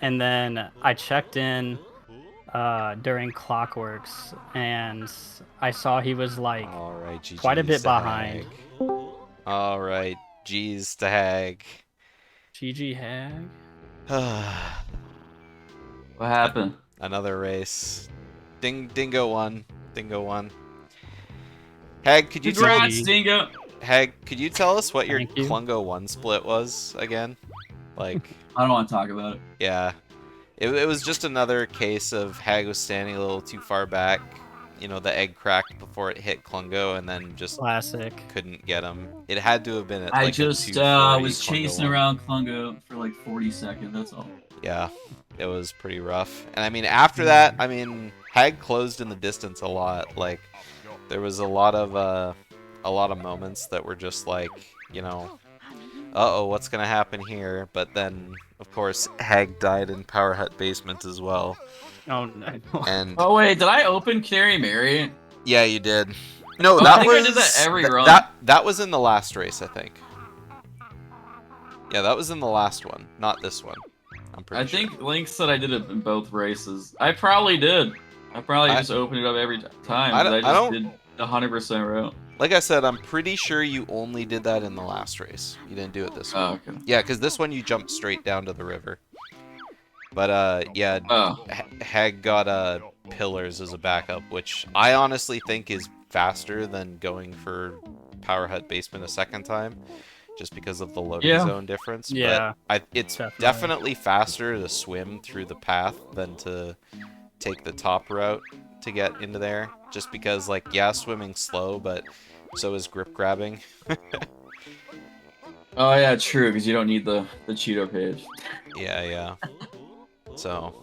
and then I checked in during Clockworks, and I saw he was like Alright, GG's quite a bit to behind. Hagg. Alright, G's to Hagg. GG Hagg. What happened? Another race. Dingo won. Dingo won. Hagg, could you Congrats, Dingo! Hagg, could you tell us what your Thank you. Klungo 1 split was again? Like, I don't want to talk about it. yeah. It was just another case of Hagg was standing a little too far back. You know, the egg cracked before it hit Klungo and then just Classic. couldn't get him. It had to have been at I like just a 240 was chasing Klungo 1. around Klungo for like 40 seconds, that's all. Yeah, it was pretty rough. And I mean, after that, I mean, Hagg closed in the distance a lot. Like, there was a lot of moments that were just like, you know, uh-oh, what's gonna happen here? But then, of course, Hagg died in Power Hut basement as well. Oh no. And Oh wait, did I open Carry Mary? yeah, you did. No, Oh, that I think was I did that every run. that was in the last race, I think. Yeah, that was in the last one, not this one. I'm pretty I sure. think Link said I did it in both races. I probably did. I probably I- just opened it up every time. I but don't- I I just don't- did 100% route. Like I said, I'm pretty sure you only did that in the last race. You didn't do it this one. Oh, okay. Yeah, because this one you jumped straight down to the river. But yeah, Oh, Hagg got pillars as a backup, which I honestly think is faster than going for Power Hut basement a second time, just because of the loading Yeah. zone difference. Yeah, But it's definitely faster to swim through the path than to take the top route to get into there. Just because, like, yeah, swimming's slow, but so is grip grabbing. oh yeah, true. Because you don't need the Cheeto page. Yeah. So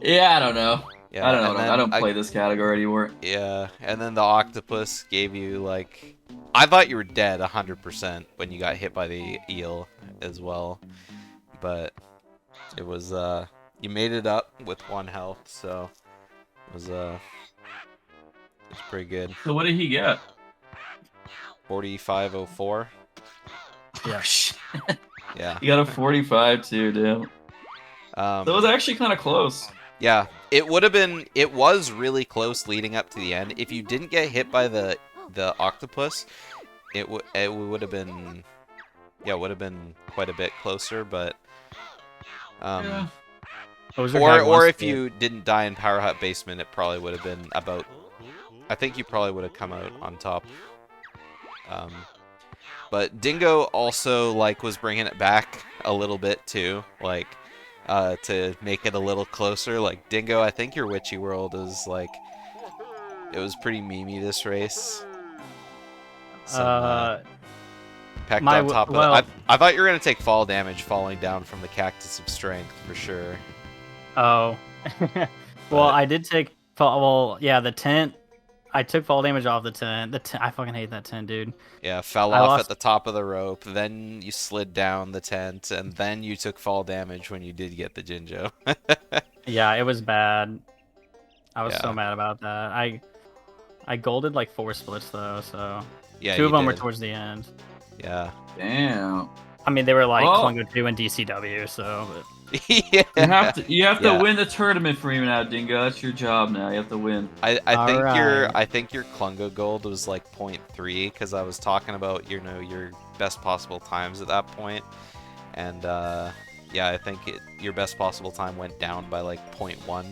Yeah, I don't know. yeah, I don't know. and then I don't play this category anymore. Yeah, and then the octopus gave you, like... I thought you were dead 100% when you got hit by the eel as well. But it was, you made it up with 1 health, so it was pretty good. So what did he get? 45.04. Yeah. Yeah. He got a 45 too, dude. So it was actually kind of close. Yeah, it would have been. It was really close leading up to the end. If you didn't get hit by the octopus, it would have been. Yeah, it would have been quite a bit closer, but. Yeah. Or if you didn't die in Power Hut Basement, it probably would have been about. I think you probably would have come out on top. But Dingo also was bringing it back a little bit too, to make it a little closer. Like Dingo, I think your Witchy World is it was pretty memey this race. Pecked on top of it. I thought you were gonna take fall damage falling down from the Cactus of Strength for sure. Oh, well, I did take fall. Well, yeah, the tent. I took fall damage off the tent. I fucking hate that tent, dude. Yeah, fell off at the top of the rope, then you slid down the tent, and then you took fall damage when you did get the Jinjo. Yeah, it was bad. I was so mad about that. I golded like 4 splits though, so yeah, 2 of them were towards the end. Yeah. Damn. I mean, they were like Clungo 2 and DCW, so. Yeah. You have to win the tournament for me now, Dingo. That's your job now. You have to win. I think your Clungo gold was like 0.3 because I was talking about your best possible times at that point, and yeah, I think your best possible time went down by like 0.1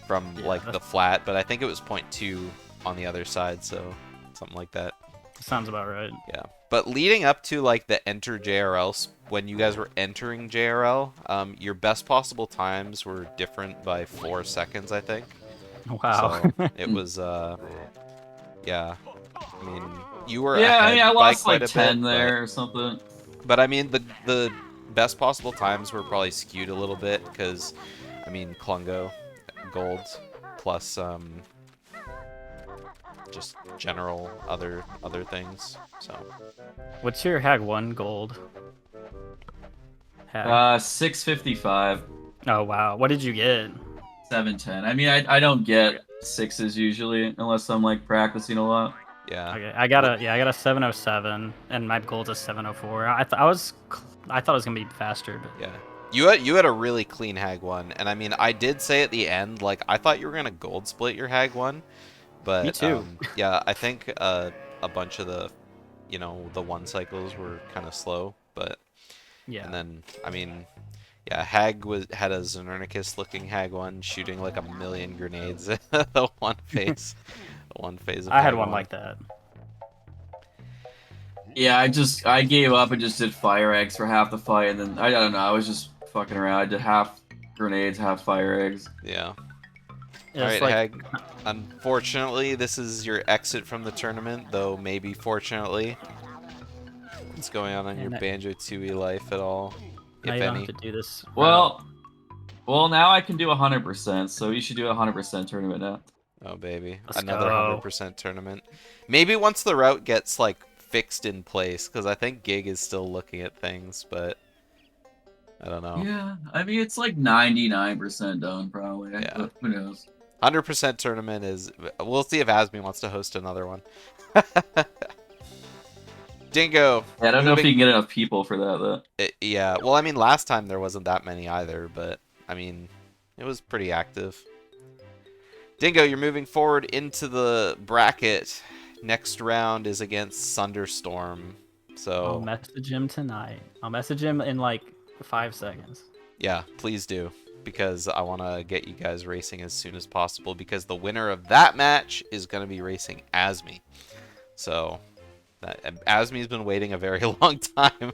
from the flat, but I think it was 0.2 on the other side, so something like that. Sounds about right. Yeah. But leading up to the enter JRL, when you guys were entering JRL, your best possible times were different by 4 seconds, I think. Wow. So it was, yeah. I mean, you were I lost by quite like a 10 bit, there or something. But I mean, the best possible times were probably skewed a little bit because, I mean, Clungo, gold, plus just general other things. So. What's your Hagg 1 gold? 655. Oh wow, what did you get? 710. I mean, I don't get 6s usually unless I'm practicing a lot. Yeah. Okay, I got a 707, and my gold's a 704. I thought it was gonna be faster, but yeah. You had a really clean Hagg 1, and I mean, I did say at the end, I thought you were gonna gold split your Hagg 1, but me too. yeah, I think a bunch of the, the 1 cycles were kind of slow, but yeah. And then, I mean, yeah, Hagg had a Xernicus looking Hagg 1 shooting like a million grenades at the one phase. One phase of I had Hagg one like that. Yeah, I gave up and just did fire eggs for half the fight, and then I don't know, I was just fucking around. I did half grenades, half fire eggs. Yeah. It's Alright, Hagg. Unfortunately, this is your exit from the tournament, though maybe fortunately. What's going on in your Banjo-Tooie life at all, if if don't any? have to do this. Well, now I can do 100%, so you should do a 100% tournament now. Oh baby, Let's another go. 100% tournament. Maybe once the route gets fixed in place, because I think Gig is still looking at things, but I don't know. Yeah, I mean it's like 99% done probably. Yeah. But who knows? 100% tournament is. We'll see if Asmi wants to host another one. Dingo. Yeah, I don't know if you can get enough people for that though. Yeah, well, I mean, last time there wasn't that many either, but I mean, it was pretty active. Dingo, you're moving forward into the bracket. Next round is against Thunderstorm. So I'll message him tonight. I'll message him in like 5 seconds. Yeah, please do, because I want to get you guys racing as soon as possible, because the winner of that match is going to be racing Asmi. So Asmi's been waiting a very long time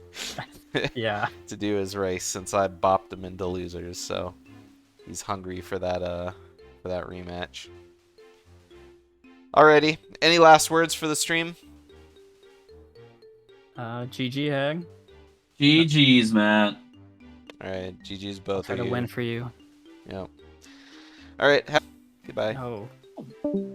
Yeah. to do his race since I bopped him into losers, so he's hungry for that rematch. Alrighty, any last words for the stream? GG Hagg. GG's, man. Alright, GG's both Try of to you. win for you. Yep. Alright, goodbye. Oh.